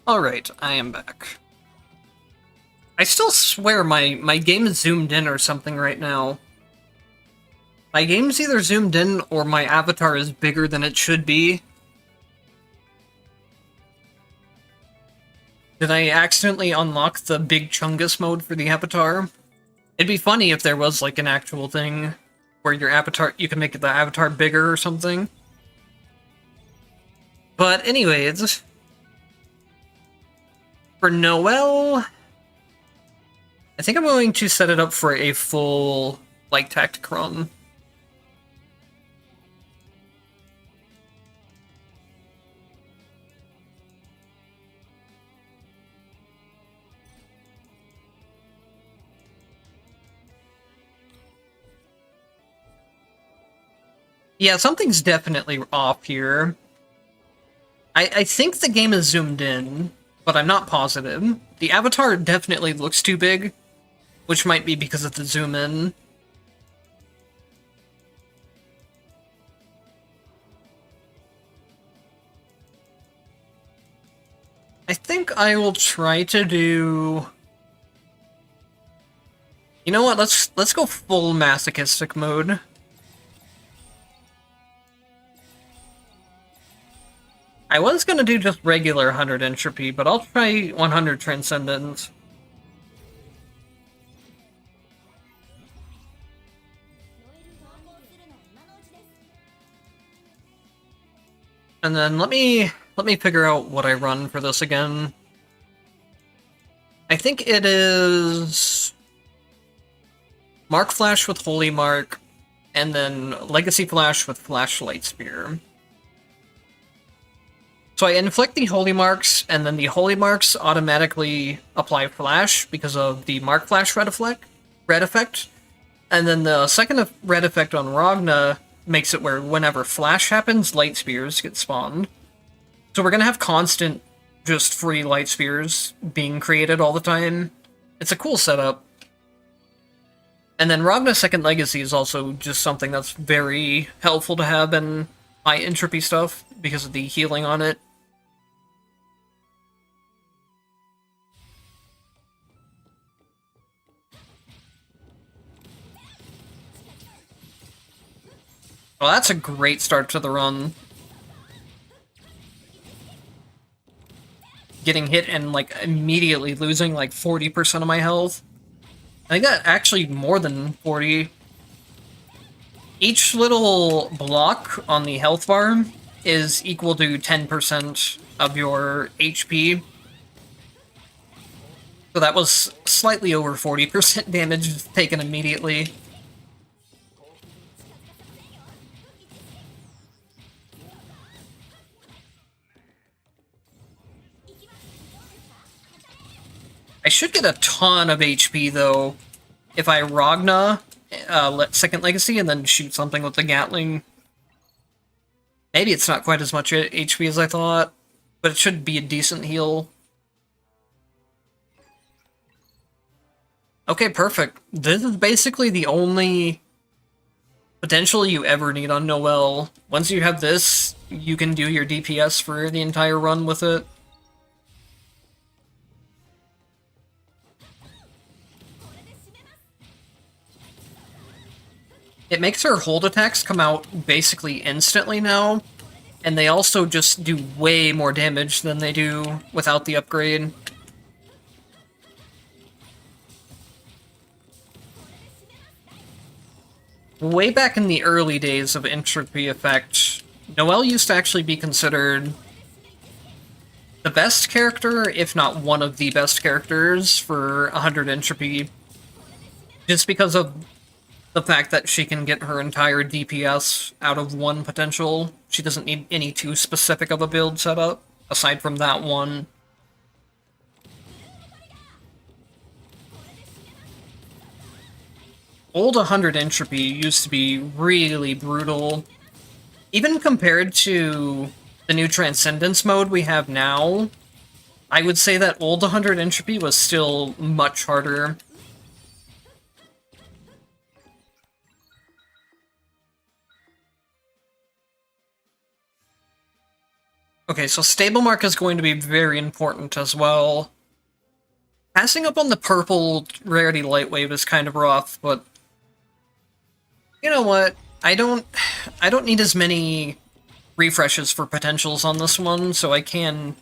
Alright, I am back. I still swear my game is zoomed in or something right now. My game's either zoomed in or my avatar is bigger than it should be. Did I accidentally unlock the Big Chungus mode for the avatar? It'd be funny if there was like an actual thing where your avatar, you can make the avatar bigger or something. But anyways, for Noelle, I think I'm going to set it up for a full, like, tactic run. Yeah, something's definitely off here. I think the game is zoomed in, but I'm not positive. The avatar definitely looks too big, which might be because of the zoom in. I think I will try to do... You know what, let's go full masochistic mode. I was gonna do just regular 100 entropy, but I'll try 100 transcendence. And then let me figure out what I run for this again. I think it is Mark Flash with Holy Mark, and then Legacy Flash with Flashlight Spear. So I inflict the Holy Marks, and then the Holy Marks automatically apply Flash because of the Mark Flash red effect. And then the second red effect on Ragna makes it where whenever Flash happens, Light Spears get spawned. So we're gonna have constant, just free Light Spears being created all the time. It's a cool setup. And then Ragna's Second Legacy is also just something that's very helpful to have in high entropy stuff because of the healing on it. Well, that's a great start to the run. Getting hit and, like, immediately losing, like, 40% of my health. I think that actually more than 40. Each little block on the health bar is equal to 10% of your HP. So that was slightly over 40% damage taken immediately. I should get a ton of HP, though, if I Ragna, Second Legacy, and then shoot something with the Gatling. Maybe it's not quite as much HP as I thought, but it should be a decent heal. Okay, perfect. This is basically the only potential you ever need on Noelle. Once you have this, you can do your DPS for the entire run with it. It makes her hold attacks come out basically instantly now, and they also just do way more damage than they do without the upgrade. Way back in the early days of Entropy Effect, Noelle used to actually be considered the best character, if not one of the best characters, for 100 Entropy. Just because of the fact that she can get her entire DPS out of one potential. She doesn't need any too specific of a build setup, aside from that one. Old 100 Entropy used to be really brutal. Even compared to the new Transcendence mode we have now, I would say that old 100 Entropy was still much harder. Okay, so stable mark is going to be very important as well. Passing up on the purple rarity light wave is kind of rough, but you know what? I don't need as many refreshes for potentials on this one, so I can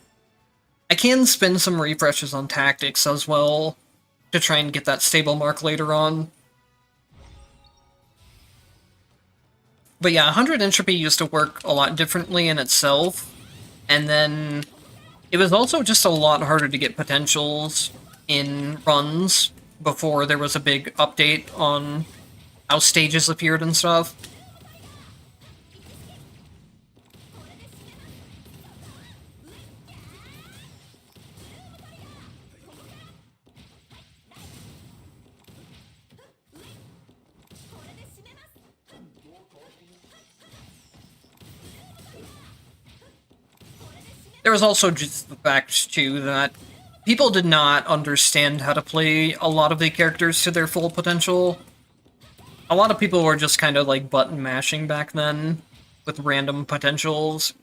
spend some refreshes on tactics as well to try and get that stable mark later on. But yeah, 100 Entropy used to work a lot differently in itself, and then it was also just a lot harder to get potentials in runs before there was a big update on how stages appeared and stuff. There was also just the fact, too, that people did not understand how to play a lot of the characters to their full potential. A lot of people were just kind of like button mashing back then with random potentials.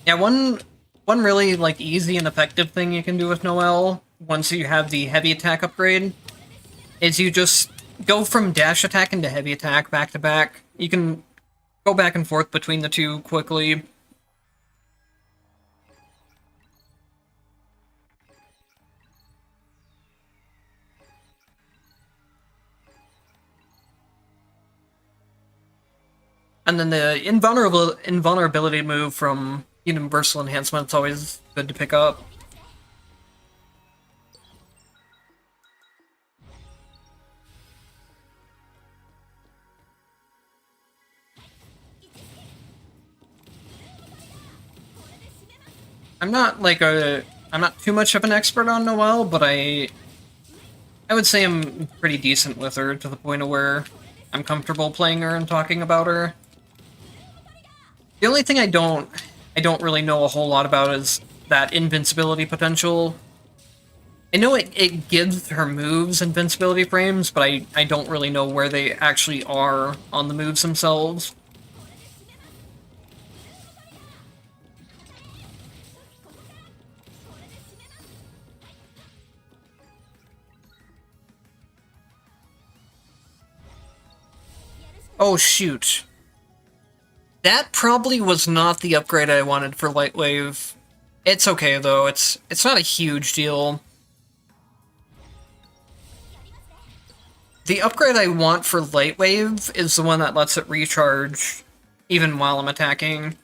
Yeah, one really like easy and effective thing you can do with Noelle once you have the heavy attack upgrade is you just go from dash attack into heavy attack back to back. You can go back and forth between the two quickly. And then the invulnerability move from Universal Enhancement is always good to pick up. I'm not too much of an expert on Noelle, but I would say I'm pretty decent with her to the point of where I'm comfortable playing her and talking about her. The only thing I don't really know a whole lot about is that invincibility potential. I know it gives her moves invincibility frames, but I don't really know where they actually are on the moves themselves. Oh shoot. That probably was not the upgrade I wanted for Lightwave. It's okay though, it's not a huge deal. The upgrade I want for Lightwave is the one that lets it recharge even while I'm attacking.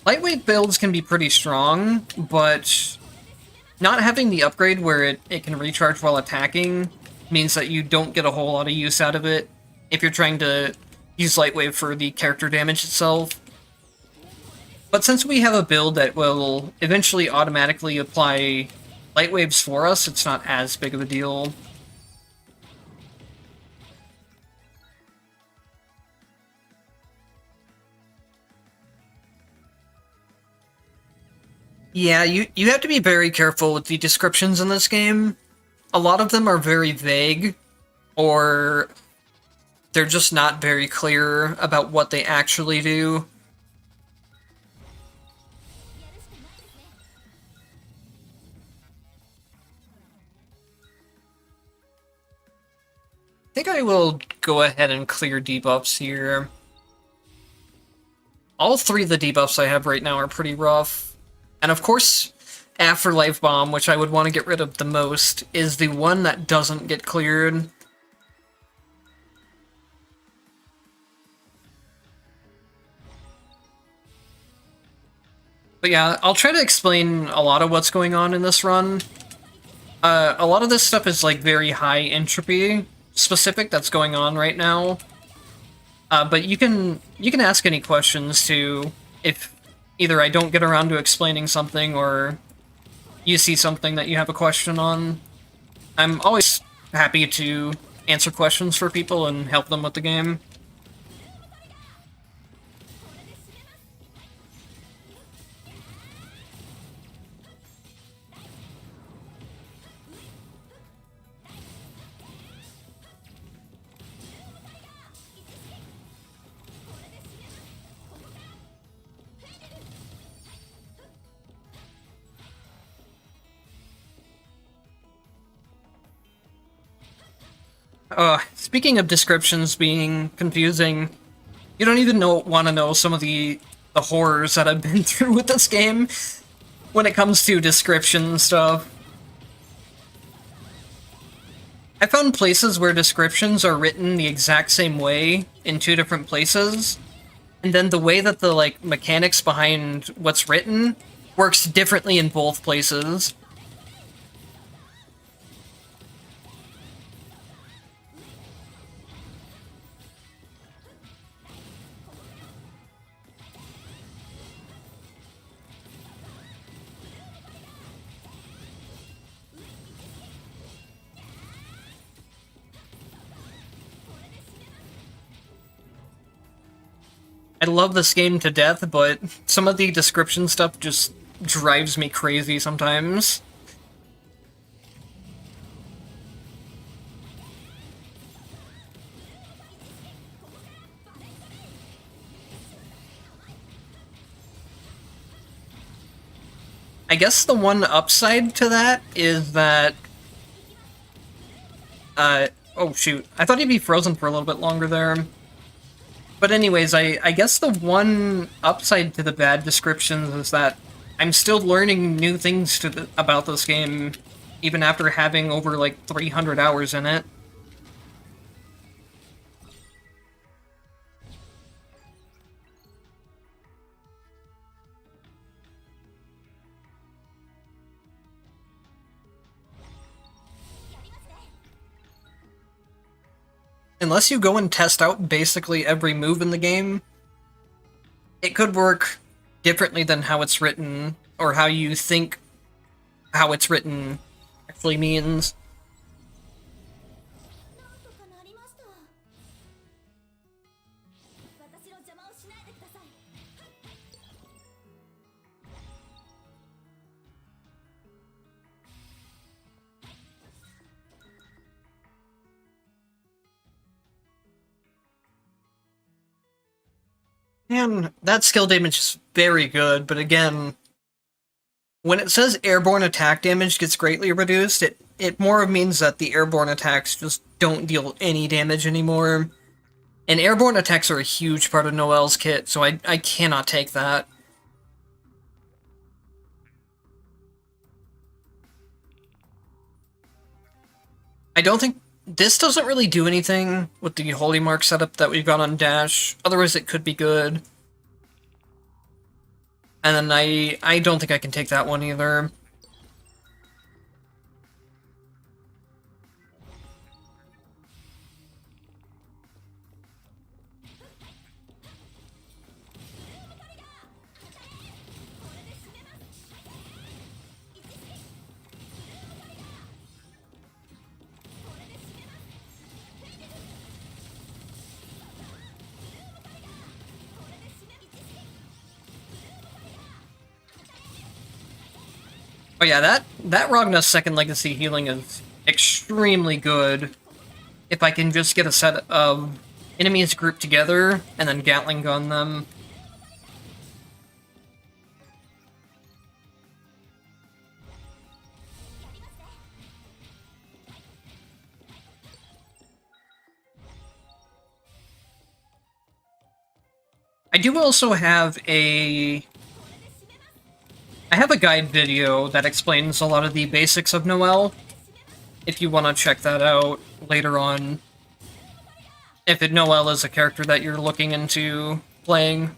Lightweight builds can be pretty strong, but not having the upgrade where it can recharge while attacking means that you don't get a whole lot of use out of it if you're trying to use Lightwave for the character damage itself. But since we have a build that will eventually automatically apply Lightwaves for us, it's not as big of a deal. Yeah, you have to be very careful with the descriptions in this game. A lot of them are very vague, or they're just not very clear about what they actually do. I think I will go ahead and clear debuffs here. All three of the debuffs I have right now are pretty rough. And of course, Afterlife Bomb, which I would want to get rid of the most, is the one that doesn't get cleared. But yeah, I'll try to explain a lot of what's going on in this run. A lot of this stuff is like very high entropy specific that's going on right now. But you can ask any questions too if either I don't get around to explaining something or you see something that you have a question on. I'm always happy to answer questions for people and help them with the game. Speaking of descriptions being confusing, you don't even want to know some of the horrors that I've been through with this game when it comes to description stuff. I found places where descriptions are written the exact same way in two different places, and then the way that the like mechanics behind what's written works differently in both places. I love this game to death, but some of the description stuff just drives me crazy sometimes. I guess the one upside to that is that... oh shoot. I thought he'd be frozen for a little bit longer there. But anyways, I guess the one upside to the bad descriptions is that I'm still learning new things about this game, even after having over like 300 hours in it. Unless you go and test out basically every move in the game, it could work differently than how it's written, or how you think how it's written actually means. なんとかなりました。私の邪魔をしないでください。Man, that skill damage is very good, but again, when it says airborne attack damage gets greatly reduced, it more means that the airborne attacks just don't deal any damage anymore. And airborne attacks are a huge part of Noelle's kit, so I cannot take that. I don't think... This doesn't really do anything with the Holy Mark setup that we've got on Dash, otherwise it could be good. And then I don't think I can take that one either. Oh yeah, that Ragnar's second legacy healing is extremely good. If I can just get a set of enemies grouped together and then Gatling gun them. I do also have a guide video that explains a lot of the basics of Noelle, if you want to check that out later on. If Noelle is a character that you're looking into playing.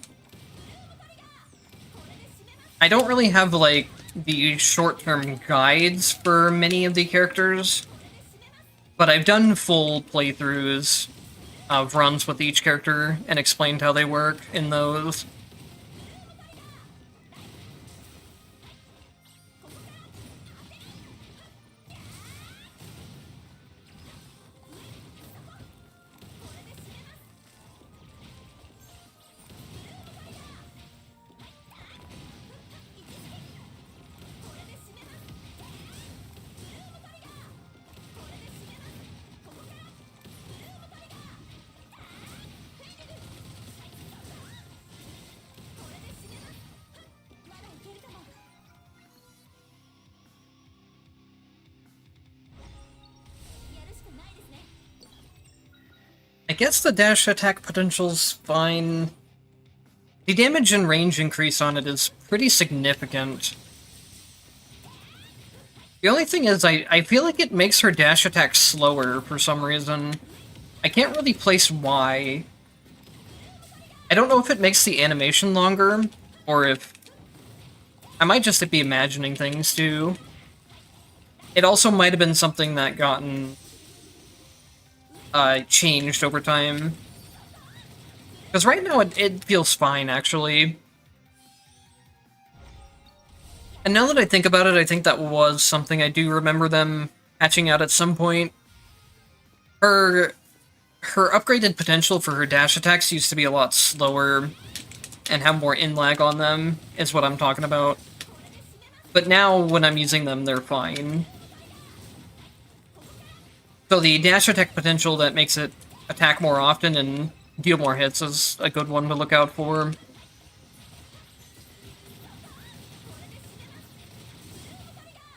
I don't really have, like, the short-term guides for many of the characters, but I've done full playthroughs of runs with each character and explained how they work in those. guess the dash attack potential's fine. The damage and range increase on it is pretty significant. The only thing is, I feel like it makes her dash attack slower for some reason. I can't really place why. I don't know if it makes the animation longer, or if... I might just be imagining things, too. It also might have been something that gotten... changed over time. Because right now it feels fine, actually. And now that I think about it, I think that was something I do remember them hatching out at some point. Her upgraded potential for her dash attacks used to be a lot slower and have more in-lag on them, is what I'm talking about. But now, when I'm using them, they're fine. So the dash attack potential that makes it attack more often and deal more hits is a good one to look out for.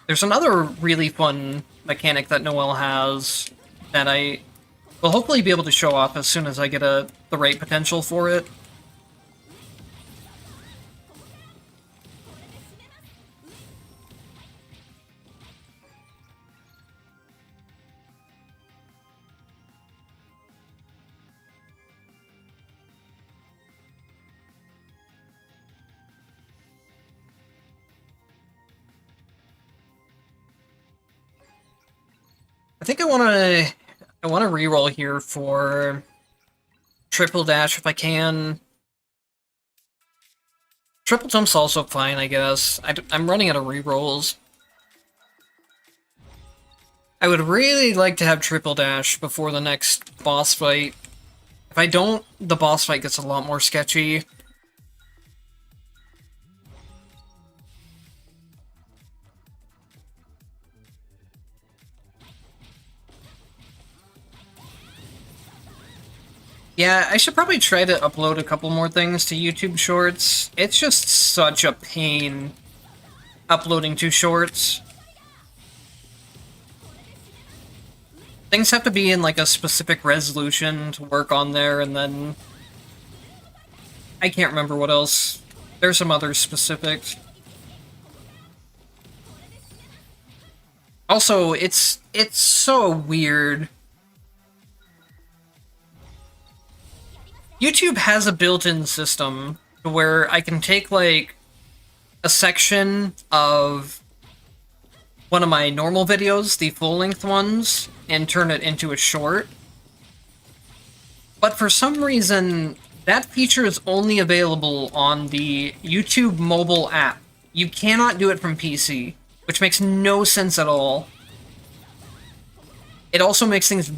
There's another really fun mechanic that Noelle has that I will hopefully be able to show off as soon as I get the right potential for it. I think I want to reroll here for triple dash if I can. Triple jump's also fine, I guess. I'm running out of rerolls. I would really like to have triple dash before the next boss fight. If I don't, the boss fight gets a lot more sketchy. Yeah, I should probably try to upload a couple more things to YouTube Shorts. It's just such a pain uploading to Shorts. Things have to be in like a specific resolution to work on there, and then... I can't remember what else. There's some other specifics. Also, it's so weird. YouTube has a built-in system where I can take, like, a section of one of my normal videos, the full-length ones, and turn it into a short. But for some reason, that feature is only available on the YouTube mobile app. You cannot do it from PC, which makes no sense at all. It also makes things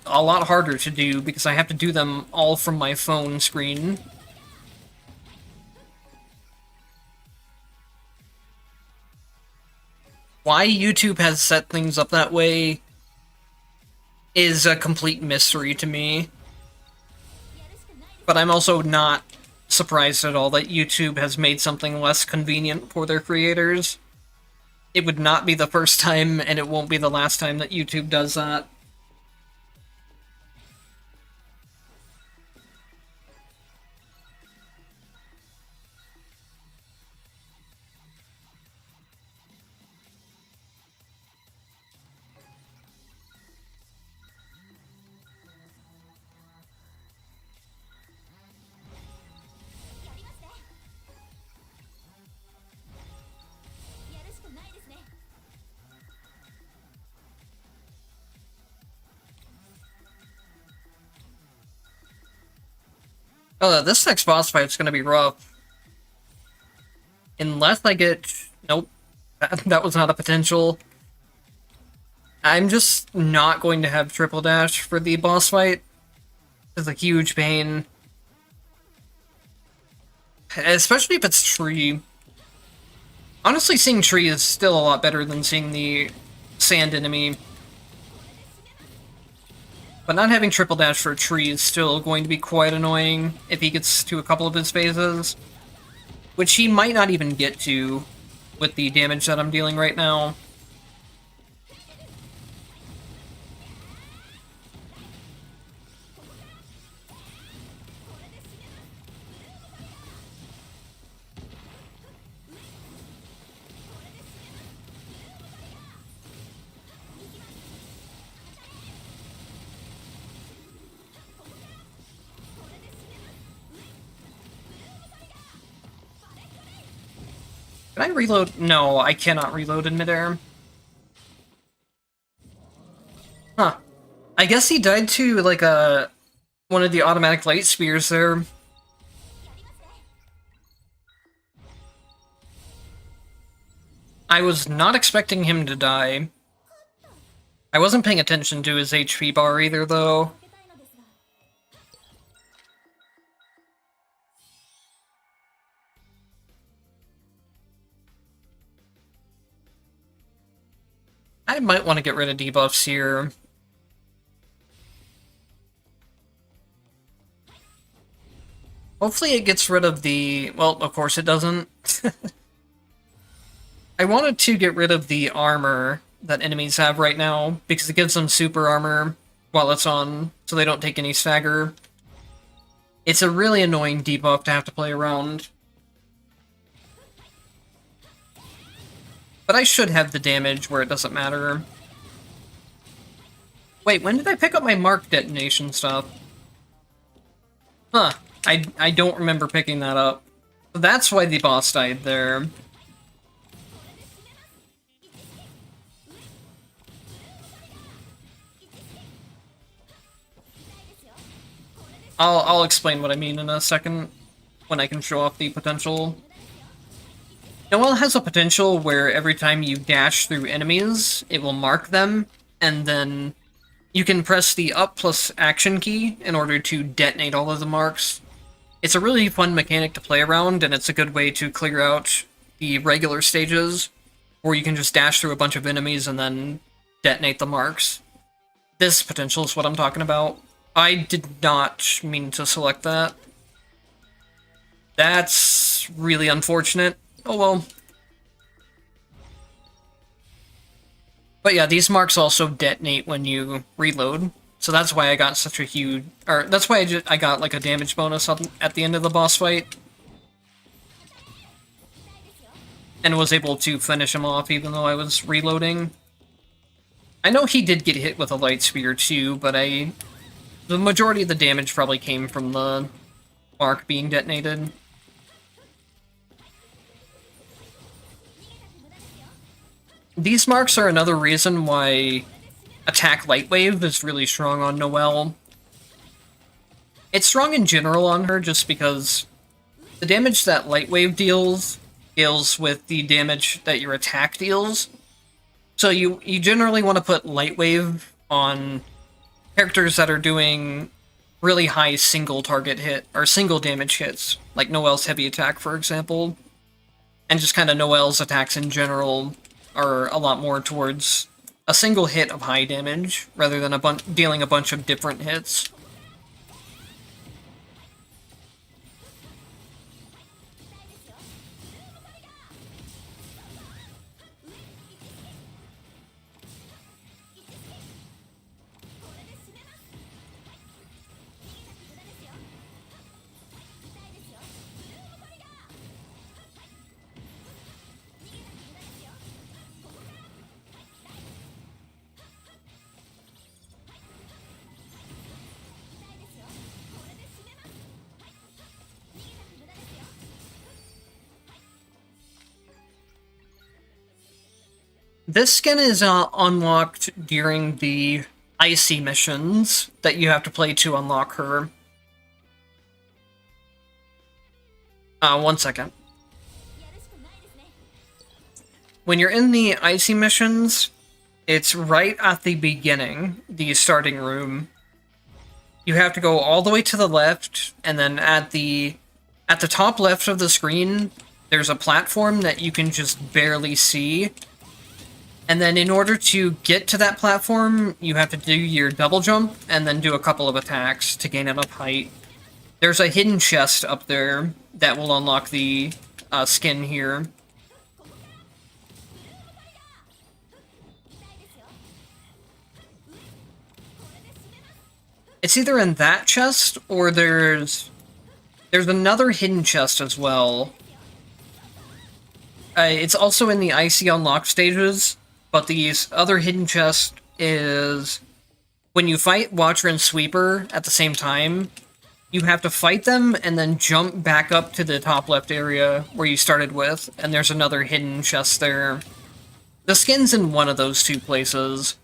a lot harder to do because I have to do them all from my phone screen. Why YouTube has set things up that way is a complete mystery to me. But I'm also not surprised at all that YouTube has made something less convenient for their creators. It would not be the first time, and it won't be the last time that YouTube does that. Oh, this next boss fight's gonna be rough. Unless I get... Nope. That was not a potential. I'm just not going to have triple dash for the boss fight. It's a huge pain. Especially if it's Tree. Honestly, seeing Tree is still a lot better than seeing the sand enemy. But not having triple dash for a Tree is still going to be quite annoying if he gets to a couple of his phases. Which he might not even get to with the damage that I'm dealing right now. Can I reload? No, I cannot reload in midair. Huh. I guess he died to, like, one of the automatic light spears there. I was not expecting him to die. I wasn't paying attention to his HP bar either, though. I might want to get rid of debuffs here. Hopefully it gets rid of the... well, of course it doesn't. I wanted to get rid of the armor that enemies have right now, because it gives them super armor while it's on, so they don't take any stagger. It's a really annoying debuff to have to play around. But I should have the damage where it doesn't matter. Wait, when did I pick up my mark detonation stuff? Huh. I don't remember picking that up. So that's why the boss died there. I'll explain what I mean in a second, when I can show off the potential. Noelle has a potential where every time you dash through enemies, it will mark them, and then you can press the up plus action key in order to detonate all of the marks. It's a really fun mechanic to play around, and it's a good way to clear out the regular stages, where you can just dash through a bunch of enemies and then detonate the marks. This potential is what I'm talking about. I did not mean to select that. That's really unfortunate. Oh well. But yeah, these marks also detonate when you reload, so that's why I got such a huge... or that's why I got like a damage bonus at the end of the boss fight. And was able to finish him off even though I was reloading. I know he did get hit with a light spear too, but the majority of the damage probably came from the mark being detonated. These marks are another reason why attack light wave is really strong on Noelle. It's strong in general on her just because the damage that light wave deals with the damage that your attack deals. So you generally want to put light wave on characters that are doing really high single target hit, or single damage hits, like Noelle's heavy attack, for example. And just kind of Noelle's attacks in general are a lot more towards a single hit of high damage, rather than dealing a bunch of different hits. This skin is unlocked during the icy missions that you have to play to unlock her. One second. When you're in the icy missions, it's right at the beginning, the starting room. You have to go all the way to the left, and then at the top left of the screen, there's a platform that you can just barely see. And then in order to get to that platform, you have to do your double jump, and then do a couple of attacks to gain enough height. There's a hidden chest up there that will unlock the skin here. It's either in that chest, or there's another hidden chest as well. It's also in the icy unlock stages. But the other hidden chest is when you fight Watcher and Sweeper at the same time, you have to fight them and then jump back up to the top left area where you started with, and there's another hidden chest there. The skin's in one of those two places.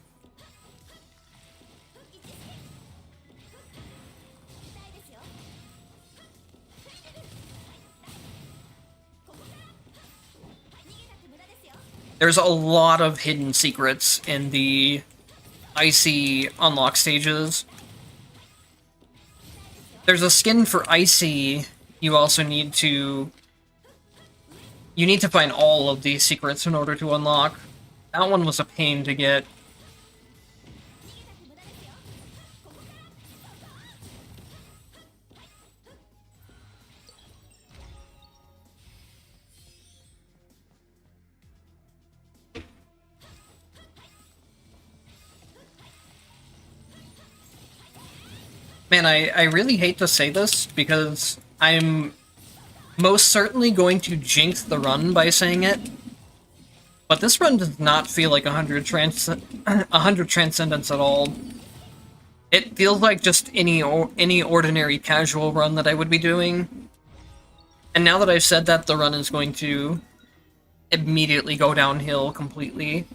There's a lot of hidden secrets in the Icy unlock stages. There's a skin for Icy. You also need to... You need to find all of these secrets in order to unlock. That one was a pain to get. Man, I really hate to say this, because I'm most certainly going to jinx the run by saying it, but this run does not feel like 100 Transcendence at all. It feels like just any ordinary casual run that I would be doing. And now that I've said that, the run is going to immediately go downhill completely.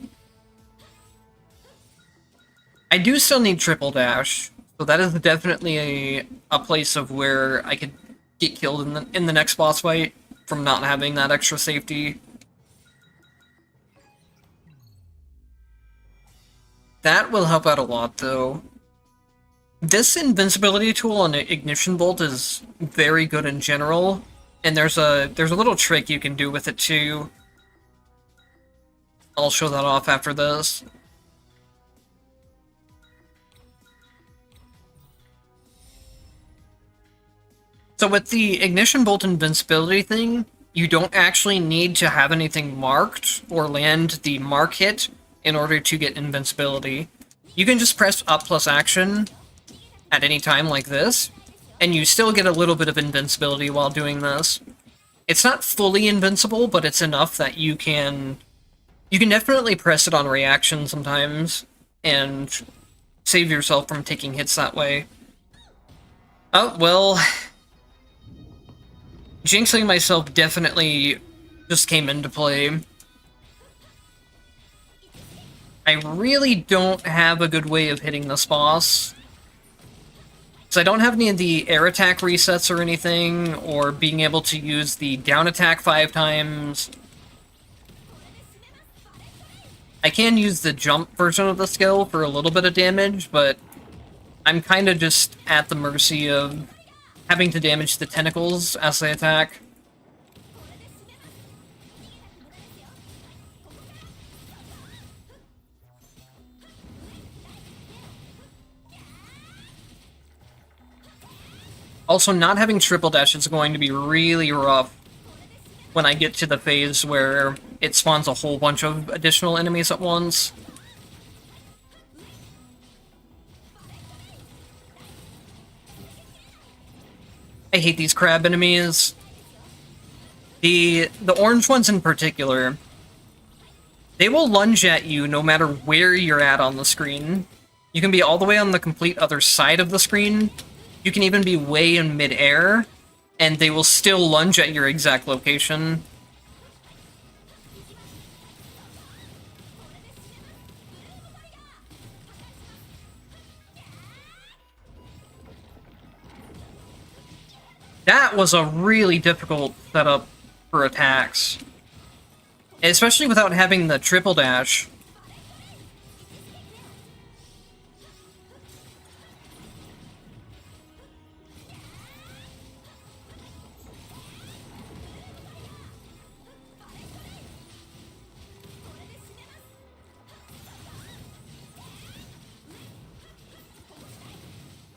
I do still need triple dash, so that is definitely a place of where I could get killed in the next boss fight from not having that extra safety. That will help out a lot, though. This invincibility tool on Ignition Bolt is very good in general, and there's a little trick you can do with it too. I'll show that off after this. So with the Ignition Bolt invincibility thing, you don't actually need to have anything marked or land the mark hit in order to get invincibility. You can just press up plus action at any time like this, and you still get a little bit of invincibility while doing this. It's not fully invincible, but it's enough that you can definitely press it on reaction sometimes and save yourself from taking hits that way. Oh, well... Jinxing myself definitely just came into play. I really don't have a good way of hitting this boss. So I don't have any of the air attack resets or anything, or being able to use the down attack 5 times. I can use the jump version of the skill for a little bit of damage, but I'm kind of just at the mercy of having to damage the tentacles as they attack. Also, not having triple dash is going to be really rough when I get to the phase where it spawns a whole bunch of additional enemies at once. I hate these crab enemies. The orange ones in particular, they will lunge at you no matter where you're at on the screen. You can be all the way on the complete other side of the screen. You can even be way in mid-air, and they will still lunge at your exact location. That was a really difficult setup for attacks. Especially without having the triple dash.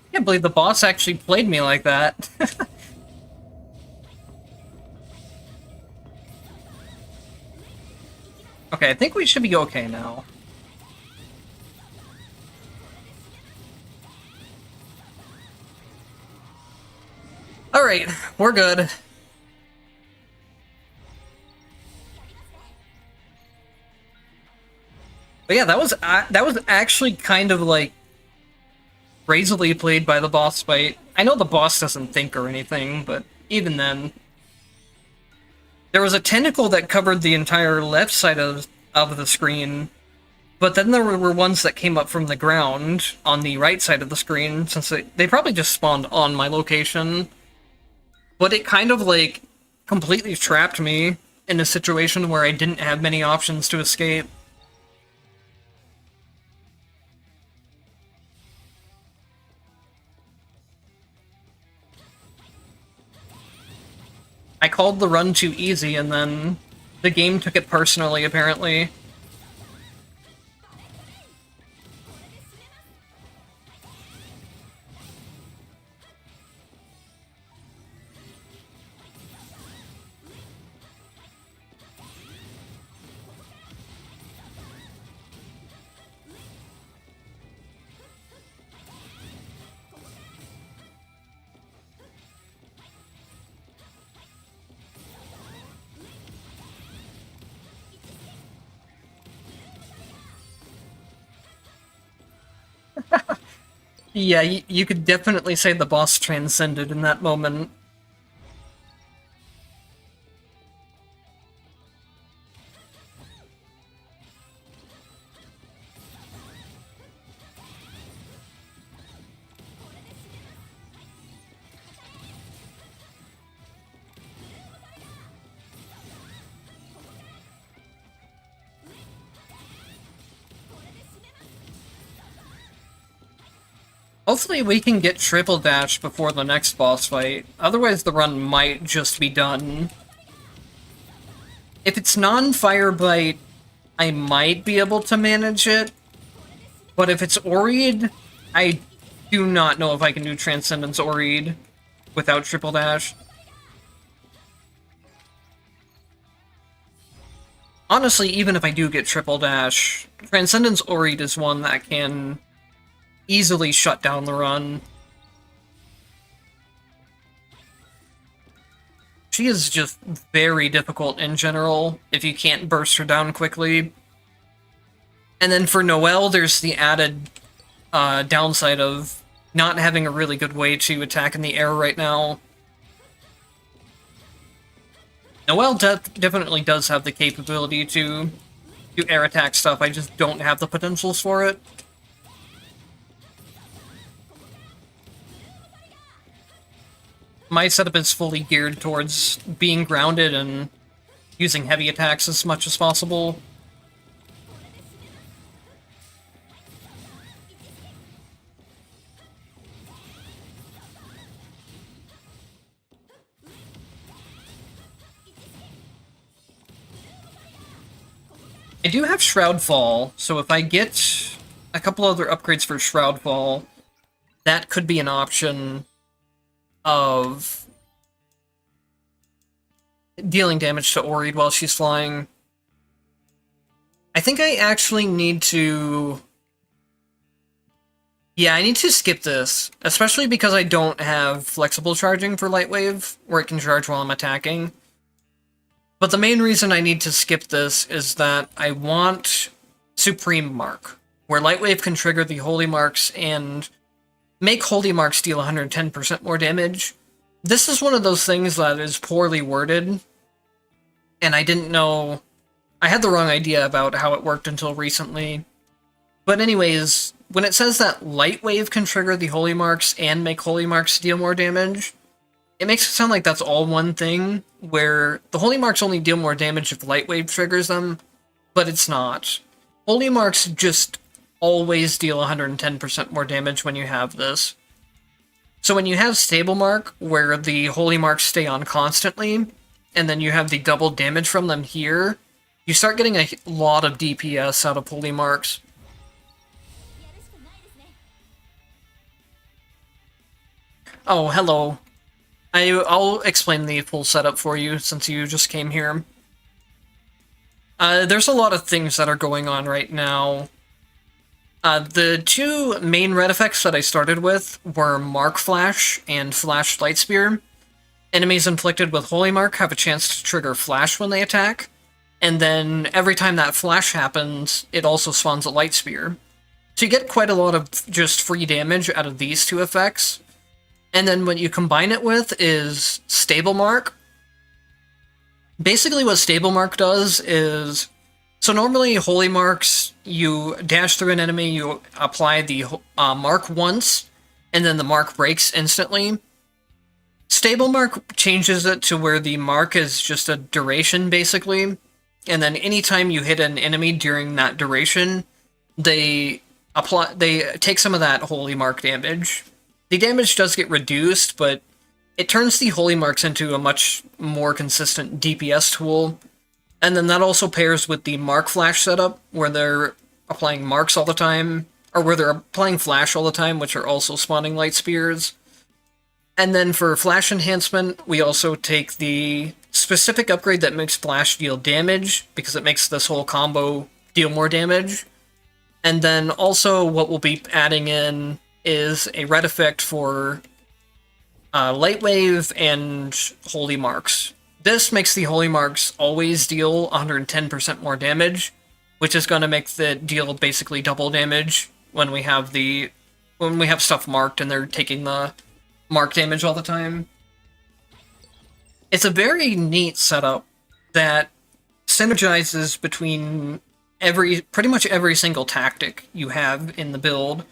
I can't believe the boss actually played me like that. Okay, I think we should be okay now. Alright, we're good. But yeah, that was actually kind of like crazily played by the boss fight. I know the boss doesn't think or anything, but even then. There was a tentacle that covered the entire left side of the screen, but then there were ones that came up from the ground on the right side of the screen, since they probably just spawned on my location. But it kind of, like, completely trapped me in a situation where I didn't have many options to escape. I called the run too easy, and then the game took it personally, apparently. Yeah, you could definitely say the boss transcended in that moment. Hopefully we can get triple dash before the next boss fight, otherwise the run might just be done. If it's non-fire bite, I might be able to manage it, but if it's Oried, I do not know if I can do Transcendence Oried without triple dash. Honestly, even if I do get triple dash, Transcendence Oried is one that can easily shut down the run. She is just very difficult in general if you can't burst her down quickly. And then for Noelle, there's the added downside of not having a really good way to attack in the air right now. Noelle definitely does have the capability to do air attack stuff, I just don't have the potentials for it. My setup is fully geared towards being grounded and using heavy attacks as much as possible. I do have Shroud Fall, so if I get a couple other upgrades for Shroud Fall, that could be an option of dealing damage to Oried while she's flying. I think I actually need to... Yeah, I need to skip this, especially because I don't have flexible charging for Light Wave, where it can charge while I'm attacking. But the main reason I need to skip this is that I want Supreme Mark, where Light Wave can trigger the Holy Marks and make Holy Marks deal 110% more damage. This is one of those things that is poorly worded, and I didn't know... I had the wrong idea about how it worked until recently. But anyways, when it says that Light Wave can trigger the Holy Marks and make Holy Marks deal more damage, it makes it sound like that's all one thing, where the Holy Marks only deal more damage if Light Wave triggers them, but it's not. Holy Marks just always deal 110% more damage when you have this. So when you have Stable Mark, where the Holy Marks stay on constantly, and then you have the double damage from them here, you start getting a lot of DPS out of Holy Marks. Oh, hello. I'll explain the full setup for you, since you just came here. There's a lot of things that are going on right now. The two main red effects that I started with were Mark Flash and Flash Light Spear. Enemies inflicted with Holy Mark have a chance to trigger Flash when they attack, and then every time that Flash happens, it also spawns a Light Spear. So you get quite a lot of just free damage out of these two effects. And then what you combine it with is Stable Mark. Basically what Stable Mark does is... So normally Holy Marks, you dash through an enemy, you apply the mark once, and then the mark breaks instantly. Stable Mark changes it to where the mark is just a duration, basically. And then anytime you hit an enemy during that duration, they take some of that Holy Mark damage. The damage does get reduced, but it turns the Holy Marks into a much more consistent DPS tool. And then that also pairs with the Mark Flash setup, where they're applying marks all the time, or where they're applying Flash all the time, which are also spawning Light Spears. And then for Flash enhancement, we also take the specific upgrade that makes Flash deal damage, because it makes this whole combo deal more damage. And then also what we'll be adding in is a red effect for Light Wave and Holy Marks. This makes the Holy Marks always deal 110% more damage, which is going to make the deal basically double damage when we have stuff marked and they're taking the mark damage all the time. It's a very neat setup that synergizes between pretty much every single tactic you have in the build.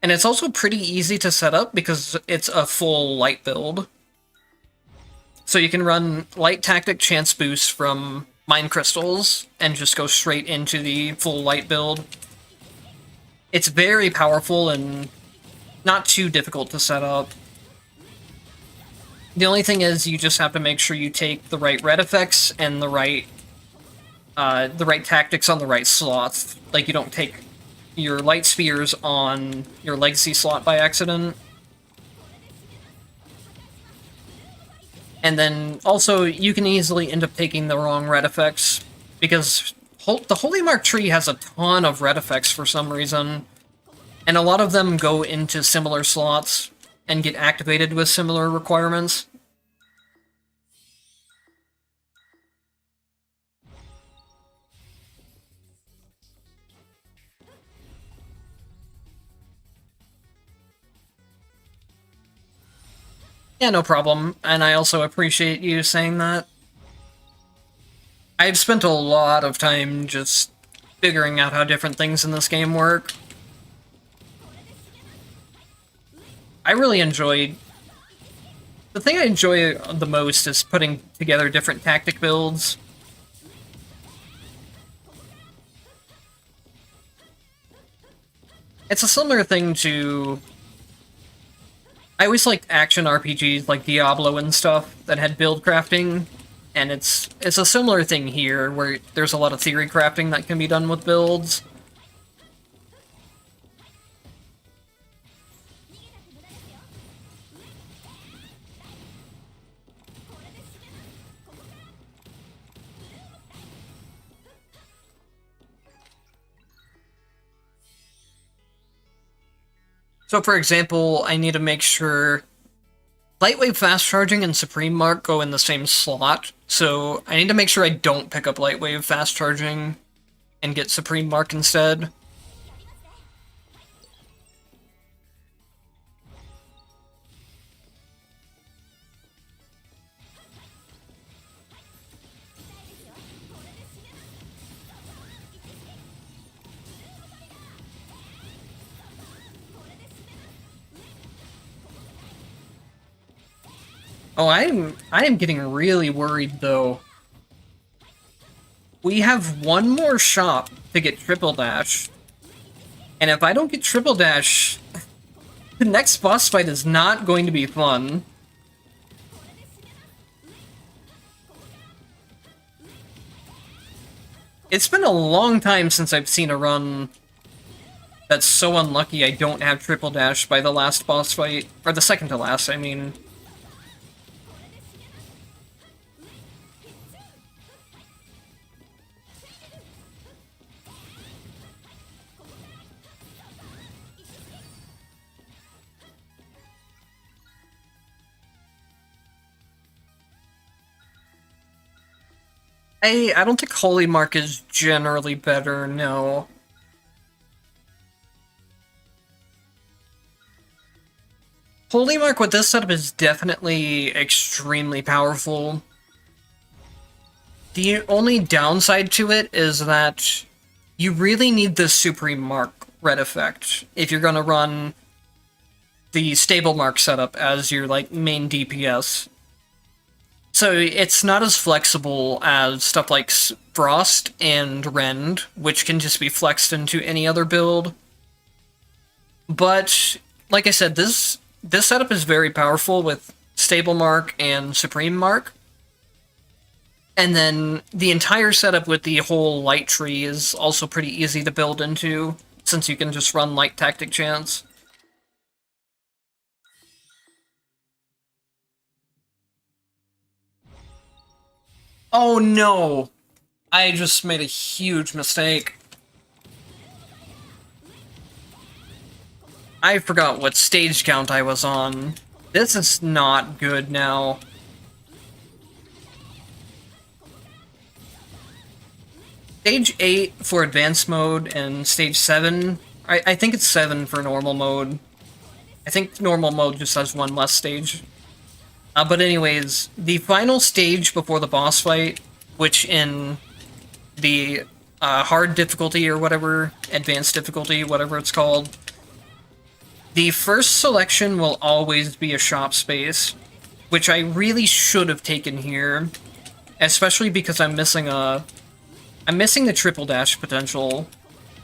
And it's also pretty easy to set up because it's a full light build. So you can run light tactic chance boost from Mind Crystals and just go straight into the full light build. It's very powerful and not too difficult to set up. The only thing is you just have to make sure you take the right red effects and the right tactics on the right slots. Like, you don't take your Light Spears on your Legacy slot by accident. And then, also, you can easily end up taking the wrong red effects, because the Holy Mark tree has a ton of red effects for some reason, and a lot of them go into similar slots and get activated with similar requirements. Yeah, no problem, and I also appreciate you saying that. I've spent a lot of time just figuring out how different things in this game work. I really enjoyed... The thing I enjoy the most is putting together different tactic builds. It's a similar thing to... I always liked action RPGs like Diablo and stuff that had build crafting, and it's a similar thing here, where there's a lot of theory crafting that can be done with builds. So for example, I need to make sure Lightwave Fast Charging and Supreme Mark go in the same slot, so I need to make sure I don't pick up Lightwave Fast Charging and get Supreme Mark instead. Oh, I am getting really worried, though. We have one more shop to get Triple Dash. And if I don't get Triple Dash, the next boss fight is not going to be fun. It's been a long time since I've seen a run that's so unlucky I don't have Triple Dash by the last boss fight. Or the second to last, I mean. I don't think Holy Mark is generally better, no. Holy Mark with this setup is definitely extremely powerful. The only downside to it is that you really need the Supreme Mark red effect if you're gonna run the Stable Mark setup as your like main DPS. So it's not as flexible as stuff like Frost and Rend, which can just be flexed into any other build. But like I said, this setup is very powerful with Stable Mark and Supreme Mark. And then the entire setup with the whole light tree is also pretty easy to build into, since you can just run light tactic chance. Oh no! I just made a huge mistake. I forgot what stage count I was on. This is not good now. Stage 8 for advanced mode and stage 7, I think it's 7 for normal mode. I think normal mode just has one less stage. But anyways, the final stage before the boss fight, which in the hard difficulty or whatever, advanced difficulty, whatever it's called, the first selection will always be a shop space, which I really should have taken here, especially because I'm missing the triple dash potential,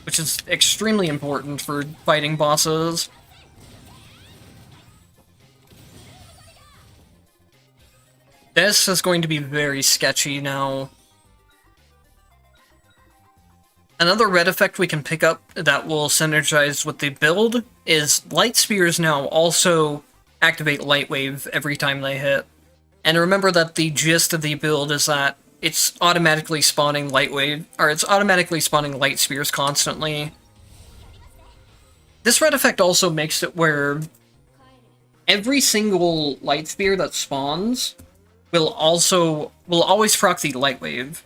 which is extremely important for fighting bosses. This is going to be very sketchy now. Another red effect we can pick up that will synergize with the build is Light Spears now also activate Light Wave every time they hit. And remember that the gist of the build is that it's automatically spawning Light Wave, or it's automatically spawning Light Spears constantly. This red effect also makes it where every single Light Spear that spawns will always proc the Light Wave.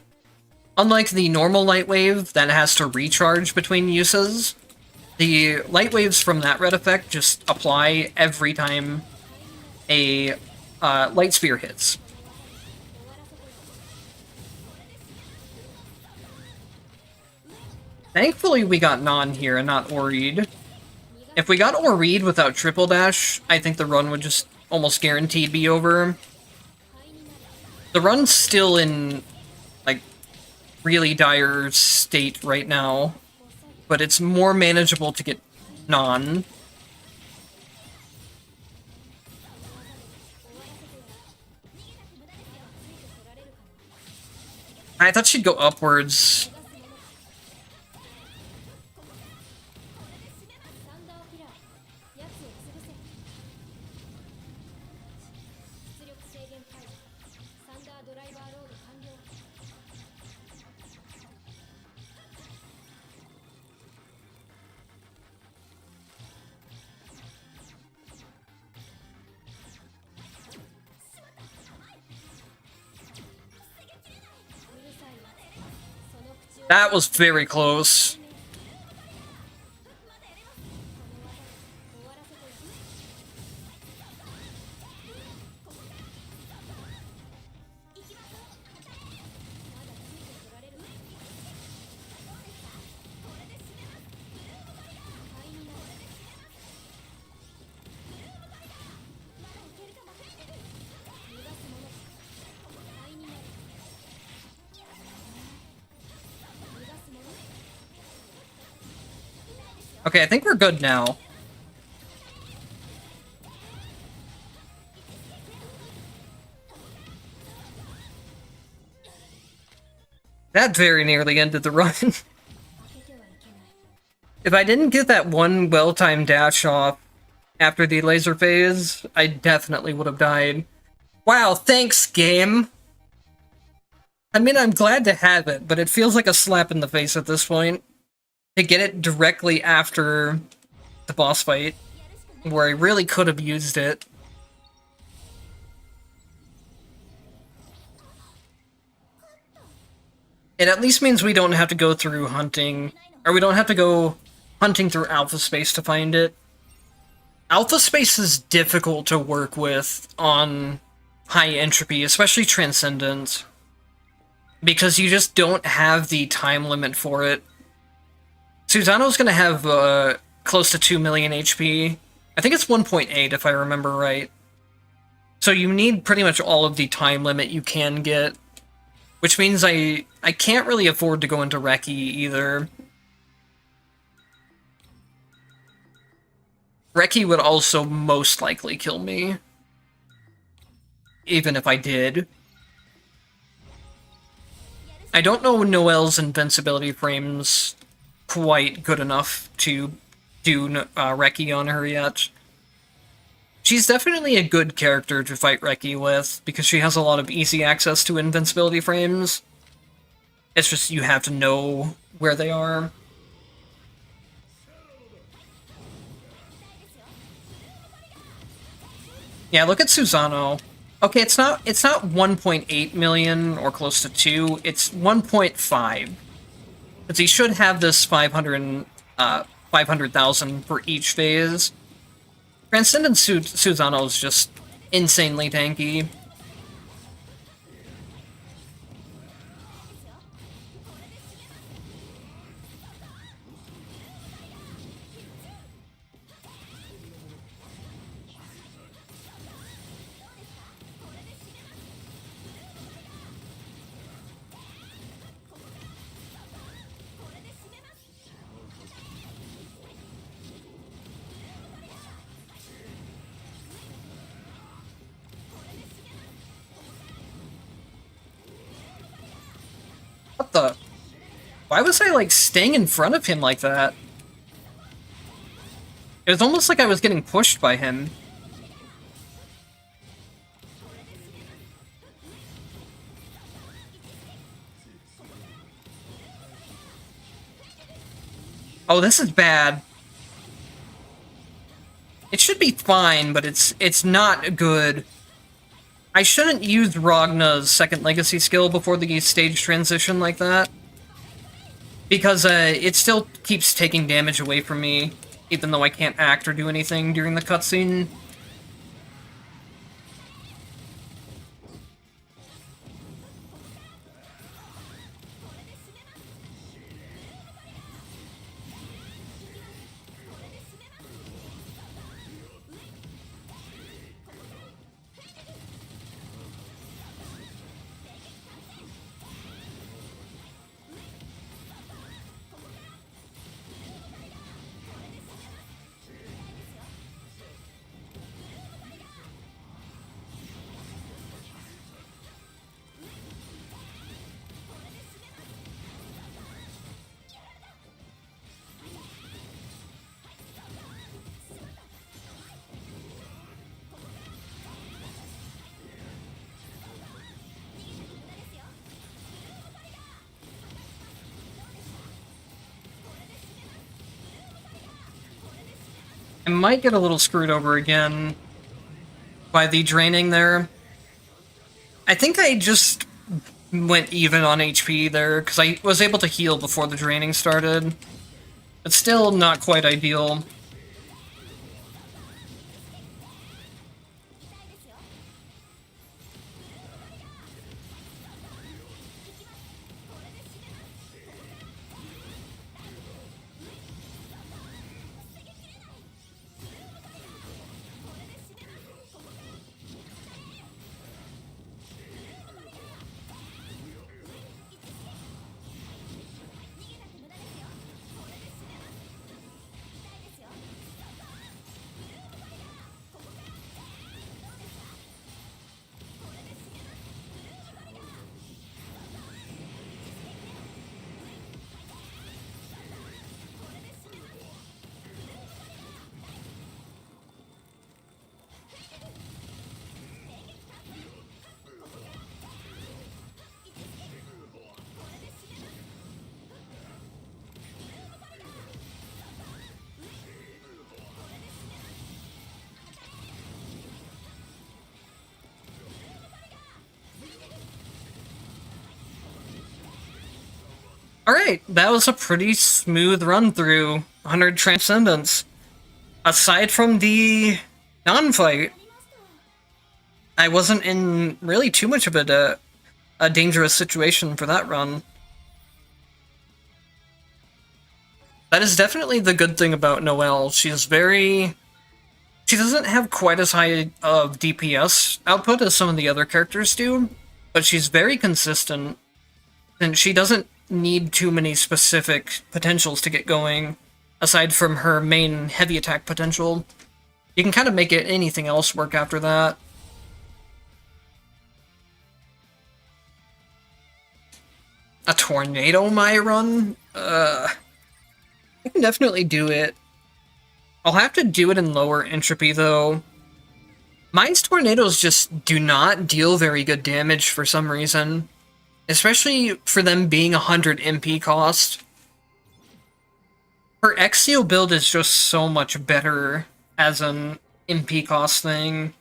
Unlike the normal Light Wave that has to recharge between uses, the Light Waves from that red effect just apply every time a Light Spear hits. Thankfully we got Non here and not Oreed. If we got Oreed without Triple Dash, I think the run would just almost guaranteed be over. The run's still in, like, really dire state right now, but it's more manageable to get Non. I thought she'd go upwards. That was very close. Okay, I think we're good now. That very nearly ended the run. If I didn't get that one well-timed dash off after the laser phase, I definitely would have died. Wow, thanks, game! I mean, I'm glad to have it, but it feels like a slap in the face at this point. To get it directly after the boss fight, where I really could have used it. It at least means we don't have to go through hunting, or we don't have to go hunting through alpha space to find it. Alpha space is difficult to work with on high entropy, especially Transcendent, because you just don't have the time limit for it. Susano's gonna have close to 2 million HP. I think it's 1.8 if I remember right. So you need pretty much all of the time limit you can get, which means I can't really afford to go into Reki either. Reki would also most likely kill me, even if I did. I don't know Noelle's invincibility frames quite good enough to do Reki on her yet. She's definitely a good character to fight Reki with, because she has a lot of easy access to invincibility frames. It's just you have to know where they are. Yeah, look at Susano. Okay, it's not 1.8 million or close to 2, it's 1.5. Because he should have this 500,000 for each phase. Transcendent Susano is just insanely tanky. What the? Why was I, like, staying in front of him like that? It was almost like I was getting pushed by him. Oh, this is bad. It should be fine, but it's not good. I shouldn't use Ragna's second legacy skill before the stage transition like that. Because it still keeps taking damage away from me, even though I can't act or do anything during the cutscene. I might get a little screwed over again by the draining there. I think I just went even on HP there, because I was able to heal before the draining started. It's still not quite ideal. Alright, that was a pretty smooth run through 100 Transcendence. aside from the non-fight, I wasn't in really too much of a dangerous situation for that run. That is definitely the good thing about Noelle. She doesn't have quite as high of DPS output as some of the other characters do, but she's very consistent, and she doesn't need too many specific potentials to get going, aside from her main heavy attack potential. You can kind of make it anything else work after that. A tornado my run? I can definitely do it. I'll have to do it in lower entropy, though. Mine's tornadoes just do not deal very good damage for some reason. Especially for them being 100 MP cost. Her Exio build is just so much better as an MP cost thing.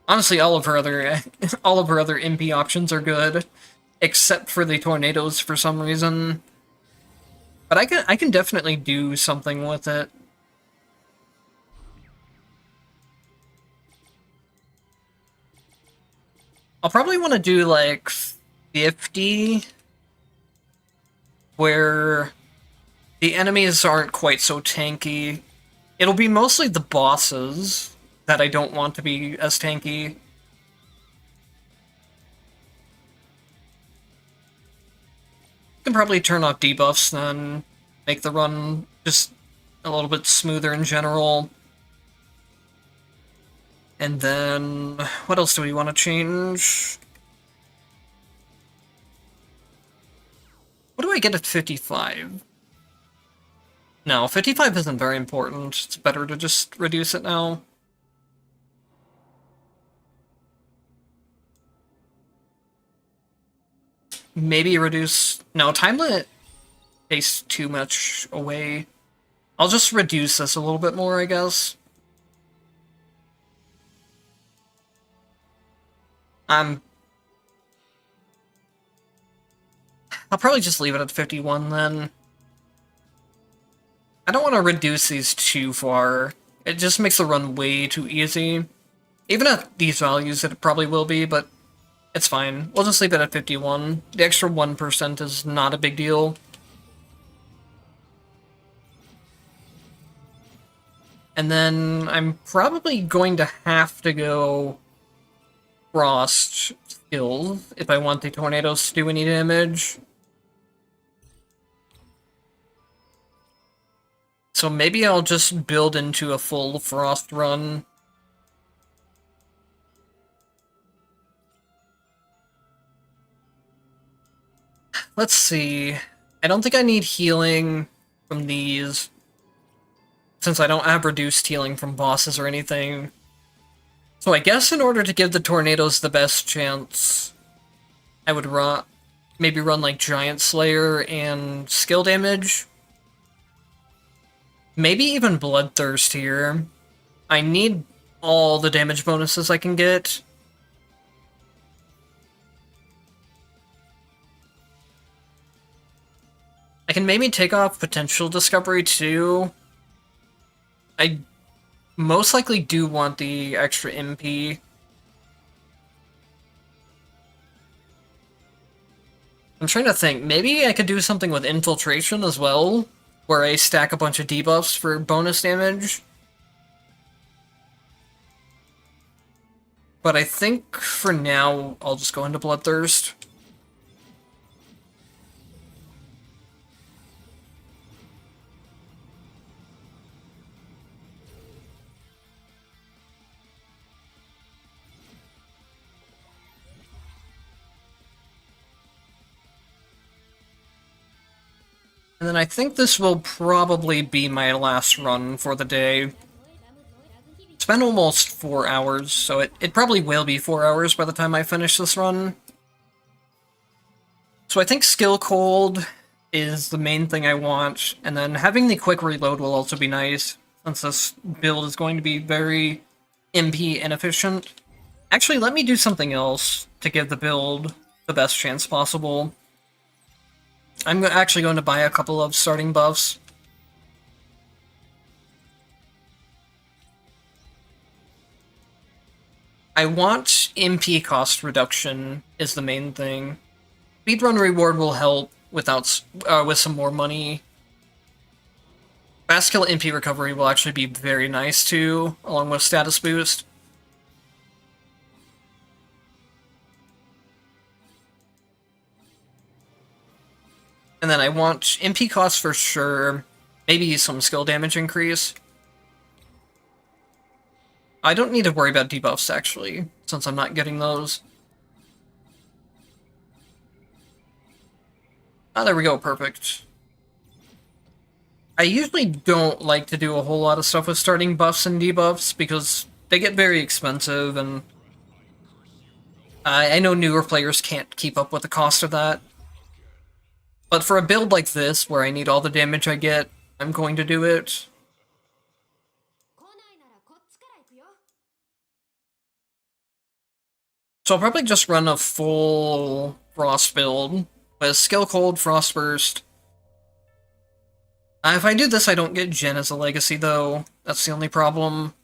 Honestly, all of her other MP options are good, except for the tornadoes for some reason. But I can definitely do something with it. I'll probably want to do like 50, where the enemies aren't quite so tanky. It'll be mostly the bosses that I don't want to be as tanky. Can probably turn off debuffs, then make the run just a little bit smoother in general. And then, what else do we want to change? What do I get at 55? No, 55 isn't very important. It's better to just reduce it now. Maybe reduce... No, time limit takes too much away. I'll just reduce this a little bit more, I guess. I'll probably just leave it at 51 then. I don't want to reduce these too far. It just makes the run way too easy. Even at these values, it probably will be, but it's fine. We'll just leave it at 51. The extra 1% is not a big deal. And then I'm probably going to have to go Frost skills if I want the tornadoes to do any damage. So maybe I'll just build into a full Frost run. Let's see. I don't think I need healing from these, since I don't have reduced healing from bosses or anything. So I guess in order to give the tornadoes the best chance, I would maybe run like Giant Slayer and skill damage. Maybe even Bloodthirst here. I need all the damage bonuses I can get. I can maybe take off Potential Discovery too. I most likely do want the extra MP. I'm trying to think. Maybe I could do something with Infiltration as well, where I stack a bunch of debuffs for bonus damage. But I think for now, I'll just go into Bloodthirst. And then I think this will probably be my last run for the day. It's been almost 4 hours, so it probably will be 4 hours by the time I finish this run. So I think Skill Cold is the main thing I want, and then having the quick reload will also be nice, since this build is going to be very MP inefficient. Actually, let me do something else to give the build the best chance possible. I'm actually going to buy a couple of starting buffs. I want MP cost reduction is the main thing. Speedrun reward will help without with some more money. Fast kill MP recovery will actually be very nice too, along with status boost. And then I want MP cost for sure, maybe some skill damage increase. I don't need to worry about debuffs actually, since I'm not getting those. Ah, there we go, perfect. I usually don't like to do a whole lot of stuff with starting buffs and debuffs because they get very expensive, and I know newer players can't keep up with the cost of that. But for a build like this, where I need all the damage I get, I'm going to do it. 来ないならこっちから行くよ。 So I'll probably just run a full Frost build with Skill Cold, Frost Burst. If I do this, I don't get Jhin as a legacy, though. That's the only problem.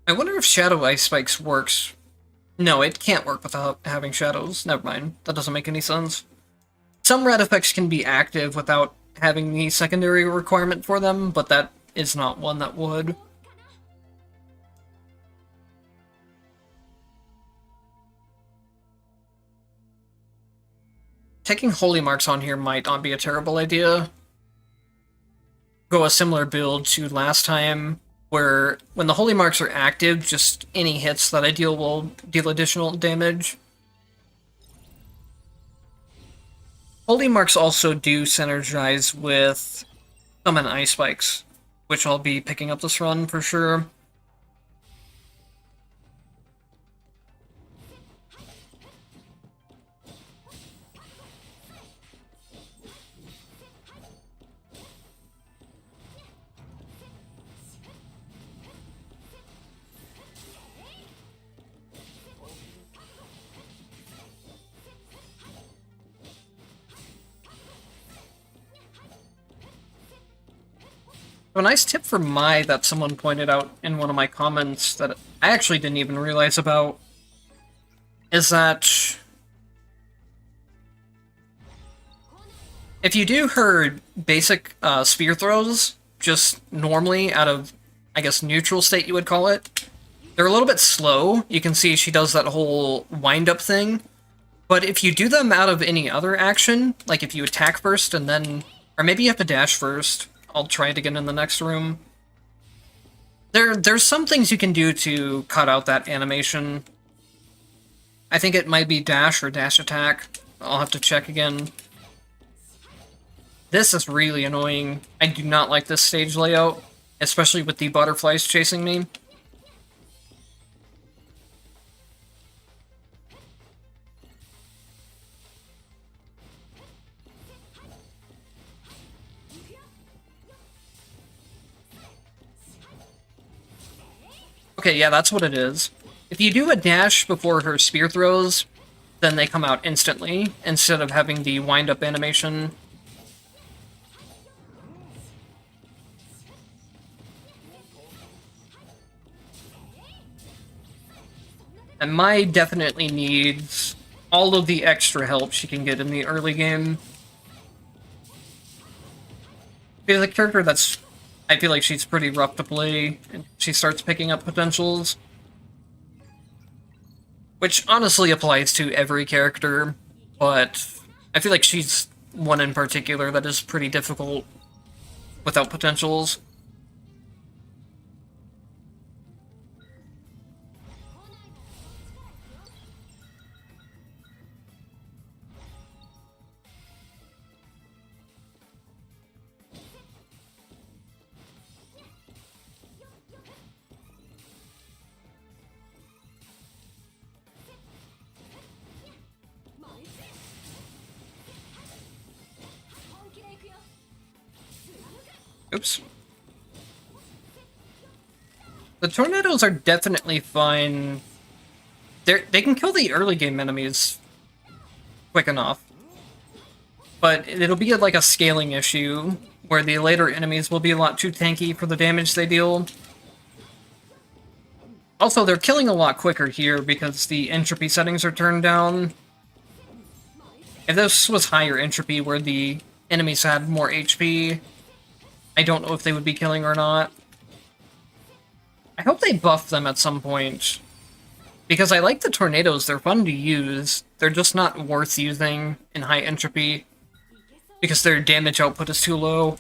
I wonder if Shadow Ice Spikes works. No, it can't work without having shadows. Never mind. That doesn't make any sense. Some red effects can be active without having the secondary requirement for them, but that is not one that would. Taking Holy Marks on here might not be a terrible idea. Go a similar build to last time, where when the Holy Marks are active, just any hits that I deal will deal additional damage. Holy Marks also do synergize with Summon Ice Spikes, which I'll be picking up this run for sure. A nice tip for Mai that someone pointed out in one of my comments that I actually didn't even realize about is that if you do her basic spear throws, just normally out of, I guess, neutral state you would call it, they're a little bit slow. You can see she does that whole wind-up thing. But if you do them out of any other action, like if you attack first and then... Or maybe you have to dash first. I'll try it again in the next room. There's some things you can do to cut out that animation. I think it might be dash or dash attack. I'll have to check again. This is really annoying. I do not like this stage layout, especially with the butterflies chasing me. Okay, yeah, that's what it is. If you do a dash before her spear throws, then they come out instantly, instead of having the wind-up animation. And Mai definitely needs all of the extra help she can get in the early game. She's a character that's... I feel like she's pretty rough to play, and she starts picking up potentials. Which honestly applies to every character, but I feel like she's one in particular that is pretty difficult without potentials. Oops. The tornadoes are definitely fine. They can kill the early game enemies quick enough. But it'll be like a scaling issue where the later enemies will be a lot too tanky for the damage they deal. Also, they're killing a lot quicker here because the entropy settings are turned down. If this was higher entropy where the enemies had more HP, I don't know if they would be killing or not. I hope they buff them at some point. Because I like the tornadoes, they're fun to use. They're just not worth using in high entropy. Because their damage output is too low.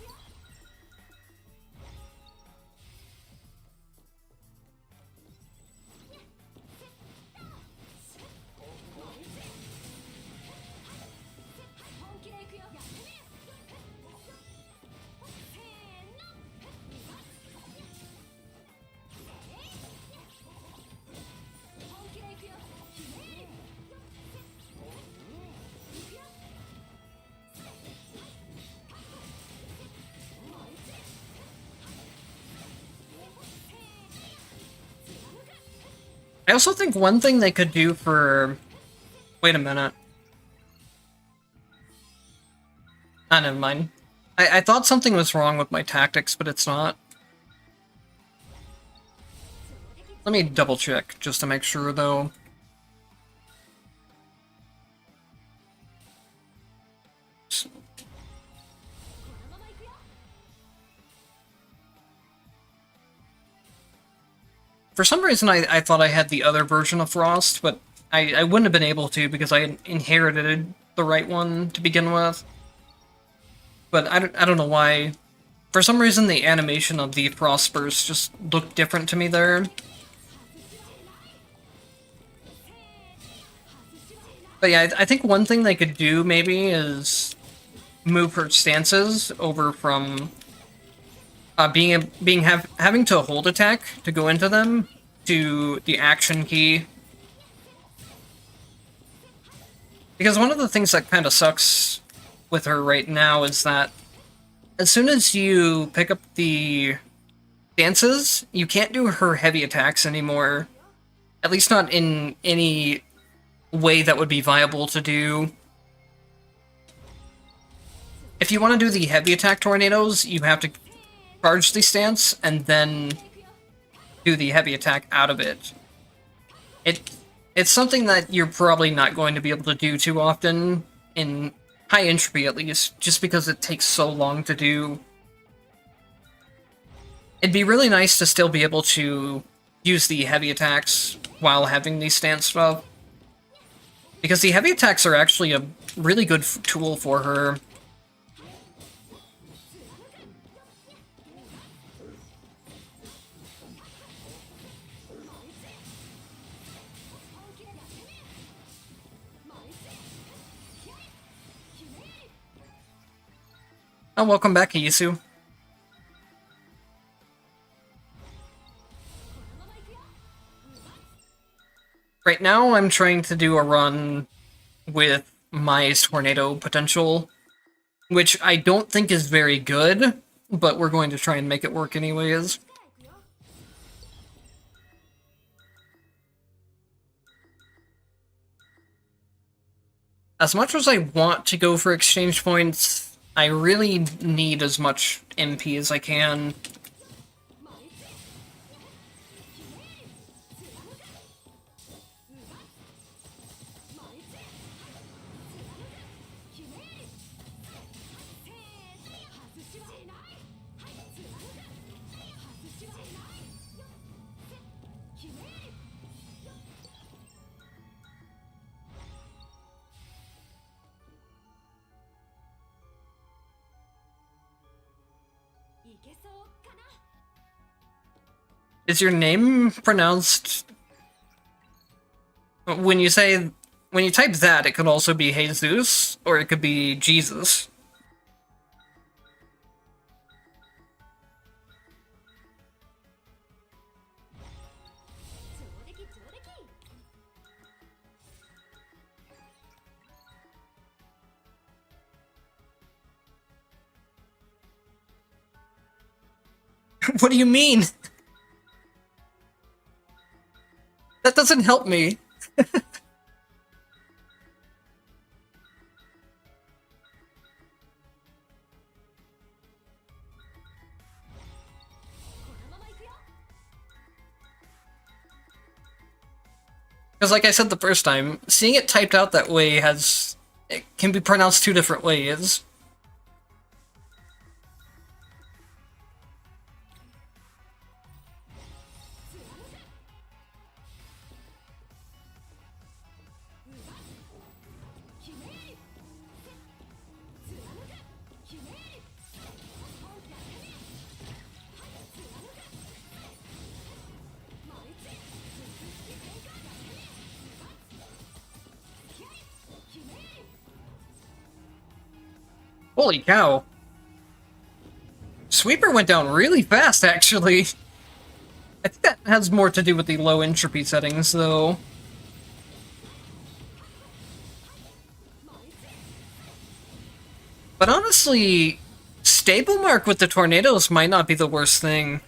I also think one thing they could do for... Wait a minute. Ah, never mind. I thought something was wrong with my tactics, but it's not. Let me double check, just to make sure, though. For some reason, I thought I had the other version of Frost, but I wouldn't have been able to because I inherited the right one to begin with. But I don't know why. For some reason, the animation of the Frost bursts just looked different to me there. But yeah, I think one thing they could do, maybe, is move her stances over from having to hold attack to go into them to the action key. Because one of the things that kind of sucks with her right now is that as soon as you pick up the stances, you can't do her heavy attacks anymore. At least not in any way that would be viable to do. If you want to do the heavy attack tornadoes, you have to charge the stance and then do the heavy attack out of it. It's something that you're probably not going to be able to do too often, in high entropy at least, just because it takes so long to do. It'd be really nice to still be able to use the heavy attacks while having the stance stuff. Because the heavy attacks are actually a really good tool for her. Oh, welcome back, Yisu. Right now, I'm trying to do a run with Mai's tornado potential, which I don't think is very good, but we're going to try and make it work anyways. As much as I want to go for exchange points, I really need as much MP as I can. Is your name pronounced... When you type that, it could also be Jesus, or it could be Jesus. What do you mean? That doesn't help me. Because like I said the first time, seeing it typed out that way it can be pronounced two different ways. Holy cow. Sweeper went down really fast, actually. I think that has more to do with the low entropy settings, though. But honestly, stable mark with the tornadoes might not be the worst thing.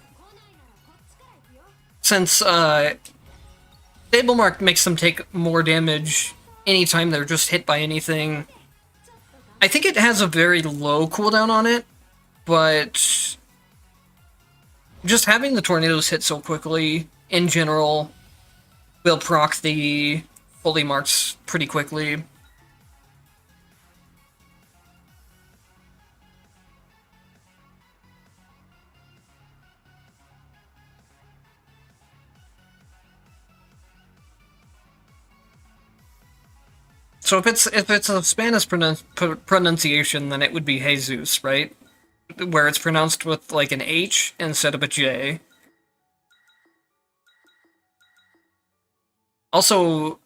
Since, stable mark makes them take more damage anytime they're just hit by anything. I think it has a very low cooldown on it, but just having the tornadoes hit so quickly, in general, will proc the fully marks pretty quickly. So if it's a Spanish pronunciation, then it would be Jesus, right? Where it's pronounced with like an H instead of a J. Also,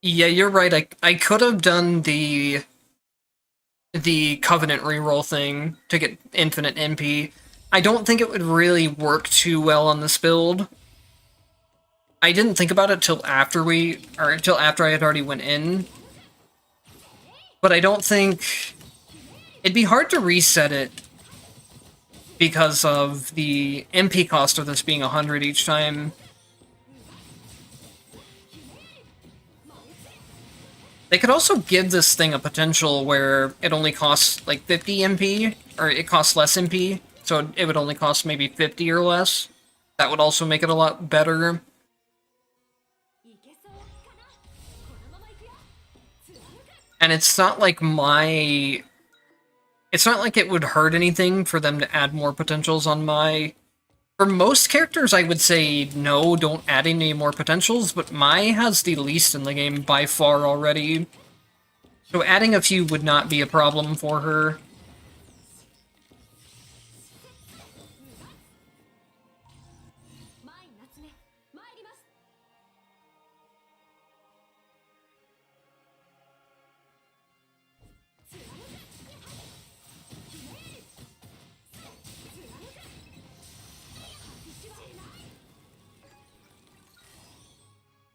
yeah, you're right. I could have done the Covenant reroll thing to get infinite MP. I don't think it would really work too well on this build. I didn't think about it till after I had already went in. But I don't think... It'd be hard to reset it because of the MP cost of this being 100 each time. They could also give this thing a potential where it only costs like 50 MP, or it costs less MP, so it would only cost maybe 50 or less. That would also make it a lot better. And it's not like it's not like it would hurt anything for them to add more potentials on my... For most characters, I would say no, don't add any more potentials, but Mai has the least in the game by far already. So adding a few would not be a problem for her.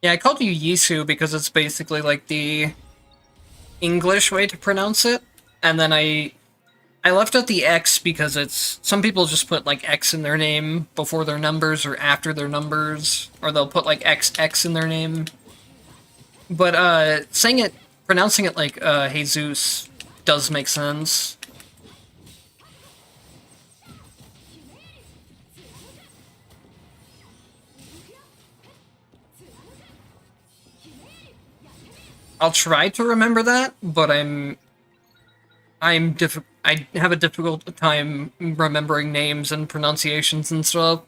Yeah, I called you Yisu because it's basically like the English way to pronounce it. And then I left out the X because it's... Some people just put like X in their name before their numbers or after their numbers. Or they'll put like XX in their name. But pronouncing it like Jesus does make sense. I'll try to remember that, but I have a difficult time remembering names and pronunciations and stuff.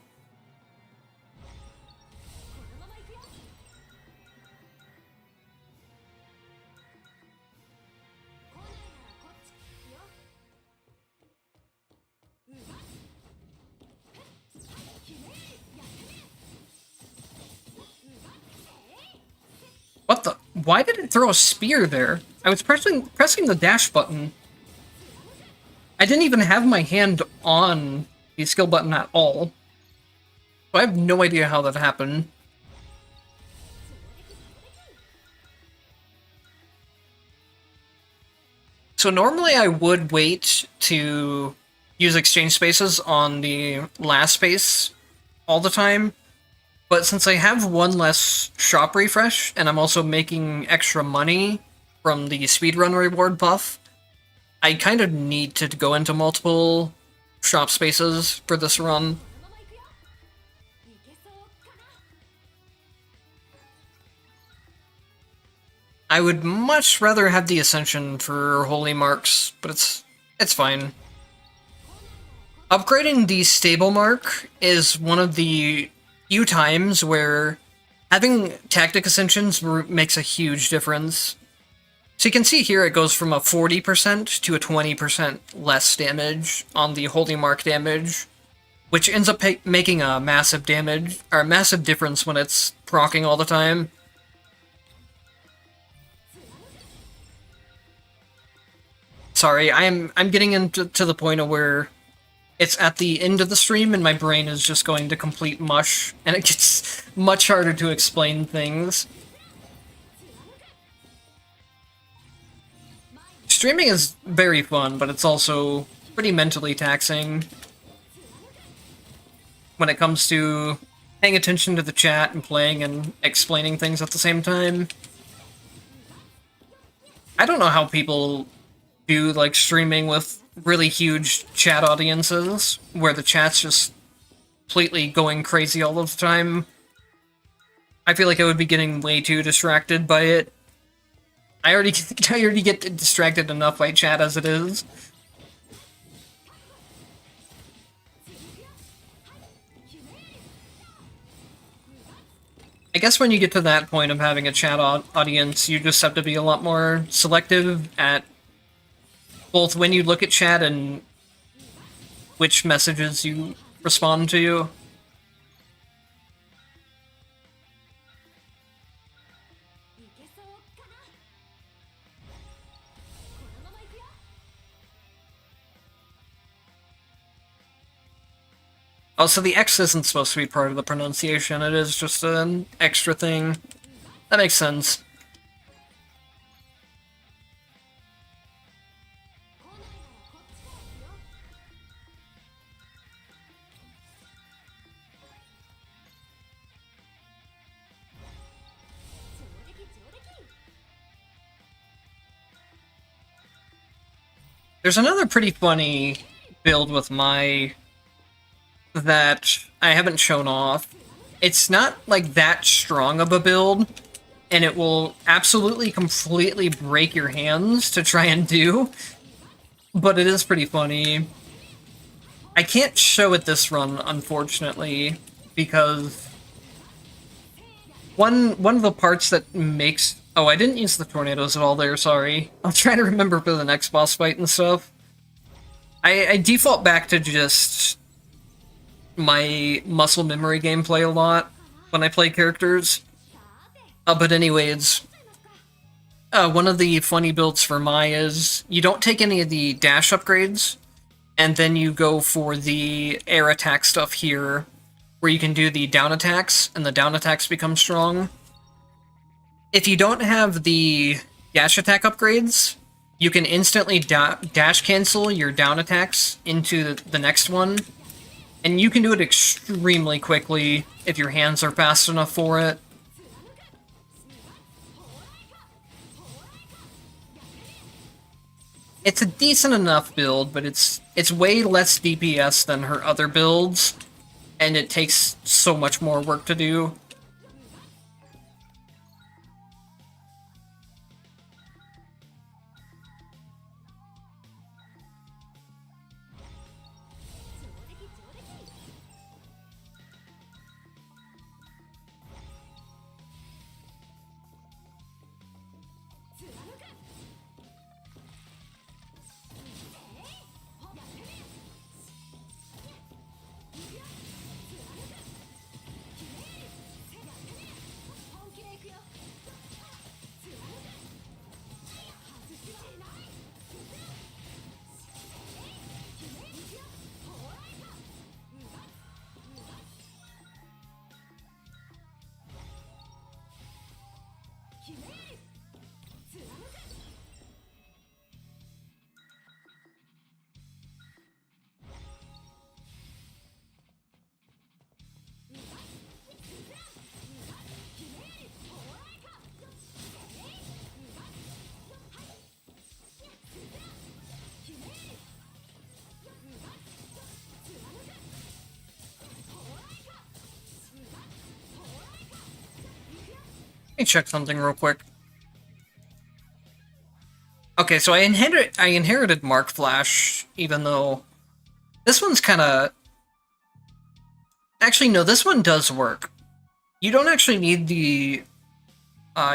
What the? Why did it throw a spear there? I was pressing the dash button. I didn't even have my hand on the skill button at all. So I have no idea how that happened. So normally I would wait to use exchange spaces on the last space all the time. But since I have one less shop refresh, and I'm also making extra money from the speedrun reward buff, I kind of need to go into multiple shop spaces for this run. I would much rather have the Ascension for Holy Marks, but it's fine. Upgrading the Stable Mark is one of the few times where having Tactic Ascensions makes a huge difference. So you can see here it goes from a 40% to a 20% less damage on the Holy Mark damage, which ends up making a massive damage, or a massive difference when it's proccing all the time. Sorry, I'm getting into the point of where it's at the end of the stream and my brain is just going to complete mush, and it gets much harder to explain things. Streaming is very fun, but it's also pretty mentally taxing when it comes to paying attention to the chat and playing and explaining things at the same time. I don't know how people do, like, streaming with really huge chat audiences, where the chat's just completely going crazy all of the time. I feel like I would be getting way too distracted by it. I already get distracted enough by chat as it is. I guess when you get to that point of having a chat audience, you just have to be a lot more selective at both when you look at chat and which messages you respond to. Oh, so the X isn't supposed to be part of the pronunciation, it is just an extra thing. That makes sense. There's another pretty funny build with Mai that I haven't shown off. It's not, like, that strong of a build, and it will absolutely completely break your hands to try and do, but it is pretty funny. I can't show it this run, unfortunately, because one of the parts that makes... Oh, I didn't use the tornadoes at all there, sorry. I'll try to remember for the next boss fight and stuff. I default back to just my muscle memory gameplay a lot when I play characters. But anyways, one of the funny builds for Mai is you don't take any of the dash upgrades, and then you go for the air attack stuff here, where you can do the down attacks, and the down attacks become strong. If you don't have the dash attack upgrades, you can instantly dash cancel your down attacks into the next one, and you can do it extremely quickly if your hands are fast enough for it. It's a decent enough build, but it's way less DPS than her other builds, and it takes so much more work to do. Let me check something real quick. Okay, so I inherited Mark Flash, even though this one's kind of... Actually, no, this one does work. You don't actually need the...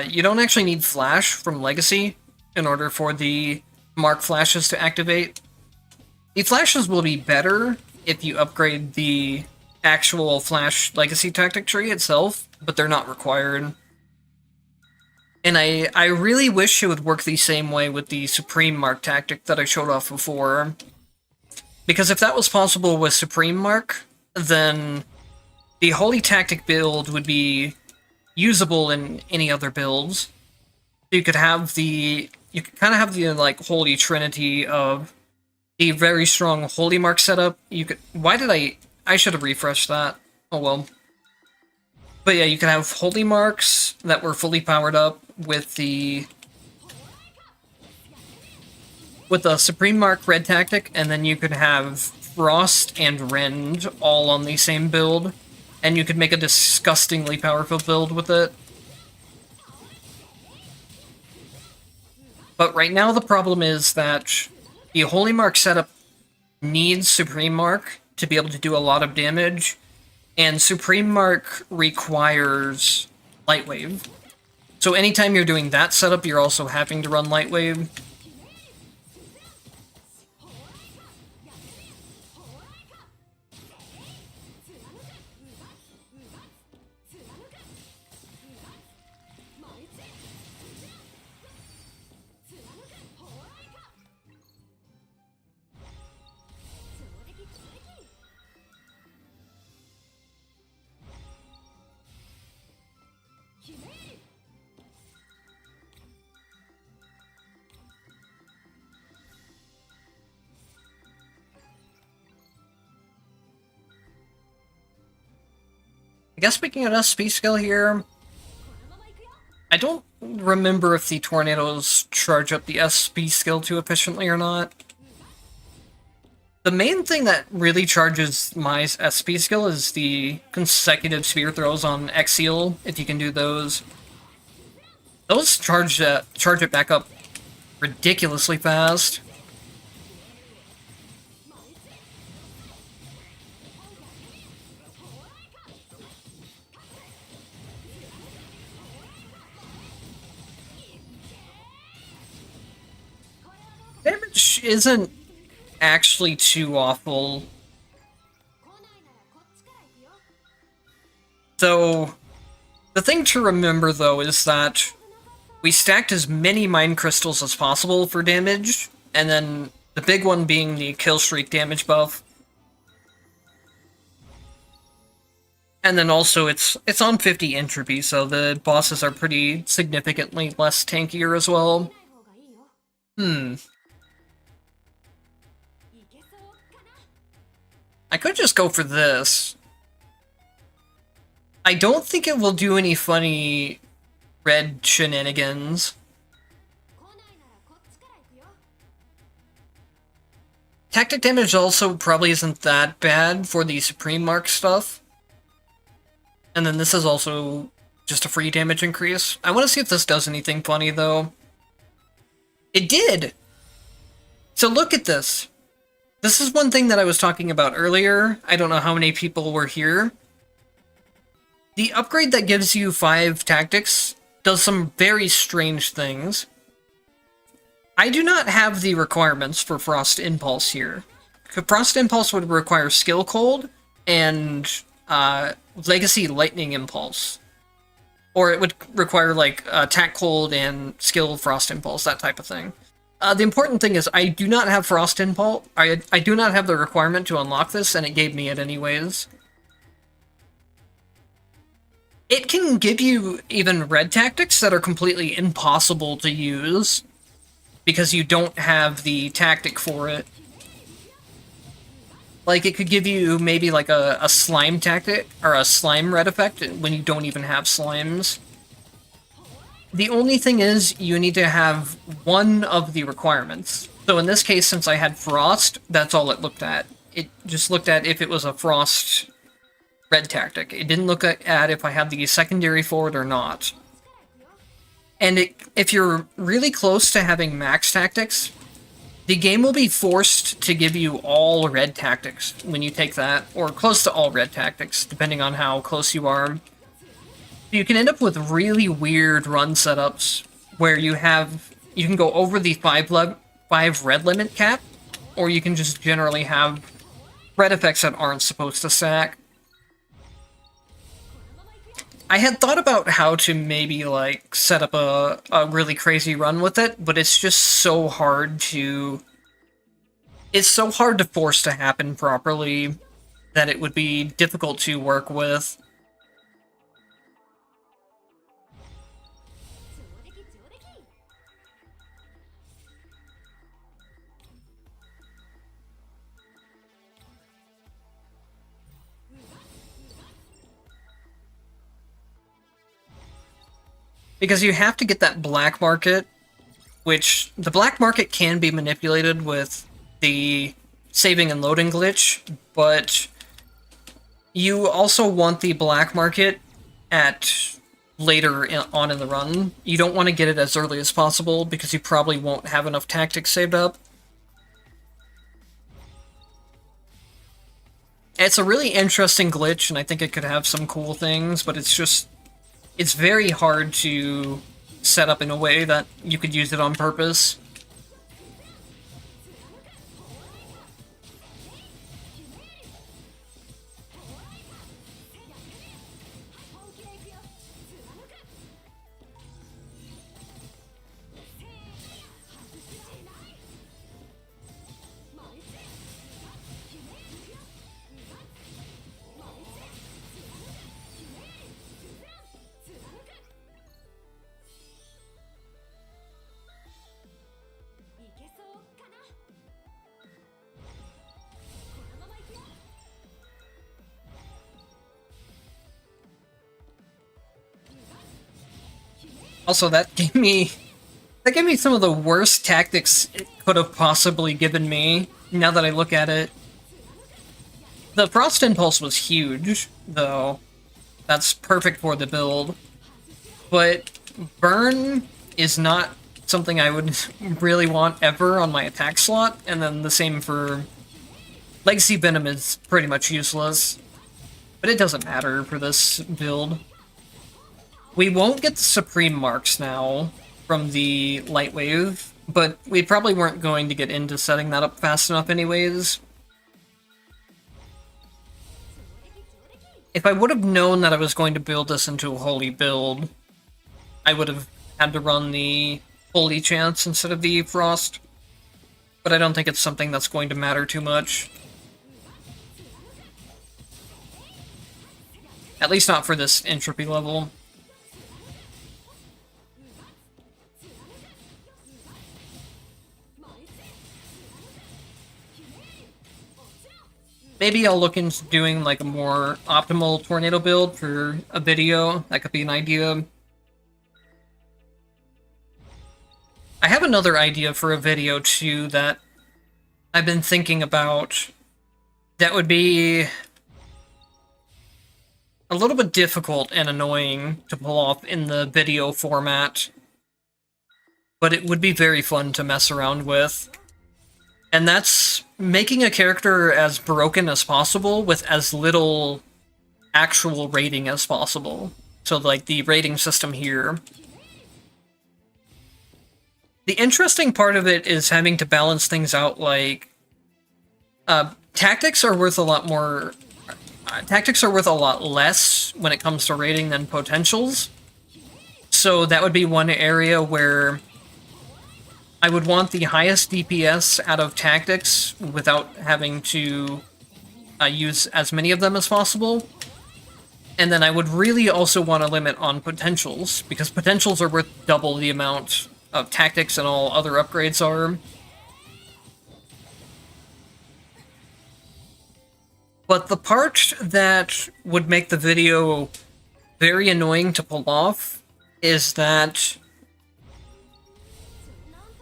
you don't actually need Flash from Legacy in order for the Mark Flashes to activate. The Flashes will be better if you upgrade the actual Flash Legacy tactic tree itself, but they're not required. And I really wish it would work the same way with the Supreme Mark tactic that I showed off before. Because if that was possible with Supreme Mark, then the Holy Tactic build would be usable in any other builds. You could have the... You could kind of have the, like, Holy Trinity of the very strong Holy Mark setup. You could... Why did I should have refreshed that. Oh well. But yeah, you can have Holy Marks that were fully powered up with the Supreme Mark Red Tactic, and then you could have Frost and Rend all on the same build, and you could make a disgustingly powerful build with it. But right now the problem is that the Holy Mark setup needs Supreme Mark to be able to do a lot of damage, and Supreme Mark requires Lightwave. So anytime you're doing that setup, you're also having to run Lightwave. I guess we can get SP skill here. I don't remember if the tornadoes charge up the SP skill too efficiently or not. The main thing that really charges my SP skill is the consecutive spear throws on Exil, if you can do those. Those charge it back up ridiculously fast. Damage isn't actually too awful. So, the thing to remember though is that we stacked as many Mind Crystals as possible for damage, and then the big one being the Kill Streak damage buff. And then also it's on 50 entropy, so the bosses are pretty significantly less tankier as well. I could just go for this. I don't think it will do any funny red shenanigans. Tactic damage also probably isn't that bad for the Supreme Mark stuff. And then this is also just a free damage increase. I want to see if this does anything funny, though. It did! So look at this. This is one thing that I was talking about earlier. I don't know how many people were here. The upgrade that gives you 5 tactics does some very strange things. I do not have the requirements for Frost Impulse here. Frost Impulse would require Skill Cold and Legacy Lightning Impulse. Or it would require, like, Attack Cold and Skill Frost Impulse, that type of thing. The important thing is I do not have Frost Impulse. I do not have the requirement to unlock this, and it gave me it anyways. It can give you even red tactics that are completely impossible to use because you don't have the tactic for it. Like, it could give you maybe like a slime tactic, or a slime red effect when you don't even have slimes. The only thing is, you need to have one of the requirements. So in this case, since I had Frost, that's all it looked at. It just looked at if it was a Frost red tactic. It didn't look at if I had the secondary for it or not. And if you're really close to having max tactics, the game will be forced to give you all red tactics when you take that, or close to all red tactics, depending on how close you are. You can end up with really weird run setups where you can go over the 5 red limit cap, or you can just generally have red effects that aren't supposed to stack. I had thought about how to maybe, like, set up a really crazy run with it, but it's just so hard to... It's so hard to force to happen properly that it would be difficult to work with. Because you have to get that black market, which the black market can be manipulated with the saving and loading glitch, but you also want the black market at later on in the run. You don't want to get it as early as possible because you probably won't have enough tactics saved up. It's a really interesting glitch, and I think it could have some cool things, but it's very hard to set up in a way that you could use it on purpose. Also, that gave me some of the worst tactics it could have possibly given me, now that I look at it. The Frost Impulse was huge, though. That's perfect for the build. But Burn is not something I would really want ever on my attack slot, and then the same for... Legacy Venom is pretty much useless. But it doesn't matter for this build. We won't get the Supreme marks now from the Light Wave, but we probably weren't going to get into setting that up fast enough anyways. If I would have known that I was going to build this into a holy build, I would have had to run the holy chance instead of the frost. But I don't think it's something that's going to matter too much. At least not for this entropy level. Maybe I'll look into doing like a more optimal tornado build for a video. That could be an idea. I have another idea for a video too that I've been thinking about that would be a little bit difficult and annoying to pull off in the video format, but it would be very fun to mess around with. And that's making a character as broken as possible with as little actual rating as possible. So, like, the rating system here. The interesting part of it is having to balance things out, like... tactics are worth a lot more... tactics are worth a lot less when it comes to rating than potentials. So that would be one area where I would want the highest DPS out of tactics without having to use as many of them as possible. And then I would really also want a limit on potentials, because potentials are worth double the amount of tactics and all other upgrades are. But the part that would make the video very annoying to pull off is that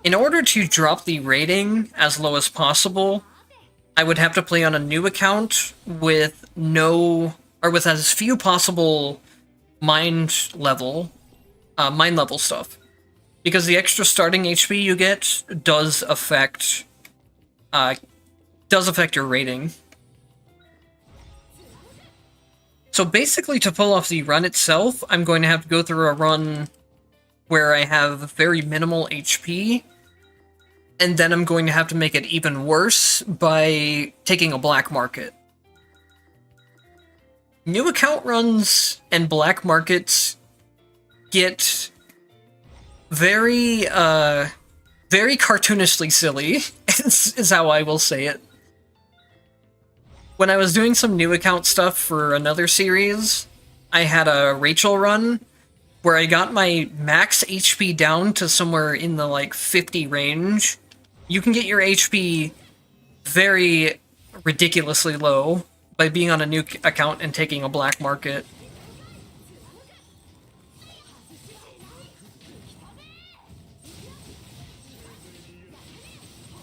in order to drop the rating as low as possible, I would have to play on a new account with as few possible mind level stuff. because the extra starting HP you get does affect your rating. So basically, to pull off the run itself, I'm going to have to go through a run where I have very minimal HP, and then I'm going to have to make it even worse by taking a black market. New account runs and black markets get very cartoonishly silly, is how I will say it. When I was doing some new account stuff for another series, I had a Rachel run where I got my max HP down to somewhere in the like 50 range. You can get your HP very ridiculously low by being on a new account and taking a black market.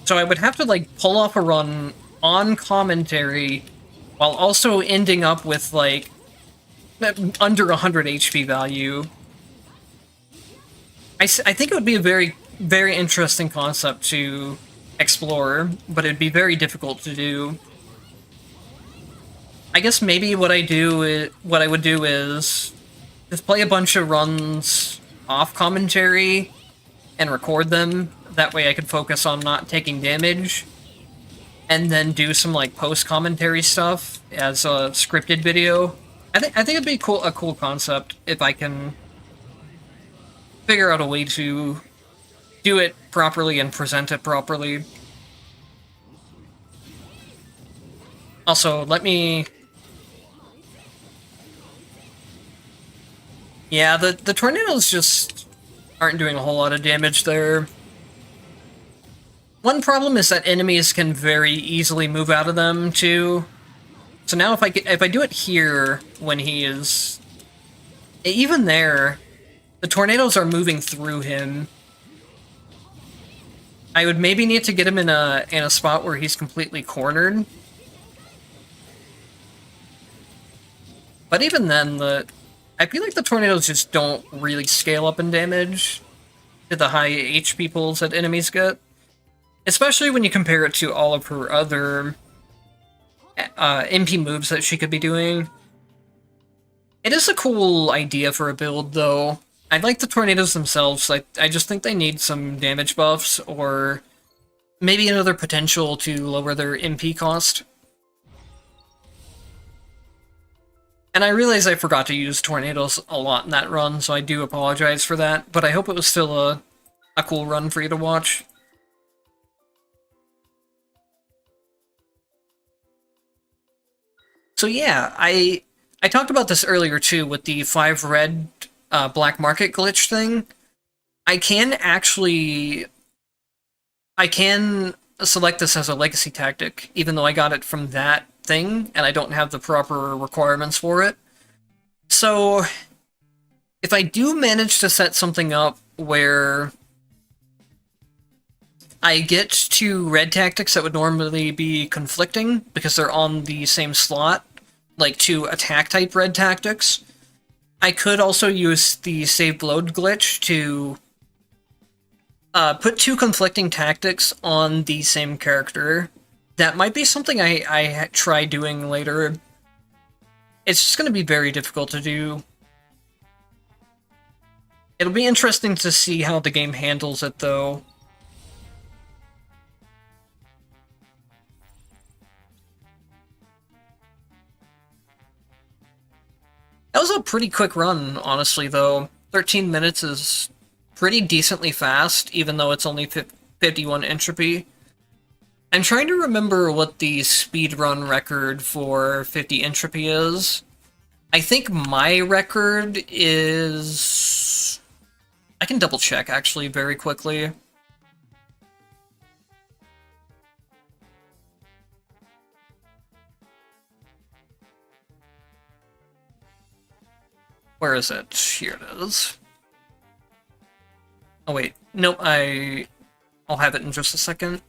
So I would have to like pull off a run on commentary while also ending up with like under 100 HP value. I think it would be a very, very interesting concept to explore, but it'd be very difficult to do. I guess maybe what I would do is just play a bunch of runs off commentary and record them. That way I could focus on not taking damage, and then do some like post-commentary stuff as a scripted video. I think it'd be a cool concept if I can figure out a way to do it properly and present it properly. Also, let me... Yeah, the tornadoes just aren't doing a whole lot of damage there. One problem is that enemies can very easily move out of them, too. So now if I do it here, when he is... Even there, the tornadoes are moving through him. I would maybe need to get him in a spot where he's completely cornered. But even then, I feel like the tornadoes just don't really scale up in damage to the high HP pulls that enemies get. Especially when you compare it to all of her other MP moves that she could be doing. It is a cool idea for a build, though. I like the tornadoes themselves. I just think they need some damage buffs, or maybe another potential to lower their MP cost. And I realize I forgot to use tornadoes a lot in that run, so I do apologize for that, but I hope it was still a cool run for you to watch. So yeah, I talked about this earlier too with the 5 red black market glitch thing. I can select this as a legacy tactic, even though I got it from that thing, and I don't have the proper requirements for it. So, if I do manage to set something up where I get 2 red tactics that would normally be conflicting, because they're on the same slot, like 2 attack-type red tactics, I could also use the save load glitch to put 2 conflicting tactics on the same character. That might be something I try doing later. It's just going to be very difficult to do. It'll be interesting to see how the game handles it, though. That was a pretty quick run, honestly, though. 13 minutes is pretty decently fast, even though it's only 51 entropy. I'm trying to remember what the speedrun record for 50 entropy is. I think my record is... I can double check, actually, very quickly. Where is it? Here it is. Oh wait, nope, I'll have it in just a second.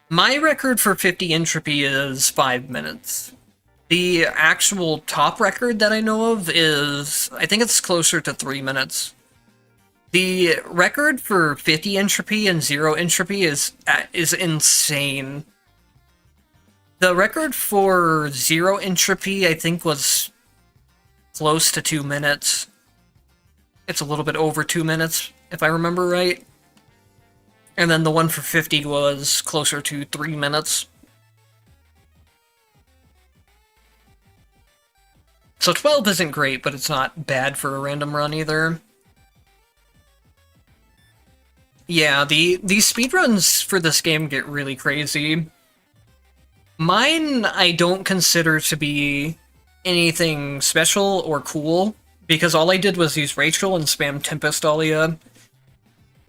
My record for 50 entropy is 5 minutes. The actual top record that I know of is, I think it's closer to 3 minutes. The record for 50 entropy and 0 entropy is insane. The record for 0 entropy, I think, was close to 2 minutes. It's a little bit over 2 minutes, if I remember right. And then the one for 50 was closer to 3 minutes. So 12 isn't great, but it's not bad for a random run either. Yeah, these speedruns for this game get really crazy. Mine, I don't consider to be anything special or cool, because all I did was use Rachel and spam Tempest Dahlia.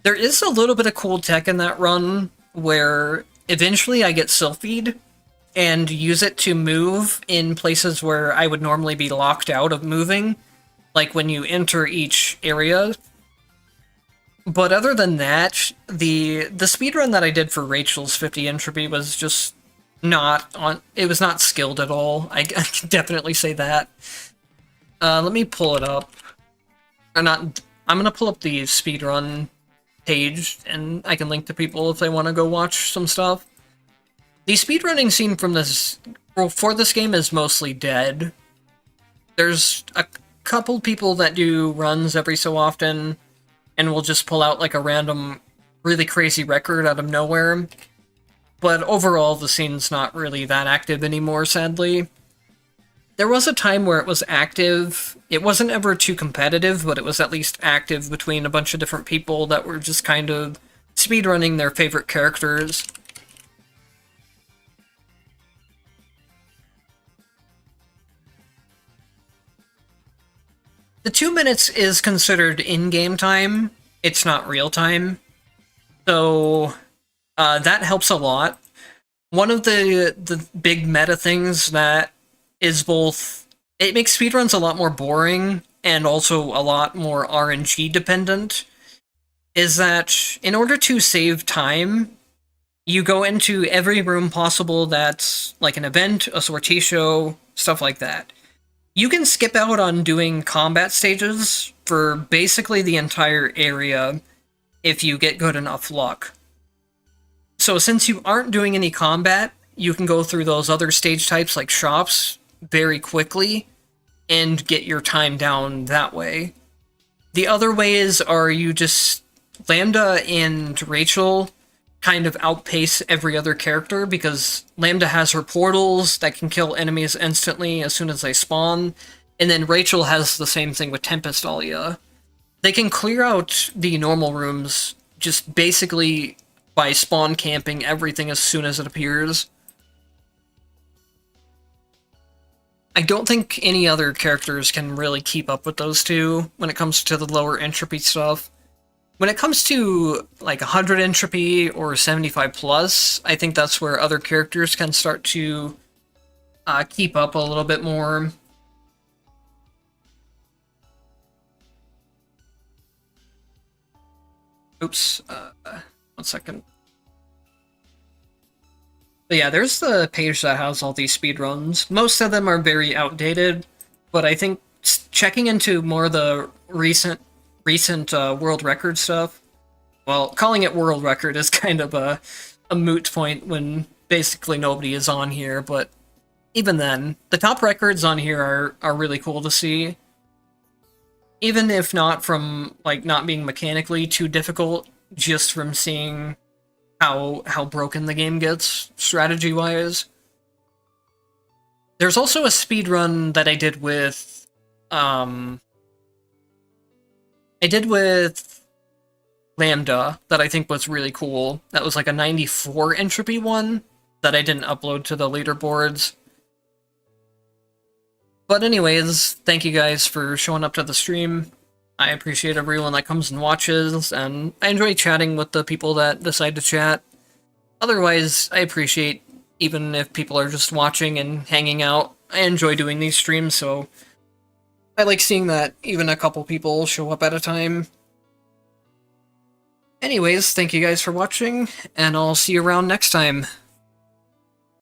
There is a little bit of cool tech in that run, where eventually I get Sylphied, and use it to move in places where I would normally be locked out of moving, like when you enter each area. But other than that, the speedrun that I did for Rachel's 50 entropy was just not on. It was not skilled at all. I can definitely say that. Let me pull it up. Or not. I'm gonna pull up the speedrun page, and I can link to people if they want to go watch some stuff. The speedrunning scene from this for this game is mostly dead. There's a couple people that do runs every so often, and will just pull out like a random, really crazy record out of nowhere. But overall, the scene's not really that active anymore, sadly. There was a time where it was active. It wasn't ever too competitive, but it was at least active between a bunch of different people that were just kind of speedrunning their favorite characters. The 2 minutes is considered in-game time. It's not real time. So that helps a lot. One of the big meta things that is both... It makes speedruns a lot more boring and also a lot more RNG dependent, is that in order to save time, you go into every room possible that's like an event, a sortie show, stuff like that. You can skip out on doing combat stages for basically the entire area if you get good enough luck. So since you aren't doing any combat, you can go through those other stage types like shops very quickly and get your time down that way. The other ways are you just... Lambda and Rachel kind of outpace every other character because Lambda has her portals that can kill enemies instantly as soon as they spawn, and then Rachel has the same thing with Tempest Dahlia. They can clear out the normal rooms just basically by spawn camping everything as soon as it appears. I don't think any other characters can really keep up with those two when it comes to the lower entropy stuff. When it comes to like 100 entropy or 75 plus, I think that's where other characters can start to keep up a little bit more. Oops, 1 second. But yeah, there's the page that has all these speedruns. Most of them are very outdated, but I think checking into more of the recent world record stuff, well, calling it world record is kind of a moot point when basically nobody is on here, but even then, the top records on here are really cool to see. Even if not from, like, not being mechanically too difficult, just from seeing how broken the game gets, strategy-wise. There's also a speedrun that I did with, Lambda that I think was really cool. That was like a 94 entropy one that I didn't upload to the leaderboards. But anyways, thank you guys for showing up to the stream. I appreciate everyone that comes and watches, and I enjoy chatting with the people that decide to chat. Otherwise, I appreciate even if people are just watching and hanging out. I enjoy doing these streams, so I like seeing that even a couple people show up at a time. Anyways, thank you guys for watching, and I'll see you around next time.